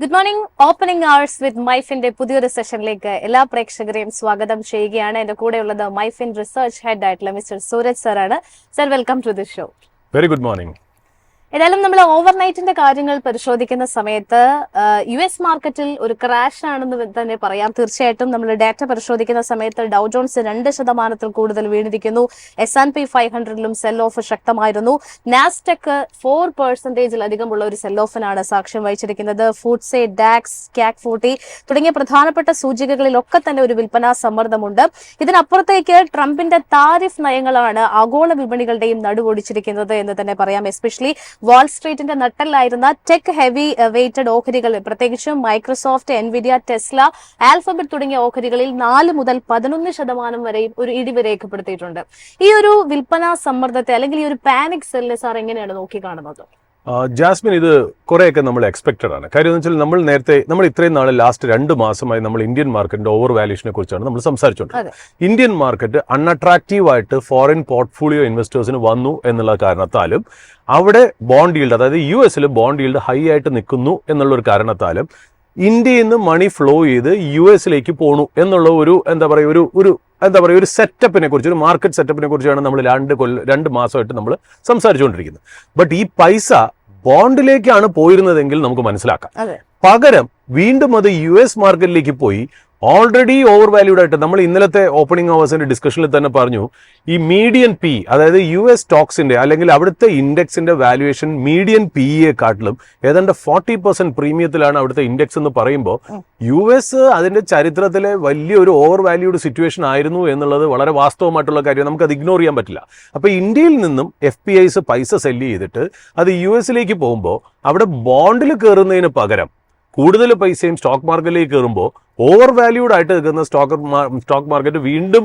Good morning. Opening hours with മൈഫിന്റെ പുതിയൊരു സെഷനിലേക്ക് എല്ലാ പ്രേക്ഷകരെയും സ്വാഗതം ചെയ്യുകയാണ്. എന്റെ കൂടെയുള്ളത് മൈഫിൻ റിസർച്ച് ഹെഡ് ആയിട്ടുള്ള മിസ്റ്റർ സൂരജ് സാറാണ്. Sir, welcome to the show. Very good morning. ഏതായാലും നമ്മൾ ഓവർനൈറ്റിന്റെ കാര്യങ്ങൾ പരിശോധിക്കുന്ന സമയത്ത് യു എസ് മാർക്കറ്റിൽ ഒരു ക്രാഷ് ആണെന്ന് തന്നെ പറയാം. തീർച്ചയായിട്ടും നമ്മൾ ഡാറ്റ പരിശോധിക്കുന്ന സമയത്ത് ഡൗ ജോൺസ് 2% കൂടുതൽ വീണിരിക്കുന്നു. S&P 500ലും സെൽ ഓഫ് ശക്തമായിരുന്നു. നാസ്ഡെക് 4% ഒരു സെൽ ഓഫിനാണ് സാക്ഷ്യം വഹിച്ചിരിക്കുന്നത്. ഫുഡ്സെ, ഡാക്സ്, CAC 40 തുടങ്ങിയ പ്രധാനപ്പെട്ട സൂചികകളിലൊക്കെ തന്നെ ഒരു വിൽപ്പനാ സമ്മർദ്ദമുണ്ട്. ഇതിനപ്പുറത്തേക്ക് ട്രംപിന്റെ താരിഫ് നയങ്ങളാണ് ആഗോള വിപണികളുടെയും നടുവൊടിച്ചിരിക്കുന്നത് എന്ന് തന്നെ പറയാം. എസ്പെഷ്യലി വാൾസ്ട്രീറ്റിന്റെ നട്ടലായിരുന്ന ടെക് ഹെവി വെയ്റ്റഡ് ഓഹരികൾ, പ്രത്യേകിച്ചും മൈക്രോസോഫ്റ്റ്, എൻവിഡിയ, ടെസ്ല, ആൽഫബറ്റ് തുടങ്ങിയ ഓഹരികളിൽ 4 മുതൽ 11% വരെയും ഒരു ഇടിവ് രേഖപ്പെടുത്തിയിട്ടുണ്ട്. ഈ ഒരു വിൽപ്പനാ സമ്മർദ്ദത്തെ അല്ലെങ്കിൽ ഈ ഒരു പാനിക് സെല്ലിനെ സാർ എങ്ങനെയാണ് നോക്കിക്കാണുന്നത്? ജാസ്മിൻ, ഇത് കുറേയൊക്കെ നമ്മൾ എക്സ്പെക്റ്റഡ് ആണ്. കാര്യം എന്ന് വെച്ചാൽ നമ്മൾ ഇത്രയും നാളെ ലാസ്റ്റ് 2 മാസമായി നമ്മൾ ഇന്ത്യൻ മാർക്കറ്റിന്റെ ഓവർ വാല്യൂഷനെ കുറിച്ചാണ് നമ്മൾ സംസാരിച്ചുകൊണ്ടിരുന്നത്. ഇന്ത്യൻ മാർക്കറ്റ് അൺഅട്രാക്റ്റീവ് ആയിട്ട് ഫോറിൻ പോർട്ട്ഫോളിയോ ഇൻവെസ്റ്റേഴ്സിന് വന്നു എന്നുള്ള കാരണത്താലും അവിടെ ബോണ്ട് ഈൽഡ്, അതായത് US ബോണ്ട് ഈൽഡ് ഹൈ ആയിട്ട് നിൽക്കുന്നു എന്നുള്ള ഒരു കാരണത്താലും ഇന്ത്യയിൽ നിന്ന് മണി ഫ്ലോ ചെയ്ത് US പോണു എന്നുള്ള ഒരു സെറ്റപ്പിനെ കുറിച്ച്, ഒരു മാർക്കറ്റ് സെറ്റപ്പിനെ കുറിച്ചാണ് നമ്മൾ 2 മാസമായിട്ട് നമ്മൾ സംസാരിച്ചുകൊണ്ടിരിക്കുന്നത്. ബട്ട് ഈ പൈസ ബോണ്ടിലേക്കാണ് പോയിരുന്നതെങ്കിൽ നമുക്ക് മനസ്സിലാക്കാം. പകരം വീണ്ടും അത് US മാർക്കറ്റിലേക്ക് പോയി ഓൾറെഡി ഓവർ വാല്യൂഡ് ആയിട്ട് നമ്മൾ ഇന്നലത്തെ ഓപ്പണിംഗ് അവേഴ്സിന്റെ ഡിസ്കഷനിൽ തന്നെ പറഞ്ഞു, ഈ മീഡിയൻ പി, അതായത് US സ്റ്റോക്സിന്റെ അല്ലെങ്കിൽ അവിടുത്തെ ഇൻഡെക്സിന്റെ വാല്യുവേഷൻ മീഡിയൻ PE കാട്ടിലും ഏതാണ്ട് 40% പ്രീമിയത്തിലാണ് അവിടുത്തെ ഇൻഡെക്സ് എന്ന് പറയുമ്പോൾ US അതിന്റെ ചരിത്രത്തിലെ വലിയൊരു ഓവർ വാല്യൂഡ് സിറ്റുവേഷൻ ആയിരുന്നു എന്നുള്ളത് വളരെ വാസ്തവമായിട്ടുള്ള കാര്യം. നമുക്കത് ഇഗ്നോർ ചെയ്യാൻ പറ്റില്ല. അപ്പൊ ഇന്ത്യയിൽ നിന്നും FPIs പൈസ സെല്ല് ചെയ്തിട്ട് അത് US പോകുമ്പോൾ അവിടെ ബോണ്ടിൽ കയറുന്നതിന് പകരം കൂടുതൽ പൈസയും സ്റ്റോക്ക് മാർക്കറ്റിലേക്ക് കയറുമ്പോൾ ഓവർ വാല്യൂഡ് ആയിട്ട് നിൽക്കുന്ന സ്റ്റോക്ക് മാർക്കറ്റ് വീണ്ടും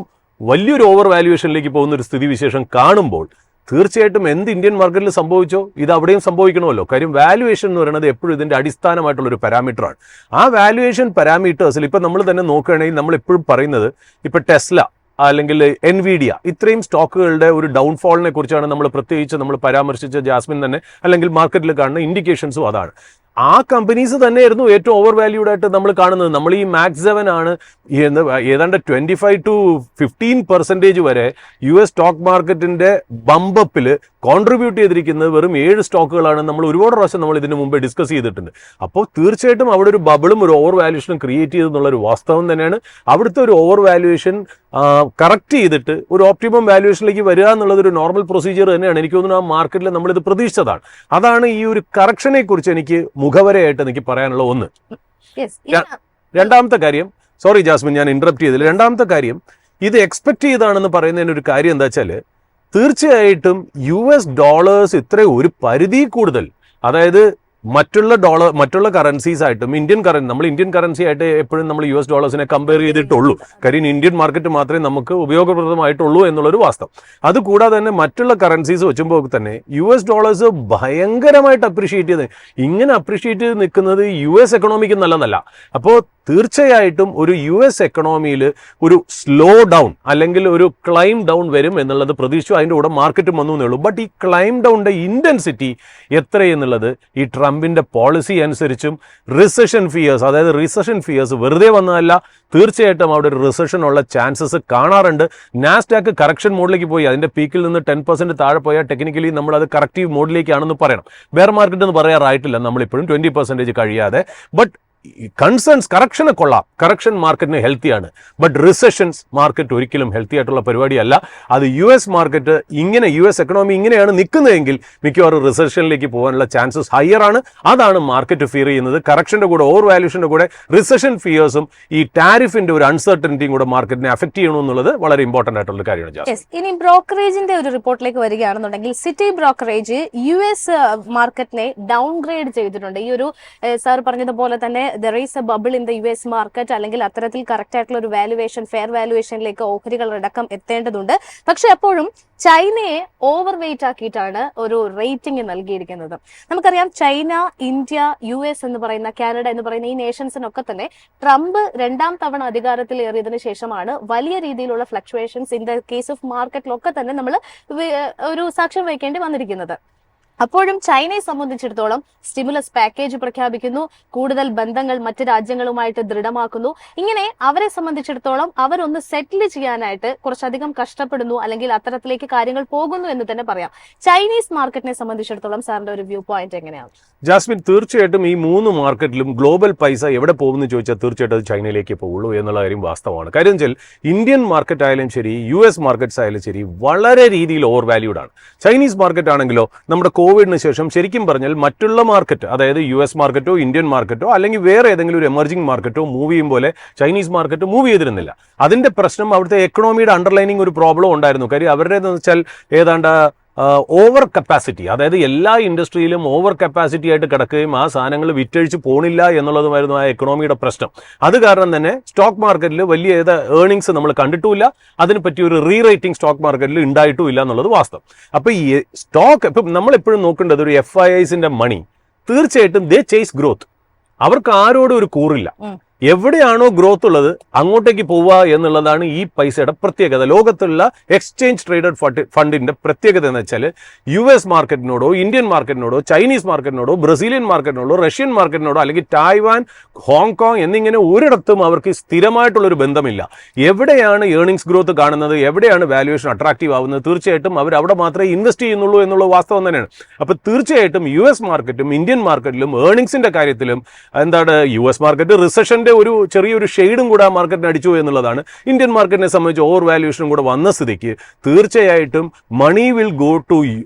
വലിയൊരു ഓവർ വാല്യുവേഷനിലേക്ക് പോകുന്ന ഒരു സ്ഥിതിവിശേഷം കാണുമ്പോൾ തീർച്ചയായിട്ടും എന്ത് ഇന്ത്യൻ മാർക്കറ്റിൽ സംഭവിച്ചോ ഇത് അവിടെയും സംഭവിക്കണമല്ലോ. കാര്യം വാല്യുവേഷൻ എന്ന് പറയുന്നത് എപ്പോഴും ഇതിന്റെ അടിസ്ഥാനമായിട്ടുള്ള ഒരു പാരാമീറ്ററാണ്. ആ വാല്യുവേഷൻ പാരാമീറ്റേഴ്സിൽ ഇപ്പം നമ്മൾ തന്നെ നോക്കുകയാണെങ്കിൽ നമ്മൾ എപ്പോഴും പറയുന്നത് ഇപ്പം ടെസ്ല അല്ലെങ്കിൽ എൻവിഡിയ ഇത്രയും സ്റ്റോക്കുകളുടെ ഒരു ഡൗൺഫോളിനെ കുറിച്ചാണ് നമ്മൾ പ്രത്യേകിച്ച് നമ്മൾ പരാമർശിച്ച ജാസ്മിൻ തന്നെ, അല്ലെങ്കിൽ മാർക്കറ്റിൽ കാണുന്ന ഇൻഡിക്കേഷൻസും അതാണ്. ആ കമ്പനീസ് തന്നെയായിരുന്നു ഏറ്റവും ഓവർ വാല്യൂഡ് ആയിട്ട് നമ്മൾ കാണുന്നത്. നമ്മൾ ഈ മാക്സ് 7 ആണ് ഏതാണ്ട് 25 to 15% വരെ US സ്റ്റോക്ക് മാർക്കറ്റിന്റെ ബമ്പപ്പിൽ കോൺട്രിബ്യൂട്ട് ചെയ്തിരിക്കുന്നത് വെറും 7 സ്റ്റോക്കുകളാണ്. നമ്മൾ ഒരുപാട് പ്രാവശ്യം നമ്മൾ ഇതിന് മുമ്പ് ഡിസ്കസ് ചെയ്തിട്ടുണ്ട്. അപ്പോൾ തീർച്ചയായിട്ടും അവിടെ ഒരു ബബിളും ഒരു ഓവർ വാല്യൂഷനും ക്രിയേറ്റ് ചെയ്തെന്നുള്ള ഒരു വാസ്തവം തന്നെയാണ്. അവിടുത്തെ ഒരു ഓവർ വാല്യൂഷൻ കറക്റ്റ് ചെയ്തിട്ട് ഒരു ഓപ്റ്റിമം വാല്യൂഷനിലേക്ക് വരിക എന്നുള്ളത് ഒരു നോർമൽ പ്രൊസീജിയർ തന്നെയാണ്. എനിക്ക് തോന്നുന്നു ആ മാർക്കറ്റിൽ നമ്മളിത് പ്രതീക്ഷിച്ചതാണ്. അതാണ് ഈ ഒരു കറക്ഷനെ കുറിച്ച് എനിക്ക് മുഖവരയായിട്ട് എനിക്ക് പറയാനുള്ള ഒന്ന്. രണ്ടാമത്തെ കാര്യം, സോറി ജാസ്മിൻ ഞാൻ ഇന്ററപ്റ്റ് ചെയ്തില്ല. രണ്ടാമത്തെ കാര്യം, ഇത് എക്സ്പെക്ട് ചെയ്താണെന്ന് പറയുന്നതിന് ഒരു കാര്യം എന്താ വെച്ചാൽ തീർച്ചയായിട്ടും US ഡോളേഴ്സ് ഇത്ര ഒരു പരിധി കൂടുതൽ, അതായത് മറ്റുള്ള കറൻസീസ് ആയിട്ടും നമ്മൾ ഇന്ത്യൻ കറൻസി ആയിട്ട് എപ്പോഴും നമ്മൾ US ഡോളേഴ്സിനെ കമ്പയർ ചെയ്തിട്ടുള്ളൂ. കാര്യം ഇന്ത്യൻ മാർക്കറ്റ് മാത്രമേ നമുക്ക് ഉപയോഗപ്രദമായിട്ടുള്ളൂ എന്നുള്ളൊരു വാസ്തവം. അതുകൂടാതെ തന്നെ മറ്റുള്ള കറൻസീസ് വെച്ചുമ്പോൾ തന്നെ US ഡോളേഴ്സ് ഭയങ്കരമായിട്ട് അപ്രീഷിയേറ്റ് ചെയ്ത് ഇങ്ങനെ അപ്രീഷിയേറ്റ് ചെയ്ത് നിൽക്കുന്നത് US എക്കണോമിക്ക് നല്ലതല്ല. അപ്പോൾ തീർച്ചയായിട്ടും ഒരു US എക്കണോമിയിൽ ഒരു സ്ലോ ഡൗൺ അല്ലെങ്കിൽ ഒരു ക്ലൈം ഡൗൺ വരും എന്നുള്ളത് പ്രതീക്ഷിച്ചു. അതിൻ്റെ കൂടെ മാർക്കറ്റും വന്നു എന്നേ ഉള്ളൂ. ബട്ട് ഈ ക്ലൈം ഡൗണിന്റെ ഇന്റൻസിറ്റി എത്രയെന്നുള്ളത് ഈ ട്രംപിന്റെ പോളിസി അനുസരിച്ചും റിസഷൻ ഫിയേഴ്സ് വെറുതെ വന്നതല്ല. തീർച്ചയായിട്ടും അവിടെ ഒരു റിസഷൻ ഉള്ള ചാൻസസ് കാണാറുണ്ട്. നാസ്ഡാക്ക് കറക്ഷൻ മോഡിലേക്ക് പോയി അതിന്റെ പീക്കിൽ നിന്ന് 10% താഴെ പോയാൽ ടെക്നിക്കലി നമ്മൾ അത് കറക്റ്റീവ് മോഡിലേക്കാണെന്ന് പറയണം. ബെയർ മാർക്കറ്റ് എന്ന് പറയാറായിട്ടില്ല നമ്മളിപ്പോഴും 20% കഴിയാതെ. ബട്ട് കൺസേൺസ് കറക്ഷനെ കൊള്ളാം, കറക്ഷൻ മാർക്കറ്റിന് ഹെൽത്തിയാണ്. ബട്ട് റിസഷൻസ് മാർക്കറ്റ് ഒരിക്കലും ഹെൽത്തി ആയിട്ടുള്ള പരിപാടിയല്ല. അത് US മാർക്കറ്റ് US എക്കണോമി ഇങ്ങനെയാണ് നിൽക്കുന്നതെങ്കിൽ മിക്കവാറും റിസഷനിലേക്ക് പോകാനുള്ള ചാൻസസ് ഹയർ ആണ്. അതാണ് മാർക്കറ്റ് ഫിയർ ചെയ്യുന്നത്. കറക്ഷന്റെ കൂടെ ഓവർ വാല്യൂഷന്റെ കൂടെ റിസഷൻ ഫിയേഴ്സും ഈ ടാരിഫിന്റെ ഒരു അൺസർട്ടനിറ്റിയും കൂടെ മാർക്കറ്റിനെ അഫക്ട് ചെയ്യണമെന്നുള്ളത് വളരെ ഇമ്പോർട്ടന്റ് ആയിട്ടുള്ള കാര്യമാണ്. ഇനി ബ്രോക്കറേജിന്റെ ഒരു റിപ്പോർട്ടിലേക്ക് വരികയാണെന്നുണ്ടെങ്കിൽ സിറ്റി ബ്രോക്കറേജ് US മാർക്കറ്റിനെ ഡൗൺഗ്രേഡ് ചെയ്തിട്ടുണ്ട്. ഈ ഒരു സാർ പറഞ്ഞതുപോലെ തന്നെ there is a bubble in the US market, അല്ലെങ്കിൽ അത്തരത്തിൽ കറക്റ്റ് ആയിട്ടുള്ള ഒരു വാല്യുവേഷൻ, ഫെയർ വാല്യുവേഷനിലേക്ക് ഓഹരികളടക്കം എത്തേണ്ടതുണ്ട്. പക്ഷെ അപ്പോഴും ചൈനയെ ഓവർ വെയിറ്റ് ആക്കിയിട്ടാണ് ഒരു റേറ്റിംഗ് നൽകിയിരിക്കുന്നത്. നമുക്കറിയാം ചൈന, ഇന്ത്യ, US എന്ന് പറയുന്ന, കാനഡ എന്ന് പറയുന്ന ഈ നേഷൻസിനൊക്കെ തന്നെ ട്രംപ് 2ാം തവണ അധികാരത്തിൽ ഏറിയതിനു ശേഷമാണ് വലിയ രീതിയിലുള്ള fluctuations in the case of മാർക്കറ്റിലൊക്കെ തന്നെ നമ്മൾ ഒരു സാക്ഷ്യം വഹിക്കേണ്ടി വന്നിരിക്കുന്നത്. അപ്പോഴും ചൈനയെ സംബന്ധിച്ചിടത്തോളം സ്റ്റിമുലസ് പാക്കേജ് പ്രഖ്യാപിക്കുന്നു, കൂടുതൽ ബന്ധങ്ങൾ മറ്റ് രാജ്യങ്ങളുമായിട്ട് ദൃഢമാക്കുന്നു. ഇങ്ങനെ അവരെ സംബന്ധിച്ചിടത്തോളം അവരൊന്ന് സെറ്റിൽ ചെയ്യാനായിട്ട് കുറച്ചധികം കഷ്ടപ്പെടുന്നു, അല്ലെങ്കിൽ അത്തരത്തിലേക്ക് കാര്യങ്ങൾ പോകുന്നു എന്ന് തന്നെ പറയാം. ചൈനീസ് മാർക്കറ്റിനെ സംബന്ധിച്ചിടത്തോളം സാറിന്റെ ഒരു വ്യൂ പോയിന്റ് എങ്ങനെയാണ്? ജാസ്മിൻ, തീർച്ചയായിട്ടും ഈ 3 മാർക്കറ്റിലും ഗ്ലോബൽ പൈസ എവിടെ പോകുമെന്ന് ചോദിച്ചാൽ തീർച്ചയായിട്ടും അത് ചൈനയിലേക്ക് പോകുള്ളൂ എന്നുള്ള കാര്യം വാസ്തവമാണ്. കാര്യം വെച്ചാൽ ഇന്ത്യൻ മാർക്കറ്റ് ആയാലും ശരി, US മാർക്കറ്റ്സ് ആയാലും ശരി, വളരെ രീതിയിൽ ഓവർ വാല്യൂഡ് ആണ്. ചൈനീസ് മാർക്കറ്റ് ആണെങ്കിലോ നമ്മുടെ കോവിഡിന് ശേഷം ശരിക്കും പറഞ്ഞാൽ മറ്റുള്ള മാർക്കറ്റ്, അതായത് US മാർക്കറ്റോ ഇന്ത്യൻ മാർക്കറ്റോ അല്ലെങ്കിൽ വേറെ ഏതെങ്കിലും ഒരു എമർജിംഗ് മാർക്കറ്റോ മൂവ് ചെയ്യും പോലെ ചൈനീസ് മാർക്കറ്റ് മൂവ് ചെയ്തിരുന്നില്ല. അതിന്റെ പ്രശ്നം അവിടുത്തെ എക്കണോമിയുടെ അണ്ടർലൈനിങ് ഒരു പ്രോബ്ലം ഉണ്ടായിരുന്നു. കാര്യം അവരുടെ വെച്ചാൽ ഏതാണ്ട് ഓവർ കപ്പാസിറ്റി, അതായത് എല്ലാ ഇൻഡസ്ട്രിയിലും ഓവർ കപ്പാസിറ്റി ആയിട്ട് കിടക്കുകയും ആ സാധനങ്ങൾ വിറ്റഴിച്ച് പോണില്ല എന്നുള്ളതുമായിരുന്നു ആ എക്കണോമിയുടെ പ്രശ്നം. അത് കാരണം തന്നെ സ്റ്റോക്ക് മാർക്കറ്റിൽ വലിയ ഏർണിങ്സ് നമ്മൾ കണ്ടിട്ടുമില്ല, അതിനെ പറ്റി ഒരു റീറേറ്റിംഗ് സ്റ്റോക്ക് മാർക്കറ്റിൽ ഉണ്ടായിട്ടുമില്ല എന്നുള്ളത് വാസ്തവം. അപ്പൊ ഈ സ്റ്റോക്ക് ഇപ്പം നമ്മളെപ്പോഴും നോക്കേണ്ടത് ഒരു FIIസിന്റെ മണി തീർച്ചയായിട്ടും ദേ ചേസ് ഗ്രോത്ത്. അവർക്ക് ആരോടും ഒരു കൂറില്ല. എവിടെയാണോ ഗ്രോത്ത് ഉള്ളത് അങ്ങോട്ടേക്ക് പോവുക എന്നുള്ളതാണ് ഈ പൈസയുടെ പ്രത്യേകത. ലോകത്തുള്ള എക്സ്ചേഞ്ച് ട്രേഡഡ് ഫണ്ടിന്റെ പ്രത്യേകത എന്ന് വെച്ചാൽ US മാർക്കറ്റിനോടോ ഇന്ത്യൻ മാർക്കറ്റിനോടോ ചൈനീസ് മാർക്കറ്റിനോടോ ബ്രസീലിയൻ മാർക്കറ്റിനോടോ റഷ്യൻ മാർക്കറ്റിനോടോ അല്ലെങ്കിൽ തായ്വാൻ, ഹോങ്കോങ് എന്നിങ്ങനെ ഒരിടത്തും അവർക്ക് സ്ഥിരമായിട്ടുള്ളൊരു ബന്ധമില്ല. എവിടെയാണ് ഏർണിങ്സ് ഗ്രോത്ത് കാണുന്നത്, എവിടെയാണ് വാല്യുവേഷൻ അട്രാക്റ്റീവ് ആവുന്നത്, തീർച്ചയായിട്ടും അവർ അവിടെ മാത്രമേ ഇൻവെസ്റ്റ് ചെയ്യുന്നുള്ളൂ എന്നുള്ള വാസ്തവം തന്നെയാണ്. അപ്പൊ തീർച്ചയായിട്ടും US മാർക്കറ്റും ഇന്ത്യൻ മാർക്കറ്റിലും ഏർണിങ്സിന്റെ കാര്യത്തിലും എന്താണ് US മാർക്കറ്റ് റിസഷന്റെ ഒരു ചെറിയൊരു ഷെയ്ഡും കൂടെ ആ മാർക്കറ്റിന് അടിച്ചു എന്നുള്ളതാണ്. ഇന്ത്യൻ മാർക്കറ്റിനെ സംബന്ധിച്ച് ഓവർ വാല്യൂഷനും കൂടെ വന്ന സ്ഥിതിക്ക് തീർച്ചയായിട്ടും money will go to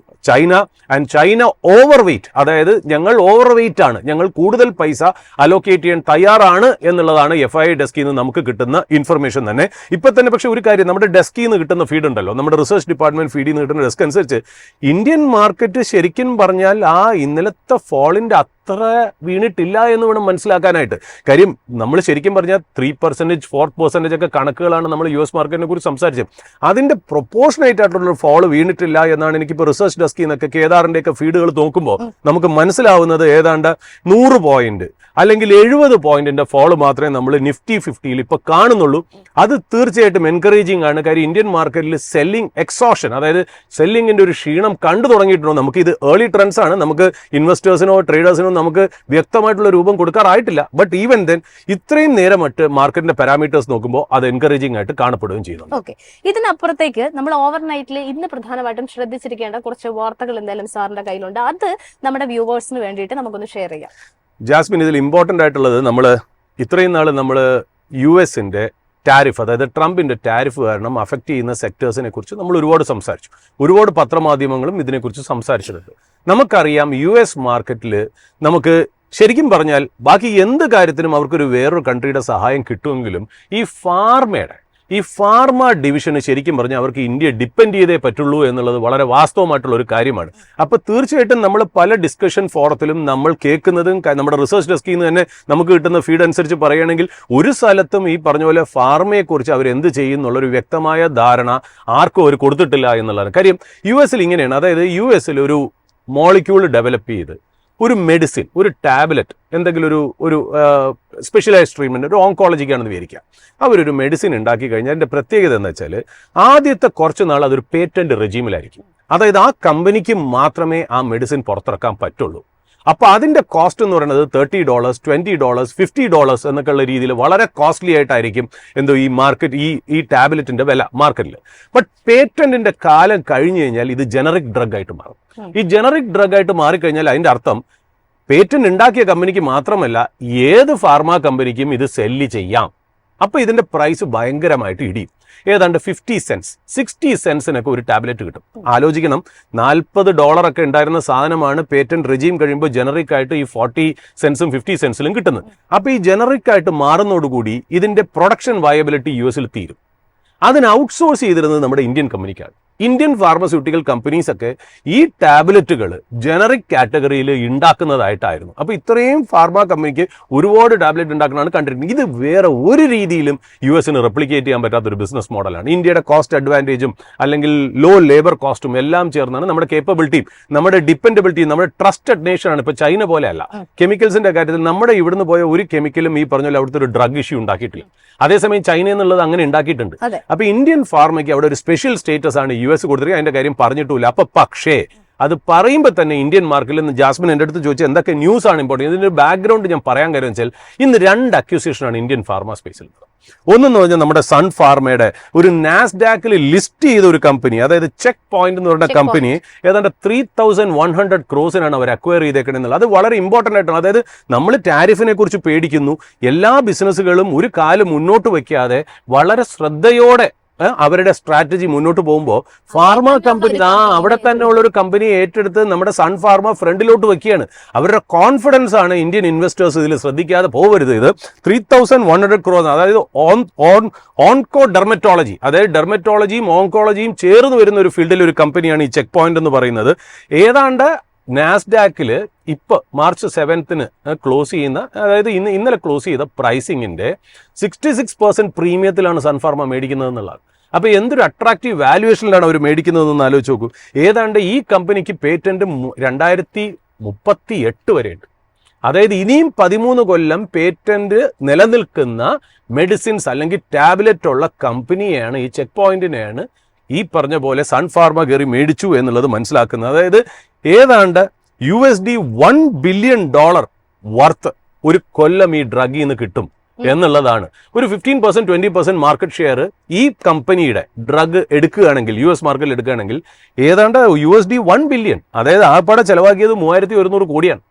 China and China over weight, അതായത് ഞങ്ങൾ ഓവർ വെയിറ്റ് ആണ്, ഞങ്ങൾ കൂടുതൽ പൈസ അലോക്കേറ്റ് ചെയ്യാൻ തയ്യാറാണ് എന്നുള്ളതാണ് FII ഡെസ്കിൽ നിന്ന് നമുക്ക് കിട്ടുന്ന ഇൻഫർമേഷൻ തന്നെ. ഇപ്പൊ തന്നെ പക്ഷേ ഒരു കാര്യം, നമ്മുടെ ഡെസ്കിൽ നിന്ന് കിട്ടുന്ന ഫീഡ് ഉണ്ടല്ലോ, നമ്മുടെ റിസർച്ച് ഡിപ്പാർട്ട്മെന്റ് ഫീഡിൽ നിന്ന് കിട്ടുന്ന ഡെസ്ക് അനുസരിച്ച് ഇന്ത്യൻ മാർക്കറ്റ് ശരിക്കും പറഞ്ഞാൽ ആ ഇന്നലത്തെ ഫോളിന്റെ അത്ര വീണിട്ടില്ല എന്ന് വേണം മനസ്സിലാക്കാനായിട്ട്. കാര്യം നമ്മൾ ശരിക്കും പറഞ്ഞാൽ 3%, 4% ഒക്കെ കണക്കുകളാണ് നമ്മൾ US മാർക്കറ്റിനെ കുറിച്ച് സംസാരിച്ചത്. അതിന്റെ പ്രൊപ്പോർഷനേറ്റ് ആയിട്ടുള്ള ഫോള് വീണിട്ടില്ല എന്നാണ് എനിക്കിപ്പോൾ റിസർച്ച് ഡെസ്കിൽ നിന്നൊക്കെ കേദാറിന്റെ ഒക്കെ ഫീഡുകൾ നോക്കുമ്പോൾ നമുക്ക് മനസ്സിലാവുന്നത്. ഏതാണ്ട് 100 പോയിന്റ് അല്ലെങ്കിൽ 70 പോയിന്റിന്റെ ഫോള് മാത്രമേ നമ്മൾ നിഫ്റ്റി 50യിൽ ഇപ്പൊ കാണുന്നുള്ളൂ. അത് തീർച്ചയായിട്ടും എൻകറേജിംഗ് ആണ്. കാര്യം ഇന്ത്യൻ മാർക്കറ്റിൽ സെല്ലിംഗ് എക്സോഷൻ, അതായത് സെല്ലിംഗിന്റെ ഒരു ക്ഷീണം കണ്ടു തുടങ്ങിയിട്ടുണ്ടോ. നമുക്ക് ഇത് ഏർലി ട്രെൻഡ്സ് ആണ്, നമുക്ക് ഇൻവെസ്റ്റേഴ്സിനോ ട്രേഡേഴ്സിനോ നമുക്ക് വ്യക്തമായിട്ടുള്ള രൂപം കൊടുക്കാറായിട്ടില്ല. ബട്ട് ഈവൻ ദെൻ ഇത്രയും നേരമറ്റ് മാർക്കറ്റിന്റെ പാരാമീറ്റേഴ്സ് നോക്കുമ്പോൾ അത് എൻകറേജിംഗ് ആയിട്ട് കാണപ്പെടുകയും ചെയ്യുന്നു. ഓക്കെ, ഇതിനപ്പുറത്തേക്ക് നമ്മൾ ഓവർനൈറ്റിൽ ഇന്ന് പ്രധാനമായിട്ടും ശ്രദ്ധിച്ചിരിക്കേണ്ട കുറച്ച് വാർത്തകൾ എന്തായാലും സാറിന്റെ കയ്യിലുണ്ട്. അത് നമ്മുടെ വ്യൂവേഴ്സിന് വേണ്ടിയിട്ട് നമുക്കൊന്ന് ഷെയർ ചെയ്യാം. ജാസ്മിൻ, ഇതിൽ ഇമ്പോർട്ടൻ്റ് ആയിട്ടുള്ളത് നമ്മൾ ഇത്രയും നാൾ നമ്മൾ US-ന്റെ ടാരിഫ്, അതായത് ട്രംപിന്റെ ടാരിഫ് കാരണം അഫക്റ്റ് ചെയ്യുന്ന സെക്ടേഴ്സിനെ കുറിച്ച് നമ്മൾ ഒരുപാട് സംസാരിച്ചു. ഒരുപാട് പത്രമാധ്യമങ്ങളും ഇതിനെക്കുറിച്ച് സംസാരിച്ചിട്ടുണ്ട്. നമുക്കറിയാം US മാർക്കറ്റിൽ നമുക്ക് ശരിക്കും പറഞ്ഞാൽ ബാക്കി എന്ത് കാര്യത്തിനും അവർക്കൊരു വേറൊരു കൺട്രിയുടെ സഹായം കിട്ടുമെങ്കിലും ഈ ഫാർമ ഡിവിഷന് ശരിക്കും പറഞ്ഞാൽ അവർക്ക് ഇന്ത്യ ഡിപ്പെൻഡ് ചെയ്തേ പറ്റുള്ളൂ എന്നുള്ളത് വളരെ വാസ്തവമായിട്ടുള്ള ഒരു കാര്യമാണ്. അപ്പോൾ തീർച്ചയായിട്ടും നമ്മൾ പല ഡിസ്കഷൻ ഫോറത്തിലും നമ്മൾ കേൾക്കുന്നതും നമ്മുടെ റിസർച്ച് ഡെസ്കിൽ നിന്ന് തന്നെ നമുക്ക് കിട്ടുന്ന ഫീഡ് അനുസരിച്ച് പറയുകയാണെങ്കിൽ ഒരു സ്ഥലത്തും ഈ പറഞ്ഞ പോലെ ഫാർമയെക്കുറിച്ച് അവരെന്ത് ചെയ്യും എന്നുള്ളൊരു വ്യക്തമായ ധാരണ ആർക്കും അവർ കൊടുത്തിട്ടില്ല എന്നുള്ളതാണ് കാര്യം. US-ൽ ഇങ്ങനെയാണ്, അതായത് US-ൽ ഒരു മോളിക്യൂൾ ഡെവലപ്പ് ചെയ്ത് ഒരു മെഡിസിൻ, ഒരു ടാബ്ലറ്റ്, എന്തെങ്കിലും ഒരു സ്പെഷ്യലൈസ്ഡ് ട്രീറ്റ്മെൻറ്റ്, ഒരു ഓങ്കോളജിക്കാണെന്ന് വിചാരിക്കുക. അവരൊരു മെഡിസിൻ ഉണ്ടാക്കി കഴിഞ്ഞാൽ അതിൻ്റെ പ്രത്യേകത എന്ന് വെച്ചാൽ ആദ്യത്തെ കുറച്ച് നാൾ അതൊരു പേറ്റന്റ് റെജീമിലായിരിക്കും. അതായത് ആ കമ്പനിക്ക് മാത്രമേ ആ മെഡിസിൻ പുറത്തിറക്കാൻ പറ്റുള്ളൂ. അപ്പോൾ അതിൻ്റെ കോസ്റ്റ് എന്ന് പറയുന്നത് $30, $20, $50 എന്നൊക്കെയുള്ള രീതിയിൽ വളരെ കോസ്റ്റ്ലി ആയിട്ടായിരിക്കും ഈ മാർക്കറ്റ് ഈ ടാബ്ലറ്റിന്റെ വില മാർക്കറ്റിൽ. ബട്ട് പേറ്റന്റിന്റെ കാലം കഴിഞ്ഞു കഴിഞ്ഞാൽ ഇത് ജനറിക് ഡ്രഗ് ആയിട്ട് മാറും. ഈ ജനറിക് ഡ്രഗ് ആയിട്ട് മാറിക്കഴിഞ്ഞാൽ അതിന്റെ അർത്ഥം പേറ്റന്റ് ഉണ്ടാക്കിയ കമ്പനിക്ക് മാത്രമല്ല ഏത് ഫാർമ കമ്പനിക്കും ഇത് സെല്ല് ചെയ്യാം. അപ്പോൾ ഇതിന്റെ പ്രൈസ് ഭയങ്കരമായിട്ട് ഇടിയും. ഏതാണ്ട് 50 സെൻസ് 60 സെൻസിനൊക്കെ ഒരു ടാബ്ലറ്റ് കിട്ടും. ആലോചിക്കണം, $40 ഒക്കെ ഉണ്ടായിരുന്ന സാധനമാണ് പേറ്റന്റ് റെജീം കഴിയുമ്പോൾ ജനറിക് ആയിട്ട് ഈ 40 സെൻസും 50 സെൻസിലും കിട്ടുന്നത്. അപ്പോൾ ഈ ജനറിക് ആയിട്ട് മാറുന്നതോടുകൂടി ഇതിന്റെ പ്രൊഡക്ഷൻ വയബിലിറ്റി US-ൽ തീരും. അതിന് ഔട്ട്സോഴ്സ് ചെയ്തിരുന്നത് നമ്മുടെ ഇന്ത്യൻ കമ്പനിക്കാണ്. ഇന്ത്യൻ ഫാർമസ്യൂട്ടിക്കൽ കമ്പനീസ് ഒക്കെ ഈ ടാബ്ലറ്റുകൾ ജനറിക് കാറ്റഗറിയിൽ ഉണ്ടാക്കുന്നതായിട്ടായിരുന്നു. അപ്പോൾ ഇത്രയും ഫാർമ കമ്പനിക്ക് ഒരുപാട് ടാബ്ലറ്റ് ഉണ്ടാക്കുന്നതാണ് കണ്ടിരുന്നത്. ഇത് വേറെ ഒരു രീതിയിലും US-ന് റെപ്ലിക്കേറ്റ് ചെയ്യാൻ പറ്റാത്തൊരു ബിസിനസ് മോഡലാണ്. ഇന്ത്യയുടെ കോസ്റ്റ് അഡ്വാൻറ്റേജും അല്ലെങ്കിൽ ലോ ലേബർ കോസ്റ്റും എല്ലാം ചേർന്നാണ് നമ്മുടെ കേപ്പബിലിറ്റിയും നമ്മുടെ ഡിപ്പെൻഡബിലിറ്റിയും നമ്മുടെ ട്രസ്റ്റഡ് നേഷനാണ്. ഇപ്പോൾ ചൈന പോലെ അല്ല. കെമിക്കൽസിന്റെ കാര്യത്തിൽ നമ്മുടെ ഇവിടുന്ന് പോയ ഒരു കെമിക്കലും ഈ പറഞ്ഞ പോലെ അവിടുത്തെ ഒരു ഡ്രഗ് ഇഷ്യൂ ഉണ്ടാക്കിയിട്ടില്ല. അതേസമയം ചൈന എന്നുള്ളത് അങ്ങനെ ഉണ്ടാക്കിയിട്ടുണ്ട്. അപ്പോൾ ഇന്ത്യൻ ഫാർമയ്ക്ക് അവിടെ ഒരു സ്പെഷ്യൽ സ്റ്റേറ്റസ് ആണ് US കൊടുത്തിരിക്കുക. അതിന്റെ കാര്യം പറഞ്ഞിട്ടില്ല. അപ്പൊ പക്ഷേ അത് പറയുമ്പോൾ തന്നെ ഇന്ത്യൻ മാർക്കറ്റിൽ നിന്ന് ജാസ്മിൻ എൻ്റെ അടുത്ത് ചോദിച്ചാൽ എന്തൊക്കെ ന്യൂസ് ആണ് ഇമ്പോർട്ടൻറ്റ്, ഇതിൻ്റെ ഒരു ബാക്ക്ഗ്രൗണ്ട് ഞാൻ പറയാൻ കാര്യം വെച്ചാൽ ഇന്ന് 2 അക്യൂസിഷനാണ് ഇന്ത്യൻ ഫാർമ സ്പേസിൽ. ഒന്നെന്ന് പറഞ്ഞാൽ നമ്മുടെ സൺ ഫാർമയുടെ ഒരു നാസ്ഡാക്കിൽ ലിസ്റ്റ് ചെയ്ത ഒരു കമ്പനി, അതായത് ചെക്ക് പോയിന്റ് എന്ന് പറഞ്ഞ കമ്പനി ഏതാണ്ട് 3100 ക്രോസിനാണ് അവർ അക്വയർ ചെയ്തേക്കണെന്നുള്ളത്. അത് വളരെ ഇമ്പോർട്ടൻ്റ് ആയിട്ടാണ്. അതായത് നമ്മൾ ടാരിഫിനെ കുറിച്ച് പേടിക്കുന്നു, എല്ലാ ബിസിനസ്സുകളും ഒരു കാലം മുന്നോട്ട് വയ്ക്കാതെ വളരെ ശ്രദ്ധയോടെ അവരുടെ സ്ട്രാറ്റജി മുന്നോട്ട് പോകുമ്പോൾ ഫാർമ കമ്പനി അവിടെ തന്നെ ഉള്ള ഒരു കമ്പനി ഏറ്റെടുത്ത് നമ്മുടെ സൺ ഫാർമ ഫ്രണ്ടിലോട്ട് വെക്കുകയാണ്. അവരുടെ കോൺഫിഡൻസ് ആണ് ഇന്ത്യൻ ഇൻവെസ്റ്റേഴ്സ് ഇതിൽ ശ്രദ്ധിക്കാതെ പോകരുത്. ഇത് 3100 ക്രോസ്, അതായത് ഓൺകോ ഡെർമറ്റോളജി, അതായത് ഡെർമറ്റോളജിയും ഓങ്കോളജിയും ചേർന്ന് വരുന്ന ഒരു ഫീൽഡിൽ ഒരു കമ്പനിയാണ് ഈ ചെക്ക് പോയിന്റ് എന്ന് പറയുന്നത്. ഏതാണ്ട് നാസ്ഡാക്കിൽ ഇപ്പോൾ മാർച്ച് 7 ക്ലോസ് ചെയ്യുന്ന, അതായത് ഇന്നലെ ക്ലോസ് ചെയ്ത പ്രൈസിങ്ങിൻ്റെ 66% പ്രീമിയത്തിലാണ് സൺഫാർമ മേടിക്കുന്നത് എന്നുള്ളത്. അപ്പോൾ എന്തൊരു അട്രാക്റ്റീവ് വാല്യുവേഷനിലാണ് അവർ മേടിക്കുന്നതെന്ന് ആലോചിച്ച് നോക്കൂ. ഏതാണ്ട് ഈ കമ്പനിക്ക് പേറ്റന്റ് 2038 വരെയുണ്ട്. അതായത് ഇനിയും 13 കൊല്ലം പേറ്റന്റ് നിലനിൽക്കുന്ന മെഡിസിൻസ് അല്ലെങ്കിൽ ടാബ്ലറ്റ് ഉള്ള കമ്പനിയാണ്, ഈ ചെക്ക് പോയിന്റിനെയാണ് ഈ പറഞ്ഞ പോലെ സൺ ഫാർമ കയറി മേടിച്ചു എന്നുള്ളത് മനസ്സിലാക്കുന്നത്. അതായത് ഏതാണ്ട് $1 ബില്യൺ വർത്ത് ഒരു കൊല്ലം ഈ ഡ്രഗിൽ നിന്ന് കിട്ടും എന്നുള്ളതാണ്. ഒരു 15% 20% മാർക്കറ്റ് ഷെയർ ഈ കമ്പനിയുടെ ഡ്രഗ് എടുക്കുകയാണെങ്കിൽ, US മാർക്കറ്റിൽ എടുക്കുകയാണെങ്കിൽ ഏതാണ്ട് $1 ബില്യൺ, അതായത് ആപ്പാടെ ചെലവാക്കിയത് 3100 കോടിയാണ്.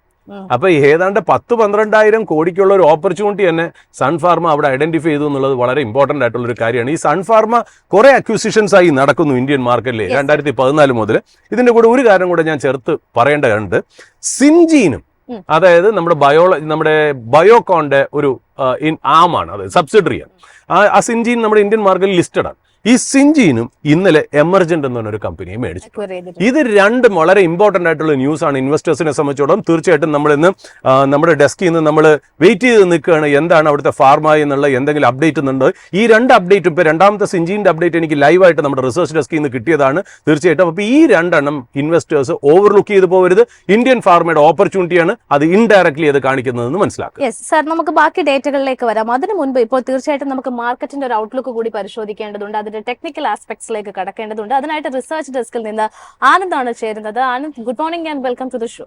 അപ്പൊ ഏതാണ്ട് 10-12,000 കോടിക്കുള്ള ഒരു ഓപ്പർച്യൂണിറ്റി തന്നെ സൺ ഫാർമ അവിടെ ഐഡന്റിഫൈ ചെയ്തു എന്നുള്ളത് വളരെ ഇമ്പോർട്ടന്റ് ആയിട്ടുള്ള ഒരു കാര്യമാണ്. ഈ സൺ ഫാർമ കുറെ അക്യൂസിഷൻസ് ആയി നടക്കുന്നു ഇന്ത്യൻ മാർക്കറ്റിൽ 2014 മുതൽ. ഇതിന്റെ കൂടെ ഒരു കാര്യം കൂടെ ഞാൻ ചേർത്ത് പറയേണ്ടതുണ്ട്. സിൻജീനും, അതായത് നമ്മുടെ ബയോകോണിന്റെ ഒരു ആമാണ്, അത് സബ്സിഡറിയാണ്. ആ സിൻജീൻ നമ്മുടെ ഇന്ത്യൻ മാർക്കറ്റിൽ ലിസ്റ്റഡ് ആണ്. ഈ സിൻജീനും ഇന്നലെ എമർജന്റ് എന്ന് പറഞ്ഞൊരു കമ്പനിയെ മേടിച്ചു. ഇത് രണ്ടും വളരെ ഇമ്പോർട്ടന്റ് ആയിട്ടുള്ള ന്യൂസ് ആണ് ഇൻവെസ്റ്റേഴ്സിനെ സംബന്ധിച്ചോളം. തീർച്ചയായിട്ടും നമ്മൾ ഇന്ന് നമ്മുടെ ഡെസ്കിൽ നിന്ന് നമ്മൾ വെയിറ്റ് ചെയ്ത് നിൽക്കുകയാണ് എന്താണ് അവിടുത്തെ ഫാർമ എന്നുള്ള എന്തെങ്കിലും അപ്ഡേറ്റ് ഉണ്ട്. ഈ 2 അപ്ഡേറ്റും ഇപ്പോൾ രണ്ടാമത്തെ സിൻജീന്റെ അപ്ഡേറ്റ് എനിക്ക് ലൈവായിട്ട് നമ്മുടെ റിസർച്ച് ഡെസ്കിൽ നിന്ന് കിട്ടിയതാണ് തീർച്ചയായിട്ടും. അപ്പോൾ ഈ 2 എണ്ണം ഇൻവെസ്റ്റേഴ്സ് ഓവർലുക്ക് ചെയ്ത് പോകരുത്. ഇന്ത്യൻ ഫാർമയുടെ ഓപ്പർച്യൂണിറ്റിയാണ് അത് ഇൻഡയറക്ട്ലി അത് കാണിക്കുന്നതെന്ന് മനസ്സിലാക്കുക. സാർ, നമുക്ക് ബാക്കി ഡേറ്റകളിലേക്ക് വരാം. അതിനു മുൻപ് ഇപ്പോൾ തീർച്ചയായിട്ടും നമുക്ക് മാർക്കറ്റിന്റെ ഒരു ഔട്ട്ലുക്ക് കൂടി പരിശോധിക്കേണ്ടതുണ്ട്. ടെക്നിക്കൽ ആസ്പെക്ട്സിലേക്ക് കടക്കേണ്ടതുണ്ട്. അതിനായിട്ട് റിസർച്ച് ഡെസ്കിൽ നിന്ന് ആനന്ദാണ് ചേരുന്നത്. Anand, good morning and welcome to the show.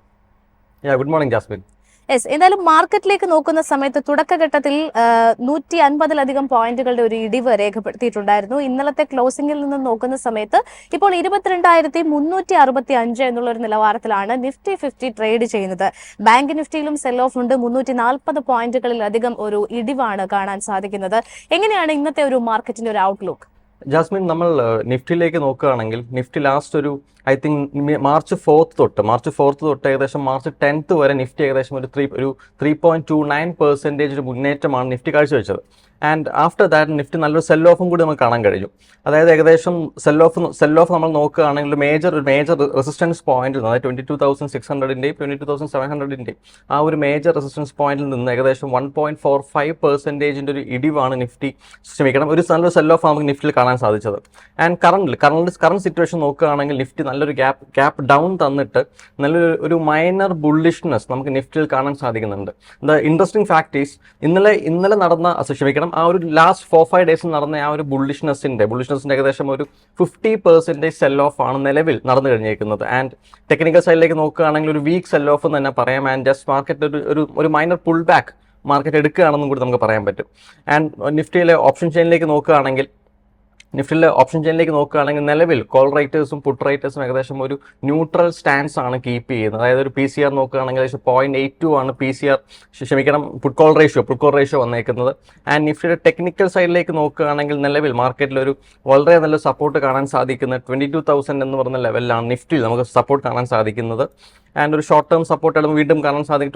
Good morning Jasmine. എന്തായാലും മാർക്കറ്റിലേക്ക് നോക്കുന്ന സമയത്ത് തുടക്കഘട്ടത്തിൽ 150-ലധികം പോയിന്റുകളുടെ ഒരു ഇടിവ് രേഖപ്പെടുത്തിയിട്ടുണ്ടായിരുന്നു. ഇന്നലത്തെ ക്ലോസിംഗിൽ നിന്ന് നോക്കുന്ന സമയത്ത് ഇപ്പോൾ 22,365 എന്നുള്ള ഒരു നിലവാരത്തിലാണ് നിഫ്റ്റി 50 ട്രേഡ് ചെയ്യുന്നത്. ബാങ്ക് നിഫ്റ്റിയിലും സെൽ ഓഫ് ഉണ്ട്. 340 പോയിന്റുകളിലധികം ഒരു ഇടിവാണ് കാണാൻ സാധിക്കുന്നത്. എങ്ങനെയാണ് ഇന്നത്തെ ഒരു മാർക്കറ്റിന്റെ ഒരു ഔട്ട്ലുക്ക്? ജാസ്മിൻ, നമ്മൾ നിഫ്റ്റിയിലേക്ക് നോക്കുകയാണെങ്കിൽ നിഫ്റ്റി ലാസ്റ്റ് ഒരു മാർച്ച് 4 തൊട്ട് ഏകദേശം മാർച്ച് 10 വരെ നിഫ്റ്റി ഏകദേശം ഒരു 3.29% ഒരു മുന്നേറ്റമാണ് നിഫ്റ്റി കാഴ്ചവെച്ചത്. ആൻഡ് ആഫ്റ്റർ ദാറ്റ് നിഫ്റ്റി നല്ലൊരു സെൽ ഓഫും കൂടി നമുക്ക് കാണാൻ കഴിഞ്ഞു. അതായത് ഏകദേശം സെൽ ഓഫ് നമ്മൾ നോക്കുകയാണെങ്കിൽ മേജർ റെസിസ്റ്റൻസ് പോയിന്റിൽ നിന്ന്, അതായത് 22,600-ന്റെയും 22,700-ന്റെയും ആ ഒരു മേജർ റെസിസ്റ്റൻസ് പോയിന്റിൽ നിന്ന് ഏകദേശം 1.45% ഒരു ഇടിവാണ് നിഫ്റ്റി ഒരു നല്ലൊരു സെൽ ഓഫ് നമുക്ക് നിഫ്റ്റിയിൽ കാണാൻ സാധിച്ചത്. ആൻഡ് കറണ്ട് സിറ്റുവേഷൻ നോക്കുകയാണെങ്കിൽ നിഫ്റ്റി നല്ലൊരു ഗ്യാപ്പ് ഡൗൺ തന്നിട്ട് നല്ലൊരു മൈനർ ബുള്ളിഷ്നെസ് നമുക്ക് നിഫ്റ്റിയിൽ കാണാൻ സാധിക്കുന്നുണ്ട്. ഇൻട്രസ്റ്റിംഗ് ഫാക്ട് ഈസ് ഇന്നലെ നടന്ന ആ ഒരു ലാസ്റ്റ് 4-5 ഡേയ്സിൽ നടന്ന ആ ഒരു ബുള്ളിഷ്നെസിന്റെ ഏകദേശം ഒരു 50% സെൽ ഓഫ് ആണ് നിലവിൽ നടന്നു കഴിഞ്ഞിരിക്കുന്നത്. ആൻഡ് ടെക്നിക്കൽ സൈഡിലേക്ക് നോക്കുകയാണെങ്കിൽ ഒരു വീക്ക് സെൽ ഓഫ് എന്ന് തന്നെ പറയാം. ആൻഡ് ജസ്റ്റ് മാർക്കറ്റ് ഒരു മൈനർ പുൾ ബാക്ക് മാർക്കറ്റ് എടുക്കുകയാണെന്നും കൂടി നമുക്ക് പറയാൻ പറ്റും. ആൻഡ് നിഫ്റ്റിയിലെ ഓപ്ഷൻ ചെയിനിലേക്ക് നോക്കുകയാണെങ്കിൽ നിലവിൽ കോൾ റൈറ്റേഴ്സും പുട്ട് റൈറ്റേഴ്സും ഏകദേശം ഒരു ന്യൂട്രൽ സ്റ്റാൻസ് ആണ് കീപ്പ് ചെയ്യുന്നത്. അതായത് ഒരു PCR നോക്കുകയാണെങ്കിൽ ഏകദേശം 0.82 ആണ് പുട്ട് കോൾ റേഷ്യോ വന്നേക്കുന്നത്. ആൻഡ് നിഫ്റ്റിയുടെ ടെക്നിക്കൽ സൈഡിലേക്ക് നോക്കുകയാണെങ്കിൽ നിലവിൽ മാർക്കറ്റിൽ ഒരു വളരെ നല്ല സപ്പോർട്ട് കാണാൻ സാധിക്കുന്നത് 22,000 എന്ന് പറഞ്ഞ ലെവലിലാണ് നിഫ്റ്റിയിൽ നമുക്ക് സപ്പോർട്ട് കാണാൻ സാധിക്കുന്നത്. ആൻഡ് ഒരു ഷോർട്ട് ടേം സപ്പോർട്ട് വീണ്ടും കാണാൻ സാധിക്കും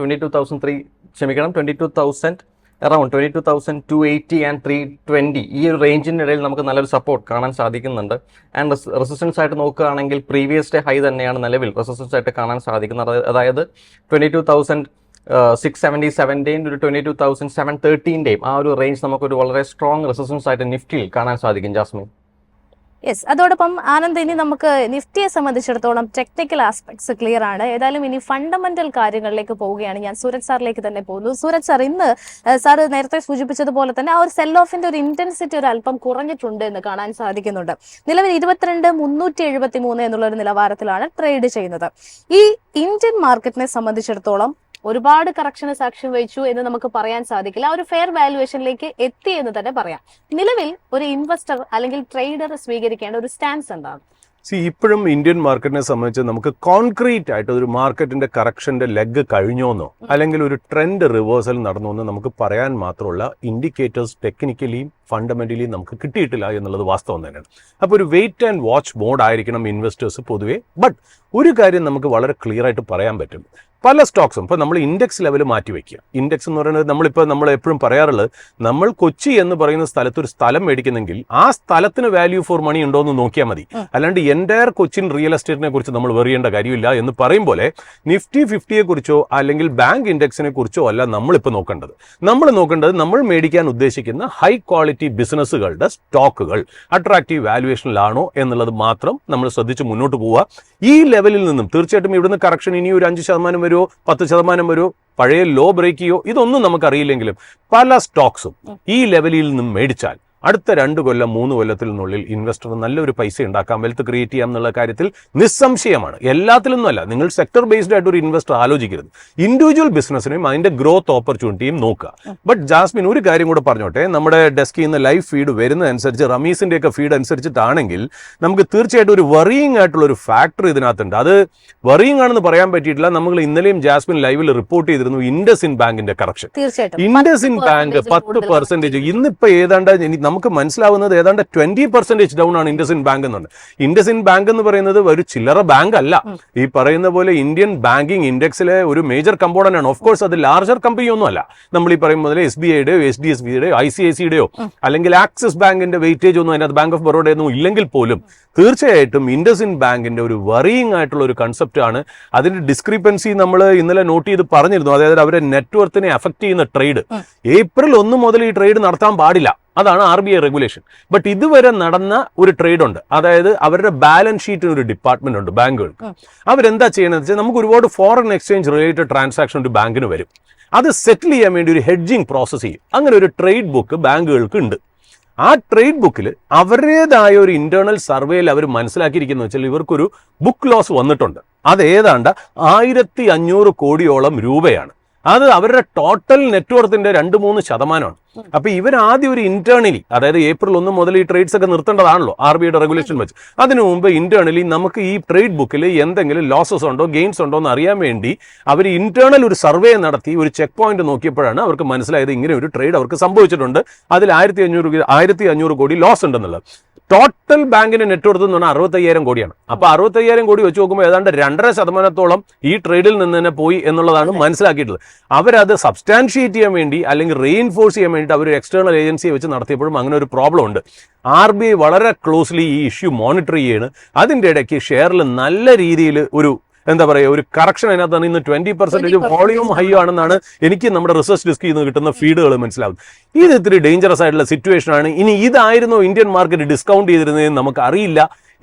22,280 ആൻഡ് 320 ഈ ഒരു റേഞ്ചിൻ്റെ ഇടയിൽ നമുക്ക് നല്ലൊരു സപ്പോർട്ട് കാണാൻ സാധിക്കുന്നുണ്ട്. ആൻഡ് റെസിസ്റ്റൻസ് ആയിട്ട് നോക്കുകയാണെങ്കിൽ പ്രീവിയസ് ഡേ ഹൈ തന്നെയാണ് നിലവിൽ റെസിസ്റ്റൻസ് ആയിട്ട് കാണാൻ സാധിക്കുന്നത്. അതായത് 22,677-ന്റെയും ഒരു 22,713-ന്റെയും ആ ഒരു റേഞ്ച് നമുക്കൊരു വളരെ സ്ട്രോങ് റെസിസ്റ്റൻസ് ആയിട്ട് നിഫ്റ്റിയിൽ കാണാൻ സാധിക്കും. ജാസ്മിൻ, യെസ്, അതോടൊപ്പം ആനന്ദ്, ഇനി നമുക്ക് നിഫ്റ്റിയെ സംബന്ധിച്ചിടത്തോളം ടെക്നിക്കൽ ആസ്പെക്ട്സ് ക്ലിയർ ആണ്. ഏതായാലും ഇനി ഫണ്ടമെന്റൽ കാര്യങ്ങളിലേക്ക് പോവുകയാണ്. ഞാൻ സൂരജ് സാറിലേക്ക് തന്നെ പോകുന്നു. സൂരജ് സാർ, ഇന്ന് സാർ നേരത്തെ സൂചിപ്പിച്ചതുപോലെ തന്നെ ആ ഒരു സെൽ ഓഫിന്റെ ഒരു ഇന്റൻസിറ്റി ഒരു അല്പം കുറഞ്ഞിട്ടുണ്ട് എന്ന് കാണാൻ സാധിക്കുന്നുണ്ട്. നിലവിൽ 22,373 എന്നുള്ള ഒരു നിലവാരത്തിലാണ് ട്രേഡ് ചെയ്യുന്നത്. ഈ ഇന്ത്യൻ മാർക്കറ്റിനെ സംബന്ധിച്ചിടത്തോളം ഒരുപാട് കറക്ഷന് സാക്ഷ്യം വഹിച്ചു എന്ന് നമുക്ക് പറയാൻ സാധിക്കില്ല. ആ ഒരു ഫെയർ വാല്യുവേഷനിലേക്ക് എത്തി എന്ന് തന്നെ പറയാം. നിലവിൽ ഒരു ഇൻവെസ്റ്റർ അല്ലെങ്കിൽ ട്രേഡർ സ്വീകരിക്കേണ്ട ഒരു സ്റ്റാൻസ് എന്താണ്? ഇപ്പോഴും ഇന്ത്യൻ മാർക്കറ്റിനെ സംബന്ധിച്ച് നമുക്ക് കോൺക്രീറ്റ് ആയിട്ട് ഒരു മാർക്കറ്റിന്റെ കറക്ഷന്റെ ലെഗ് കഴിഞ്ഞോന്നോ അല്ലെങ്കിൽ ഒരു ട്രെൻഡ് റിവേഴ്സൽ നടന്നോന്നോ നമുക്ക് പറയാൻ മാത്രമുള്ള ഇൻഡിക്കേറ്റേഴ്സ് ടെക്നിക്കലിയും ഫണ്ടമെന്റലിയും നമുക്ക് കിട്ടിയിട്ടില്ല എന്നുള്ളത് വാസ്തവം തന്നെയാണ്. അപ്പോൾ ഒരു വെയിറ്റ് ആൻഡ് വാച്ച് മോഡ് ആയിരിക്കണം ഇൻവെസ്റ്റേഴ്സ് പൊതുവേ. ബട്ട് ഒരു കാര്യം നമുക്ക് വളരെ ക്ലിയർ ആയിട്ട് പറയാൻ പറ്റും, പല സ്റ്റോക്സും ഇപ്പോൾ നമ്മൾ ഇൻഡെക്സ് ലെവൽ മാറ്റി വയ്ക്കുക. ഇൻഡെക്സ് എന്ന് പറയുന്നത് നമ്മൾ എപ്പോഴും പറയാറുള്ളത്, നമ്മൾ കൊച്ചി എന്ന് പറയുന്ന സ്ഥലത്ത് ഒരു സ്ഥലം മേടിക്കുന്നെങ്കിൽ ആ സ്ഥലത്തിന് വാല്യൂ ഫോർ മണി ഉണ്ടോ എന്ന് നോക്കിയാൽ മതി. അല്ലാണ്ട് എൻ്റയർ കൊച്ചിൻ റിയൽ എസ്റ്റേറ്റിനെ കുറിച്ച് നമ്മൾ വെറിയേണ്ട കാര്യമില്ല എന്ന് പറയും പോലെ നിഫ്റ്റി 50യെ കുറിച്ചോ അല്ലെങ്കിൽ ബാങ്ക് ഇൻഡെക്സിനെ കുറിച്ചോ അല്ല നമ്മളിപ്പോൾ നോക്കേണ്ടത്. നമ്മൾ മേടിക്കാൻ ഉദ്ദേശിക്കുന്ന ഹൈ ക്വാളിറ്റി ബിസിനസ്സുകളുടെ സ്റ്റോക്കുകൾ അട്രാക്റ്റീവ് വാല്യുവേഷനിലാണോ എന്നുള്ളത് മാത്രം നമ്മൾ ശ്രദ്ധിച്ച് മുന്നോട്ട് പോവുക. ഈ ലെവലിൽ നിന്നും തീർച്ചയായിട്ടും ഇവിടുന്ന് കറക്ഷൻ ഇനി ഒരു 5% വരുമോ 10% വരുമോ, പഴയ ലോ ബ്രേക്ക് ചെയ്യോ, ഇതൊന്നും നമുക്കറിയില്ലെങ്കിലും പല സ്റ്റോക്സും ഈ ലെവലിൽ നിന്നും മേടിച്ചാൽ അടുത്ത 2 കൊല്ലം 3 കൊല്ലത്തിനുള്ളിൽ ഇൻവെസ്റ്റർ നല്ലൊരു പൈസ ഉണ്ടാക്കാം, വെൽത്ത് ക്രിയേറ്റ് ചെയ്യാം എന്നുള്ള കാര്യത്തിൽ നിസ്സംശയമാണ്. എല്ലാത്തിലൊന്നുമല്ല, നിങ്ങൾ സെക്ടർ ബേസ്ഡ് ആയിട്ട് ഒരു ഇൻവെസ്റ്റർ ആലോചിക്കരുത്. ഇൻഡിവിജ്വൽ ബിസിനസ്സിനെയും അതിന്റെ ഗ്രോത്ത് ഓപ്പർച്യൂണിറ്റിയും നോക്കുക. ബട്ട് ജാസ്മിൻ, ഒരു കാര്യം കൂടെ പറഞ്ഞോട്ടെ, നമ്മുടെ ഡെസ്കിൽ നിന്ന് ലൈവ് ഫീഡ് വരുന്നതനുസരിച്ച് റമീസിന്റെ ഒക്കെ ഫീഡ് അനുസരിച്ചിട്ടാണെങ്കിൽ നമുക്ക് തീർച്ചയായിട്ടും ഒരു വറിയിങ് ആയിട്ടുള്ള ഒരു ഫാക്ടർ ഇതിനകത്തുണ്ട്. അത് വറിയിങ് ആണെന്ന് പറയാൻ പറ്റിയിട്ടില്ല. നമ്മൾ ഇന്നലെയും ജാസ്മിൻ ലൈവിൽ റിപ്പോർട്ട് ചെയ്തിരുന്നു ഇൻഡസിൻ ബാങ്കിന്റെ കറക്ഷൻ. ഇൻഡസിൻ ബാങ്ക് 10%, ഇന്നിപ്പോ ഏതാണ്ട് നമുക്ക് മനസ്സിലാവുന്നത് ഏതാണ്ട് 20% ഡൗൺ ആണ് ഇൻഡസിൻ ബാങ്ക് എന്നുണ്ട്. ഇൻഡസിൻ ബാങ്ക് എന്ന് പറയുന്നത് ഒരു ചില്ലറ ബാങ്ക് അല്ല. ഈ പറയുന്ന പോലെ ഇന്ത്യൻ ബാങ്കിങ് ഇൻഡെക്സിലെ ഒരു മേജർ കമ്പോണന്റ് ആണ്. ഓഫ് കോഴ്സ് അത് ലാർജർ കമ്പനി ഒന്നും അല്ല. നമ്മൾ ഈ പറയുമ്പോൾ SBIയുടെയോ HDFCയുടെയോ ICICിയുടെയോ അല്ലെങ്കിൽ ആക്സിസ് ബാങ്കിന്റെ വെയിറ്റേജ് ഒന്നും അതിനകത്ത് ബാങ്ക് ഓഫ് ബറോഡയൊന്നും ഇല്ലെങ്കിൽ പോലും തീർച്ചയായിട്ടും ഇൻഡസിൻ ബാങ്കിന്റെ ഒരു വറിയിങ് ആയിട്ടുള്ള ഒരു കൺസെപ്റ്റ് ആണ്. അതിന്റെ ഡിസ്ക്രിപ്പൻസി നമ്മൾ ഇന്നലെ നോട്ട് ചെയ്ത് പറഞ്ഞിരുന്നു. അതായത് അവരുടെ നെറ്റ്വർത്തിനെ അഫക്ട് ചെയ്യുന്ന ട്രേഡ് April 1 മുതൽ ഈ ട്രേഡ് നടത്താൻ പാടില്ല. അതാണ് RBI റെഗുലേഷൻ. ബട്ട് ഇതുവരെ നടന്ന ഒരു ട്രേഡ് ഉണ്ട്. അതായത് അവരുടെ ബാലൻസ് ഷീറ്റിന് ഒരു ഡിപ്പാർട്ട്മെന്റ് ഉണ്ട് ബാങ്കുകൾക്ക്. അവരെന്താ ചെയ്യണമെന്ന് വെച്ചാൽ, നമുക്ക് ഒരുപാട് ഫോറിൻ എക്സ്ചേഞ്ച് റിലേറ്റഡ് ട്രാൻസാക്ഷൻ ഒരു ബാങ്കിന് വരും. അത് സെറ്റിൽ ചെയ്യാൻ വേണ്ടി ഒരു ഹെഡ്ജിങ് പ്രോസസ് ചെയ്യും. അങ്ങനെ ഒരു ട്രേഡ് ബുക്ക് ബാങ്കുകൾക്ക് ഉണ്ട്. ആ ട്രേഡ് ബുക്കിൽ അവരുടേതായ ഒരു ഇന്റേണൽ സർവേയിൽ അവർ മനസ്സിലാക്കിയിരിക്കുന്നത് വെച്ചാൽ ഇവർക്കൊരു ബുക്ക് ലോസ് വന്നിട്ടുണ്ട്. അത് ഏതാണ്ട് 1500 കോടിയോളം രൂപയാണ്. അത് അവരുടെ ടോട്ടൽ നെറ്റ്വർത്തിന്റെ 2-3%. അപ്പൊ ഇവർ ആദ്യം ഒരു ഇന്റേണലി, അതായത് April 1 മുതൽ ഈ ട്രേഡ്സ് ഒക്കെ നിർത്തേണ്ടതാണല്ലോ RBIയുടെ റെഗുലേഷൻ വെച്ച്. അതിനു മുമ്പ് ഇന്റേണലി നമുക്ക് ഈ ട്രേഡ് ബുക്കിൽ എന്തെങ്കിലും ലോസസ് ഉണ്ടോ ഗെയിൻസ് ഉണ്ടോ എന്ന് അറിയാൻ വേണ്ടി അവർ ഇന്റേണൽ ഒരു സർവേ നടത്തി ഒരു ചെക്ക് പോയിന്റ് നോക്കിയപ്പോഴാണ് അവർക്ക് മനസ്സിലായത് ഇങ്ങനെ ഒരു ട്രേഡ് അവർക്ക് സംഭവിച്ചിട്ടുണ്ട്. അതിൽ 1500 കോടി ലോസ് ഉണ്ടെന്നുള്ളത്. ടോട്ടൽ ബാങ്കിന്റെ നെറ്റ്വർത്ത് എന്ന് പറഞ്ഞാൽ 65,000 കോടിയാണ്. അപ്പൊ 65,000 കോടി വെച്ച് നോക്കുമ്പോൾ ഏതാണ്ട് 2.5% ഈ ട്രേഡിൽ നിന്ന് തന്നെ പോയി എന്നുള്ളതാണ് മനസ്സിലാക്കിയിട്ടുള്ളത്. അവരത് സബ്സ്റ്റാൻഷിയേറ്റ് ചെയ്യാൻ വേണ്ടി അല്ലെങ്കിൽ റീഇൻഫോഴ്സ് ചെയ്യാൻ വേണ്ടിയിട്ട് അവർ എക്സ്റ്റേണൽ ഏജൻസിയെ വെച്ച് നടത്തിയപ്പോഴും അങ്ങനെ ഒരു പ്രോബ്ലം ഉണ്ട്. RBI വളരെ ക്ലോസ്ലി ഈ ഇഷ്യൂ മോണിറ്റർ ചെയ്യാണ്. അതിന്റെ ഇടയ്ക്ക് ഷെയറിൽ നല്ല രീതിയിൽ ഒരു ഒരു കറക്ഷൻ അതിനകത്താണ്. ഇന്ന് 20% വോളിയം ഹൈ ആണെന്നാണ് എനിക്ക് നമ്മുടെ റിസർച്ച് ഡെസ്കിൽ നിന്ന് കിട്ടുന്ന ഫീഡുകൾ മനസ്സിലാവുന്നത്. ഇത് ഇത്തിരി ഡേഞ്ചറസ് ആയിട്ടുള്ള സിറ്റുവേഷൻ ആണ്. ഇനി ഇതായിരുന്നു ഇന്ത്യൻ മാർക്കറ്റ് ഡിസ്കൗണ്ട് ചെയ്തിരുന്നതെന്ന് നമുക്ക് അറിയില്ല.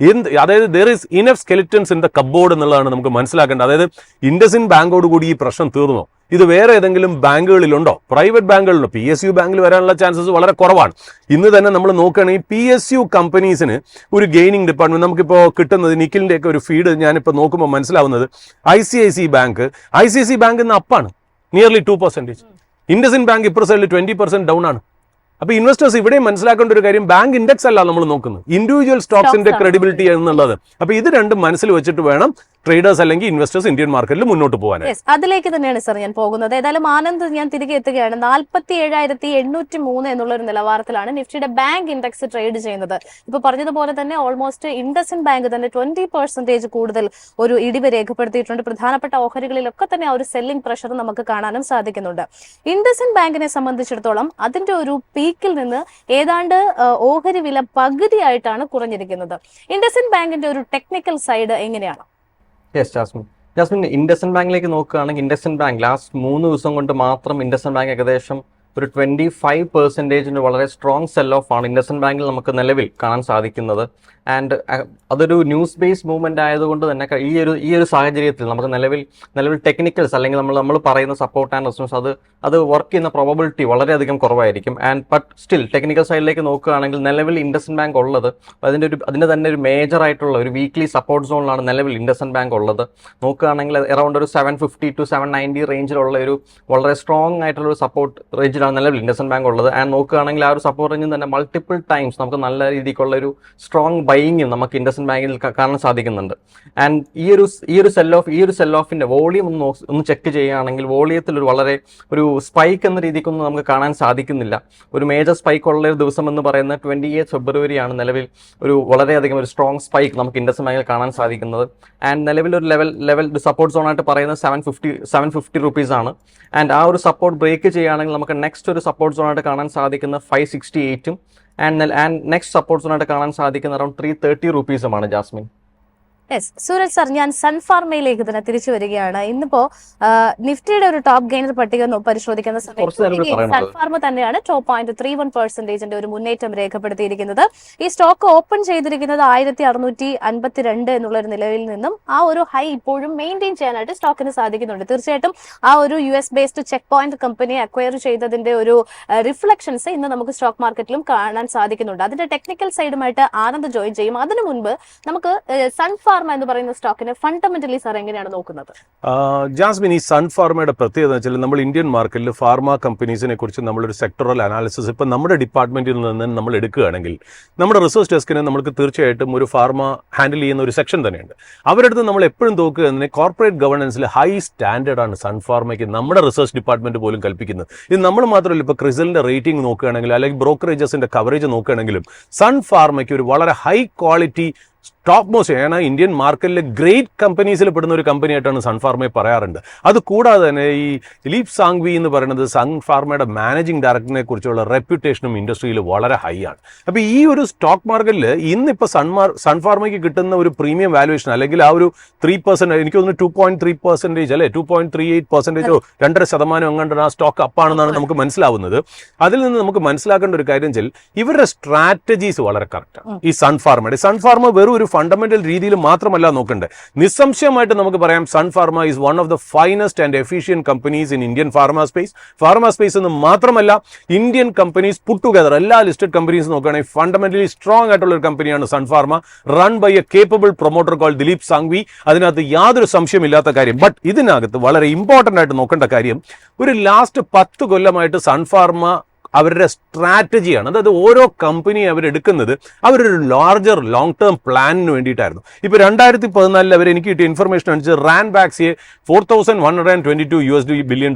അതായത് there is enough skeletons in the cupboard എന്നുള്ളതാണ് നമുക്ക് മനസ്സിലാക്കേണ്ടത്. അതായത് ഇൻഡസിൻ ബാങ്കോട് കൂടി ഈ പ്രശ്നം തീർന്നോ? ഇത് വേറെ ഏതെങ്കിലും ബാങ്കുകളിലുണ്ടോ? പ്രൈവറ്റ് ബാങ്കുകളിലുണ്ടോ? PSU ബാങ്കിൽ വരാനുള്ള ചാൻസസ് വളരെ കുറവാണ്. ഇന്ന് തന്നെ നമ്മൾ നോക്കുകയാണെങ്കിൽ PSU കമ്പനീസിന് ഒരു ഗെയിനിങ് ഡിപ്പാർട്ട്മെന്റ് നമുക്കിപ്പോൾ കിട്ടുന്നത്, നിഖിലിന്റെ ഒക്കെ ഒരു ഫീഡ് ഞാനിപ്പോൾ നോക്കുമ്പോൾ മനസ്സിലാവുന്നത് ICICI ബാങ്ക് ഇന്ന് അപ്പാണ്, നിയർലി 2%. ഇൻഡസിൻ ബാങ്ക് ഇപ്പോൾ സൈഡിൽ 20% ഡൗൺ ആണ്. അപ്പൊ ഇൻവെസ്റ്റേഴ്സ് ഇവിടെയും മനസ്സിലാക്കേണ്ട ഒരു കാര്യം, ബാങ്ക് ഇൻഡെക്സ് അല്ല നമ്മൾ നോക്കുന്നത്, ഇൻഡിവിജ്വൽ സ്റ്റോക്സിന്റെ ക്രെഡിബിലിറ്റി എന്നുള്ളത്. അപ്പൊ ഇത് രണ്ടും മനസ്സിൽ വെച്ചിട്ട് വേണം ട്രേഡേഴ്സ് അല്ലെങ്കിൽ ഇൻവെസ്റ്റേഴ്സ് ഇന്ത്യൻ മാർക്കറ്റിൽ മുന്നോട്ട് പോകാൻ. അതിലേക്ക് തന്നെയാണ് സർ ഞാൻ പോകുന്നത്. ഏതായാലും ആനന്ദ്, ഞാൻ തിരികെ എത്തുകയാണ്. 47,803 എന്നുള്ള ഒരു നിലവാരത്തിലാണ് നിഫ്റ്റിയുടെ ബാങ്ക് ഇൻഡെക്സ് ട്രേഡ് ചെയ്യുന്നത്. ഇപ്പൊ പറഞ്ഞതുപോലെ തന്നെ ഓൾമോസ്റ്റ് ഇൻഡസിൻ ബാങ്ക് തന്നെ 20% കൂടുതൽ ഒരു ഇടിവ് രേഖപ്പെടുത്തിയിട്ടുണ്ട്. പ്രധാനപ്പെട്ട ഓഹരികളിലൊക്കെ തന്നെ ആ ഒരു സെല്ലിംഗ് പ്രഷർ നമുക്ക് കാണാനും സാധിക്കുന്നുണ്ട്. ഇൻഡസിൻ ബാങ്കിനെ സംബന്ധിച്ചിടത്തോളം അതിന്റെ ഒരു പീക്കിൽ നിന്ന് ഏതാണ്ട് ഓഹരി വില പകുതിയായിട്ടാണ് കുറഞ്ഞിരിക്കുന്നത്. ഇൻഡസിൻ ബാങ്കിന്റെ ഒരു ടെക്നിക്കൽ സൈഡ് എങ്ങനെയാണ്? യെസ് ജാസ്മിൻ, ഇൻഡസിൻ ബാങ്കിലേക്ക് നോക്കുകയാണെങ്കിൽ ഇൻഡസിൻ ബാങ്ക് ലാസ്റ്റ് 3 ദിവസം കൊണ്ട് മാത്രം ഇൻഡസിൻ ബാങ്ക് ഏകദേശം ഒരു 25% വളരെ സ്ട്രോങ് സെൽ ഓഫ് ആണ് ഇൻഡസിൻ ബാങ്കിൽ നമുക്ക് നിലവിൽ കാണാൻ സാധിക്കുന്നത്. ആൻഡ് അതൊരു ന്യൂസ് ബേസ്ഡ് മൂവ്മെന്റ് ആയതുകൊണ്ട് തന്നെ ഈ ഒരു സാഹചര്യത്തിൽ നമുക്ക് നിലവിൽ ടെക്നിക്കൽസ് അല്ലെങ്കിൽ നമ്മൾ പറയുന്ന സപ്പോർട്ട് ആൻഡ് റെസിസ്റ്റൻസ് അത് വർക്ക് ചെയ്യുന്ന പ്രോബബിലിറ്റി വളരെയധികം കുറവായിരിക്കും. ആൻഡ് ബട്ട് സ്റ്റിൽ ടെക്നിക്കൽ സൈഡിലേക്ക് നോക്കുകയാണെങ്കിൽ നിലവിൽ ഇൻഡസ്ഇൻഡ് ബാങ്ക് ഉള്ളത് അതിന്റെ തന്നെ ഒരു മേജർ ആയിട്ടുള്ള ഒരു വീക്ക്ലി സപ്പോർട്ട് സോണിലാണ് നിലവിൽ ഇൻഡസ്ഇൻഡ് ബാങ്ക് ഉള്ളത്. നോക്കുകയാണെങ്കിൽ അറൌണ്ട് ഒരു 750 to 790 റേഞ്ചിലുള്ള ഒരു വളരെ സ്ട്രോങ് ആയിട്ടുള്ള ഒരു സപ്പോർട്ട് റേഞ്ചിലാണ് നിലവിൽ ഇൻഡസ്ഇൻഡ് ബാങ്ക് ഉള്ളത്. ആൻഡ് നോക്കുകയാണെങ്കിൽ ആ ഒരു സപ്പോർട്ട് റേഞ്ചിൽ തന്നെ മൾട്ടിപ്പിൾ ടൈംസ് നമുക്ക് നല്ല രീതിക്കുള്ള ഒരു സ്ട്രോങ് ബൈയിങ് നമുക്ക് ഇൻഡസ്ഇൻഡ് ബാങ്കിൽ കാണാൻ സാധിക്കുന്നുണ്ട്. ആൻഡ് ഈ ഒരു സെൽ ഓഫിന്റെ വോളിയം ഒന്ന് ചെക്ക് ചെയ്യുകയാണെങ്കിൽ വോളിയത്തിൽ ഒരു സ്പൈക്ക് എന്ന രീതിക്കൊന്നും നമുക്ക് കാണാൻ സാധിക്കുന്നില്ല. ഒരു മേജർ സ്പൈക്ക് ഉള്ള ഒരു ദിവസം എന്ന് പറയുന്നത് 28 ഫെബ്രുവരിയാണ് നിലവിൽ വളരെയധികം ഒരു സ്ട്രോങ് സ്പൈക്ക് നമുക്ക് ഇൻഡസ്ഇൻഡ് ബാങ്കിൽ കാണാൻ സാധിക്കുന്നത്. ആൻഡ് നിലവിൽ ഒരു ലെവൽ സപ്പോർട്ട് സോൺ ആയിട്ട് പറയുന്നത് 750 rupees ആണ്. ആൻഡ് ആ ഒരു സപ്പോർട്ട് ബ്രേക്ക് ചെയ്യുകയാണെങ്കിൽ നമുക്ക് നെക്സ്റ്റ് ഒരു സപ്പോർട്ട് സോൺ ആയിട്ട് കാണാൻ സാധിക്കുന്ന 568 ആൻഡ് നെക്സ്റ്റ് സപ്പോർട്ട് സോൺ ആയിട്ട് കാണാൻ സാധിക്കുന്ന around 330 rupees Jasmine. Yes, Suraj sir, ഞാൻ സൺഫാർമയിലേക്ക് തന്നെ തിരിച്ചു വരികയാണ്. ഇന്നിപ്പോ നിഫ്റ്റിയുടെ ഒരു ടോപ്പ് ഗെയിനർ പട്ടിക പരിശോധിക്കുന്ന സമയത്ത് സൺഫാർമ തന്നെയാണ് 2.31% ഒരു മുന്നേറ്റം രേഖപ്പെടുത്തിയിരിക്കുന്നത്. ഈ സ്റ്റോക്ക് ഓപ്പൺ ചെയ്തിരിക്കുന്നത് 1652 എന്നുള്ള ഒരു നിലവിൽ നിന്നും ആ ഒരു ഹൈ ഇപ്പോഴും മെയിൻറ്റെയിൻ ചെയ്യാനായിട്ട് സ്റ്റോക്കിന് സാധിക്കുന്നുണ്ട്. തീർച്ചയായിട്ടും ആ ഒരു US based check point company acquire ചെയ്തതിന്റെ ഒരു റിഫ്ലക്ഷൻസ് ഇന്ന് നമുക്ക് സ്റ്റോക്ക് മാർക്കറ്റിലും കാണാൻ സാധിക്കുന്നുണ്ട്. അതിന്റെ ടെക്നിക്കൽ സൈഡുമായിട്ട് ആനന്ദ് ജോയിൻ ചെയ്യും. അതിനു മുൻപ് നമുക്ക് സൺഫാർമ എന്ന് പറയുന്ന സ്റ്റോക്കിനെ ഫണ്ടമെന്റലി സാർ എങ്ങനെയാണ് നോക്കുന്നത്? ജാസ്മിൻ, ഈ സൺഫാർമയുടെ പ്രത്യേകത വെച്ചാൽ നമ്മൾ ഇന്ത്യൻ മാർക്കറ്റിൽ ഫാർമ കമ്പനീസിനെ കുറിച്ച് നമ്മളൊരു സെക്ടറൽ അനാലിസിസ് ഇപ്പം നമ്മുടെ ഡിപ്പാർട്ട്മെന്റിൽ നിന്ന് നമ്മൾ എടുക്കുകയാണെങ്കിൽ നമ്മുടെ റിസർച്ച് ഡെസ്കിന് നമുക്ക് തീർച്ചയായിട്ടും ഒരു ഫാർമ ഹാൻഡിൽ ചെയ്യുന്ന ഒരു സെക്ഷൻ തന്നെയുണ്ട്. അവരുടെ അടുത്ത് നമ്മൾ എപ്പോഴും നോക്കുക എന്നതിന് കോർപ്പറേറ്റ് ഗവർണൻസിൽ ഹൈ സ്റ്റാൻഡേർഡ് ആണ് സൺഫാർമയ്ക്ക് നമ്മുടെ റിസർച്ച് ഡിപ്പാർട്ട്മെന്റ് പോലും കൽപ്പിക്കുന്നത്. ഇത് നമ്മൾ മാത്രമല്ല, ഇപ്പോൾ ക്രിസലിന്റെ റേറ്റിംഗ് നോക്കുകയാണെങ്കിൽ അല്ലെങ്കിൽ ബ്രോക്കറേജസിന്റെ കവറേജ് നോക്കുകയാണെങ്കിലും സൺഫാർമയ്ക്ക് ഒരു വളരെ ഹൈ ക്വാളിറ്റി ടോപ്പ് മോസ്റ്റ് ആണ് ഇന്ത്യൻ മാർക്കറ്റിലെ ഗ്രേറ്റ് കമ്പനീസിൽ പെടുന്ന ഒരു കമ്പനിയായിട്ടാണ് സൺഫാർമയെ പറയാറുണ്ട്. അത് കൂടാതെ തന്നെ ഈ ദിലീപ് സാങ്വി എന്ന് പറയുന്നത് സൺഫാർമയുടെ മാനേജിംഗ് ഡയറക്ടറിനെ കുറിച്ചുള്ള റെപ്യൂട്ടേഷനും ഇൻഡസ്ട്രിയിൽ വളരെ ഹൈ ആണ്. അപ്പോൾ ഈ ഒരു സ്റ്റോക്ക് മാർക്കറ്റിൽ ഇന്നിപ്പോൾ സൺഫാർമയ്ക്ക് കിട്ടുന്ന ഒരു പ്രീമിയം വാല്യുവേഷൻ അല്ലെങ്കിൽ ആ ഒരു 3%, എനിക്ക് തോന്നുന്നു 2.3% അല്ലെ 2.38%, 2.5% എങ്ങാണ്ട് ആ സ്റ്റോക്ക് അപ്പാണെന്നാണ് നമുക്ക് മനസ്സിലാവുന്നത്. അതിൽ നിന്ന് നമുക്ക് മനസ്സിലാക്കേണ്ട ഒരു കാര്യം വെച്ചാൽ ഇവരുടെ സ്ട്രാറ്റജീസ് വളരെ കറക്റ്റാണ്. ഈ സൺഫാർമ വെറും ഒരു ഫണ്ടമെന്റൽ രീതിയിൽ മാത്രമല്ല നോക്കേണ്ടത്. നിസ്സംശയമായിട്ട് നമുക്ക് പറയാം Sun Pharma is one of the finest and efficient companies in Indian pharma space എന്ന് മാത്രമല്ല ഇന്ത്യൻ കമ്പനീസ് പുട്ട് ടുഗദർ എല്ലാ ലിസ്റ്റഡ് കമ്പനീസ് നോക്കുകയാണെങ്കിൽ ഫണ്ടമെന്റലി സ്ട്രോങ് ആയിട്ടുള്ള ഒരു കമ്പനിയാണ് Sun Pharma, run by a capable promoter call Dilip Sanghvi. അതിനകത്ത് യാതൊരു സംശയമില്ലാത്ത കാര്യം. ബട്ട് ഇതിനകത്ത് വളരെ ഇമ്പോർട്ടന്റ് ആയിട്ട് നോക്കേണ്ട കാര്യം, ഒരു ലാസ്റ്റ് 10 കൊല്ലമായിട്ട് സൺഫാർമ അവരുടെ സ്ട്രാറ്റജിയാണ്. അതായത് ഓരോ കമ്പനി അവരെടുക്കുന്നത് അവരൊരു ലാർജർ ലോങ് ടേം പ്ലാനിന് വേണ്ടിയിട്ടായിരുന്നു. ഇപ്പോൾ 2014 അവർ എനിക്ക് കിട്ടിയ ഇൻഫർമേഷൻ അനുസരിച്ച് റാൻബാക്സിയെ $4,122 ബില്യൺ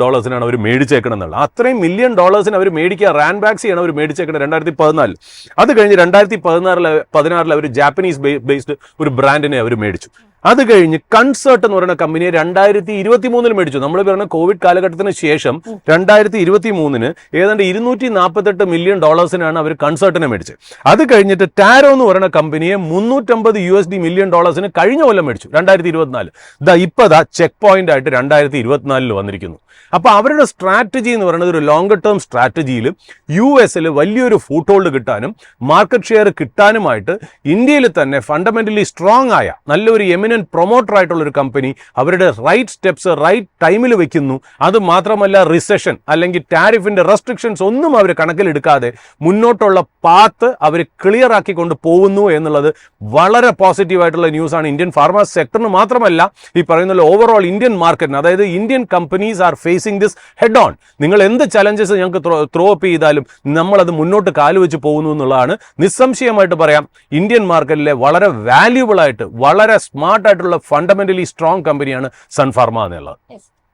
അവർ മേടിച്ചേക്കണം എന്നുള്ള അത്രയും $1 മില്യൺ അവർ മേടിക്കുക റാൻബാക്സിയാണ് അവർ മേടിച്ചേക്കുന്നത് 2014. അത് കഴിഞ്ഞ് 2016 അവർ ജാപ്പനീസ് ബേസ്ഡ് ഒരു ബ്രാൻഡിനെ അവർ മേടിച്ചു. അത് കഴിഞ്ഞ് കൺസേർട്ട് എന്ന് പറയുന്ന കമ്പനിയെ 2023 മേടിച്ചു. നമ്മൾ പറയുന്ന കോവിഡ് കാലഘട്ടത്തിന് ശേഷം 2023 ഏതാണ്ട് $248 മില്യൺ അവർ കൺസേർട്ടിനെ മേടിച്ചത്. അത് കഴിഞ്ഞിട്ട് ടാരോ എന്ന് പറയുന്ന കമ്പനിയെ $350 മില്യൺ കഴിഞ്ഞ കൊല്ലം മേടിച്ചു 2024. ഇപ്പതാ ചെക്ക് പോയിന്റ് ആയിട്ട് 2024 വന്നിരിക്കുന്നു. അപ്പോൾ അവരുടെ സ്ട്രാറ്റജി എന്ന് പറയുന്നത് ഒരു ലോnger ടേം സ്ട്രാറ്റജിയിൽ US വലിയൊരു ഫുട് ഹോൾഡ് കിട്ടാനും മാർക്കറ്റ് ഷെയർ കിട്ടാനുമായിട്ട് ഇന്ത്യയിൽ തന്നെ ഫണ്ടമെന്റലി സ്ട്രോങ് ആയ നല്ലൊരു എമിനന്റ് പ്രൊമോട്ടർ ആയിട്ടുള്ള ഒരു കമ്പനി അവരുടെ റൈറ്റ് സ്റ്റെപ്സ് റൈറ്റ് ടൈമിൽ വെക്കുന്നു. അത് മാത്രമല്ല റിസഷൻ അല്ലെങ്കിൽ ടാരിഫിന്റെ റെസ്ട്രിക്ഷൻസ് ഒന്നും അവർ കണക്കിലെടുക്കാതെ മുന്നോട്ടുള്ള പാത്ത് അവർ ക്ലിയർ ആക്കിക്കൊണ്ട് പോകുന്നു എന്നുള്ളത് വളരെ പോസിറ്റീവ് ആയിട്ടുള്ള ന്യൂസ് ആണ് ഇന്ത്യൻ ഫാർമ സെക്ടറിന് മാത്രമല്ല ഈ പറയുന്ന ഓവറോൾ ഇന്ത്യൻ മാർക്കറ്റിന്. അതായത് Indian companies are facing this head on. നിങ്ങൾ എന്ത് ചലഞ്ചസ് ഞങ്ങൾക്ക് ത്രോ അപ്പ് ചെയ്താലും നമ്മളത് മുന്നോട്ട് കാലുവെച്ച് പോകുന്നു എന്നുള്ളതാണ് നിസ്സംശയമായിട്ട് പറയാം. ഇന്ത്യൻ മാർക്കറ്റിലെ വളരെ വാല്യൂബിൾ ആയിട്ട് വളരെ സ്മാർട്ട് ആയിട്ടുള്ള ഫണ്ടമെന്റലി സ്ട്രോങ് കമ്പനിയാണ് സൺഫാർമ എന്നുള്ളത്.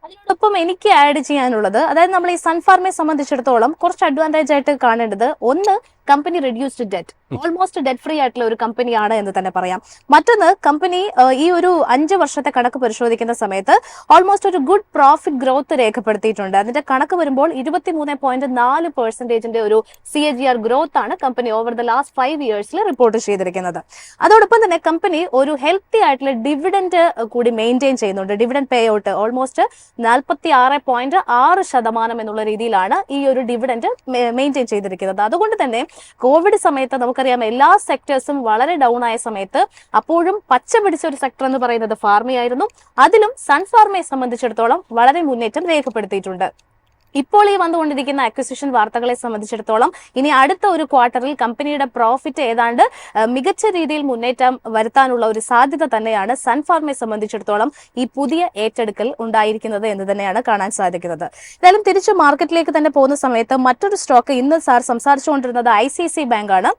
അതിനോടൊപ്പം എനിക്ക് ആഡ് ചെയ്യാനുള്ളത്, അതായത് നമ്മൾ ഈ സൺഫാർമയെ സംബന്ധിച്ചിടത്തോളം കുറച്ച് അഡ്വാൻറ്റേജ് ആയിട്ട് കാണേണ്ടത്, ഒന്ന് company reduced debt, almost debt free ആയിട്ടുള്ള ഒരു കമ്പനിയാണ് എന്ന് തന്നെ പറയാം. മറ്റൊന്ന് കമ്പനി ഈ ഒരു 5 വർഷത്തെ കണക്ക് പരിശോധിക്കുന്ന സമയത്ത് ഓൾമോസ്റ്റ് ഒരു ഗുഡ് പ്രോഫിറ്റ് ഗ്രോത്ത് രേഖപ്പെടുത്തിയിട്ടുണ്ട്. അതിന്റെ കണക്ക് വരുമ്പോൾ 23.4% ഒരു CAGR ഗ്രോത്ത് ആണ് കമ്പനി ഓവർ ദ ലാസ്റ്റ് 5 ഇയേഴ്സിൽ റിപ്പോർട്ട് ചെയ്തിരിക്കുന്നത്. അതോടൊപ്പം തന്നെ കമ്പനി ഒരു ഹെൽത്തി ആയിട്ടുള്ള ഡിവിഡൻഡ് കൂടി മെയിൻറ്റെയിൻ ചെയ്യുന്നുണ്ട്. ഡിവിഡൻഡ് പേ ഔട്ട് ഓൾമോസ്റ്റ് 46.6% എന്നുള്ള രീതിയിലാണ് ഈ ഒരു ഡിവിഡൻഡ് മെയിൻറ്റെയിൻ ചെയ്തിരിക്കുന്നത്. അതുകൊണ്ട് തന്നെ കോവിഡ് സമയത്ത് നമുക്കറിയാം എല്ലാ സെക്ടേഴ്സും വളരെ ഡൗൺ ആയ സമയത്ത് അപ്പോഴും പച്ച പിടിച്ച ഒരു സെക്ടർ എന്ന് പറയുന്നത് ഫാർമയായിരുന്നു. അതിലും സൺ ഫാർമയെ സംബന്ധിച്ചിടത്തോളം വളരെ മുന്നേറ്റം രേഖപ്പെടുത്തിയിട്ടുണ്ട്. ഇപ്പോൾ ഈ വന്നുകൊണ്ടിരിക്കുന്ന അക്വിസിഷൻ വാർത്തകളെ സംബന്ധിച്ചിടത്തോളം ഇനി അടുത്ത ഒരു ക്വാർട്ടറിൽ കമ്പനിയുടെ പ്രോഫിറ്റ് ഏതാണ്ട് മികച്ച രീതിയിൽ മുന്നേറ്റം വരുത്താനുള്ള ഒരു സാധ്യത തന്നെയാണ് സൺ ഫാർമയെ സംബന്ധിച്ചിടത്തോളം ഈ പുതിയ ഏറ്റെടുക്കൽ ഉണ്ടായിരിക്കുന്നത് എന്ന് തന്നെയാണ് കാണാൻ സാധിക്കുന്നത്. എന്തായാലും തിരിച്ചു മാർക്കറ്റിലേക്ക് തന്നെ പോകുന്ന സമയത്ത് മറ്റൊരു സ്റ്റോക്ക് ഇന്ന് സാർ സംസാരിച്ചുകൊണ്ടിരുന്നത് ICICI ബാങ്ക് ആണ്.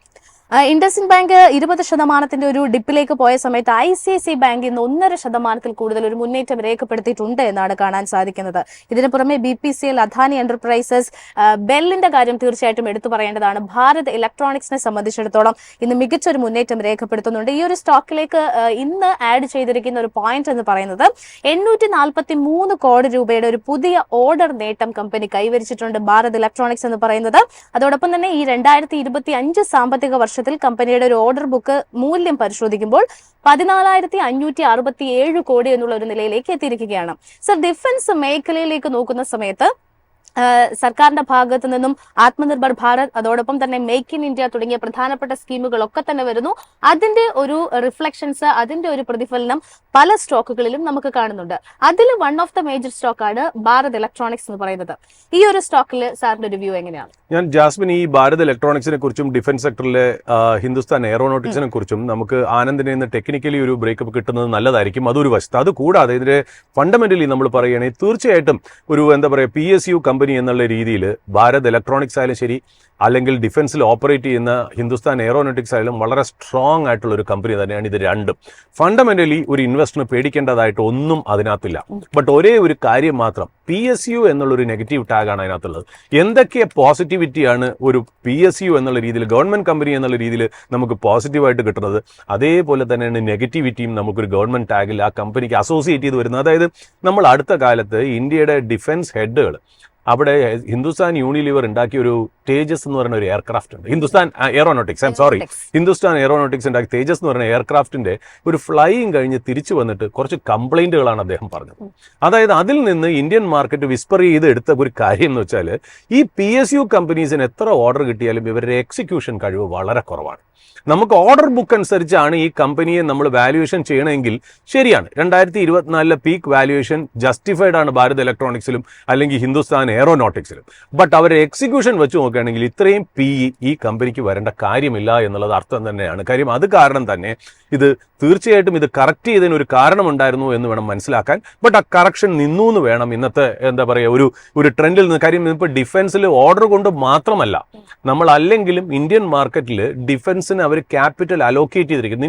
ഇൻഡസ്ഇൻഡ് ബാങ്ക് 20% ഒരു ഡിപ്പിലേക്ക് പോയ സമയത്ത് ICICI ബാങ്ക് ഇന്ന് 1.5% കൂടുതൽ ഒരു മുന്നേറ്റം രേഖപ്പെടുത്തിയിട്ടുണ്ട് എന്നാണ് കാണാൻ സാധിക്കുന്നത്. ഇതിന് പുറമെ BPCL, അദാനി എന്റർപ്രൈസസ്, ബെല്ലിന്റെ കാര്യം തീർച്ചയായിട്ടും എടുത്തു പറയേണ്ടതാണ്. ഭാരത് ഇലക്ട്രോണിക്സിനെ സംബന്ധിച്ചിടത്തോളം ഇന്ന് മികച്ചൊരു മുന്നേറ്റം രേഖപ്പെടുത്തുന്നുണ്ട്. ഈ ഒരു സ്റ്റോക്കിലേക്ക് ഇന്ന് ആഡ് ചെയ്തിരിക്കുന്ന ഒരു പോയിന്റ് എന്ന് പറയുന്നത് 843 കോടി രൂപയുടെ ഒരു പുതിയ ഓർഡർ നേട്ടം കമ്പനി കൈവരിച്ചിട്ടുണ്ട് ഭാരത് ഇലക്ട്രോണിക്സ് എന്ന് പറയുന്നത്. അതോടൊപ്പം തന്നെ ഈ 2025 സാമ്പത്തിക വർഷം കമ്പനിയുടെ ഒരു ഓർഡർ ബുക്ക് മൂല്യം പരിശോധിക്കുമ്പോൾ 14,567 കോടി എന്നുള്ള ഒരു നിലയിലേക്ക് എത്തിയിരിക്കുകയാണ്. സർ, ഡിഫൻസ് മേഖലയിലേക്ക് നോക്കുന്ന സമയത്ത് സർക്കാരിന്റെ ഭാഗത്തു നിന്നും ആത്മനിർഭർ ഭാരത്, അതോടൊപ്പം തന്നെ മേക്ക് ഇൻ ഇന്ത്യ തുടങ്ങിയ പ്രധാനപ്പെട്ട സ്കീമുകളൊക്കെ തന്നെ വരുന്നു. അതിന്റെ ഒരു റിഫ്ലക്ഷൻസ്, അതിന്റെ ഒരു പ്രതിഫലനം പല സ്റ്റോക്കുകളിലും നമുക്ക് കാണുന്നുണ്ട്. അതിൽ വൺ ഓഫ് ദ മേജർ സ്റ്റോക്കാണ് ഭാരത് ഇലക്ട്രോണിക്സ് എന്ന് പറയുന്നത്. ഈ ഒരു സ്റ്റോക്കിൽ സാറിന്റെ ഒരു വ്യൂ എങ്ങനെയാണ്? ഞാൻ ജാസ്മിൻ, ഈ ഭാരത് ഇലക്ട്രോണിക്സിനെ കുറിച്ചും ഡിഫൻസ് സെക്ടറിലെ ഹിന്ദുസ്ഥാൻ എയറോനോട്ടിക്സിനെ കുറിച്ചും നമുക്ക് ആനന്ദിനെ നിന്ന് ടെക്നിക്കലി ഒരു ബ്രേക്കപ്പ് കിട്ടുന്നത് നല്ലതായിരിക്കും. അതൊരു വശത്ത്. അതുകൂടാതെ ഇതിന്റെ ഫണ്ടമെന്റലി നമ്മൾ പറയുകയാണെങ്കിൽ തീർച്ചയായിട്ടും ഒരു PSU കമ്പനി എന്നുള്ള രീതിയിൽ ഭാരത് ഇലക്ട്രോണിക്സ് ആയാലും ശരി, അല്ലെങ്കിൽ ഡിഫൻസിൽ ഓപ്പറേറ്റ് ചെയ്യുന്ന ഹിന്ദുസ്ഥാൻ എയറോനോട്ടിക്സ് ആയാലും വളരെ സ്ട്രോങ് ആയിട്ടുള്ള ഒരു കമ്പനി തന്നെയാണ് ഇത് രണ്ടും. ഫണ്ടമെന്റലി ഒരു ഇൻവെസ്റ്ററിന് പേടിക്കേണ്ടതായിട്ട് ഒന്നും അതിനകത്തില്ല. ബട്ട് ഒരേ ഒരു കാര്യം മാത്രം, PSU എന്നുള്ളൊരു നെഗറ്റീവ് ടാഗാണ് അതിനകത്തുള്ളത്. എന്തൊക്കെ പോസിറ്റിവിറ്റിയാണ് ഒരു PSU എന്നുള്ള രീതിയിൽ, ഗവൺമെന്റ് കമ്പനി എന്നുള്ള രീതിയിൽ നമുക്ക് പോസിറ്റീവായിട്ട് കിട്ടുന്നത്, അതേപോലെ തന്നെയാണ് നെഗറ്റിവിറ്റിയും നമുക്കൊരു ഗവൺമെന്റ് ടാഗിൽ ആ കമ്പനിക്ക് അസോസിയേറ്റ് ചെയ്ത് വരുന്നത്. അതായത് നമ്മൾ അടുത്ത കാലത്ത് ഇന്ത്യയുടെ ഡിഫൻസ് ഹെഡുകൾ, അവിടെ ഹിന്ദുസ്ഥാൻ യൂണിലിവർ ഉണ്ടാക്കിയ ഒരു തേജസ് എന്ന് പറയുന്ന ഒരു എയർക്രാഫ്റ്റ് ഉണ്ട്. ഹിന്ദുസ്ഥാൻ എയറോനോട്ടിക്സ് ഉണ്ടാക്കിയ തേജസ് എന്ന് പറയുന്ന എയർക്രാഫ്റ്റിന്റെ ഒരു ഫ്ലൈയിങ് കഴിഞ്ഞ് തിരിച്ചു വന്നിട്ട് കുറച്ച് കംപ്ലൈന്റുകളാണ് അദ്ദേഹം പറഞ്ഞത്. അതായത് അതിൽ നിന്ന് ഇന്ത്യൻ മാർക്കറ്റ് വിസ്പർ ചെയ്ത് എടുത്ത ഒരു കാര്യം എന്ന് വെച്ചാൽ, ഈ PSU കമ്പനീസിന് എത്ര ഓർഡർ കിട്ടിയാലും ഇവരുടെ എക്സിക്യൂഷൻ കഴിവ് വളരെ കുറവാണ്. നമുക്ക് ഓർഡർ ബുക്ക് അനുസരിച്ചാണ് ഈ കമ്പനിയെ നമ്മൾ വാല്യുവേഷൻ ചെയ്യണമെങ്കിൽ ശരിയാണ്. 2024 പീക്ക് വാല്യുവേഷൻ ജസ്റ്റിഫൈഡ് ആണ് ഭാരത് ഇലക്ട്രോണിക്സിലും അല്ലെങ്കിൽ ഹിന്ദുസ്ഥാൻ എയറോനോട്ടിക്സിലും. ബട്ട് അവരുടെ എക്സിക്യൂഷൻ വെച്ച് നോക്കുകയാണെങ്കിൽ ഇത്രയും PE ഈ കമ്പനിക്ക് വരേണ്ട കാര്യമില്ല എന്നുള്ളത് അർത്ഥം തന്നെയാണ്. കാര്യം അത് കാരണം തന്നെ ഇത് തീർച്ചയായിട്ടും ഇത് കറക്റ്റ് ചെയ്തതിന് ഒരു കാരണമുണ്ടായിരുന്നു എന്ന് വേണം മനസ്സിലാക്കാൻ. ബട്ട് ആ കറക്ഷൻ നിന്നു എന്ന് വേണം ഇന്നത്തെ ഒരു ട്രെൻഡിൽ നിന്ന്. കാര്യം ഇപ്പോൾ ഡിഫൻസിൽ ഓർഡർ കൊണ്ട് മാത്രമല്ല, നമ്മൾ അല്ലെങ്കിലും ഇന്ത്യൻ മാർക്കറ്റിൽ ഡിഫൻസിന് അവർ ക്യാപിറ്റൽ അലോക്കേറ്റ് ചെയ്തിരിക്കുന്നു.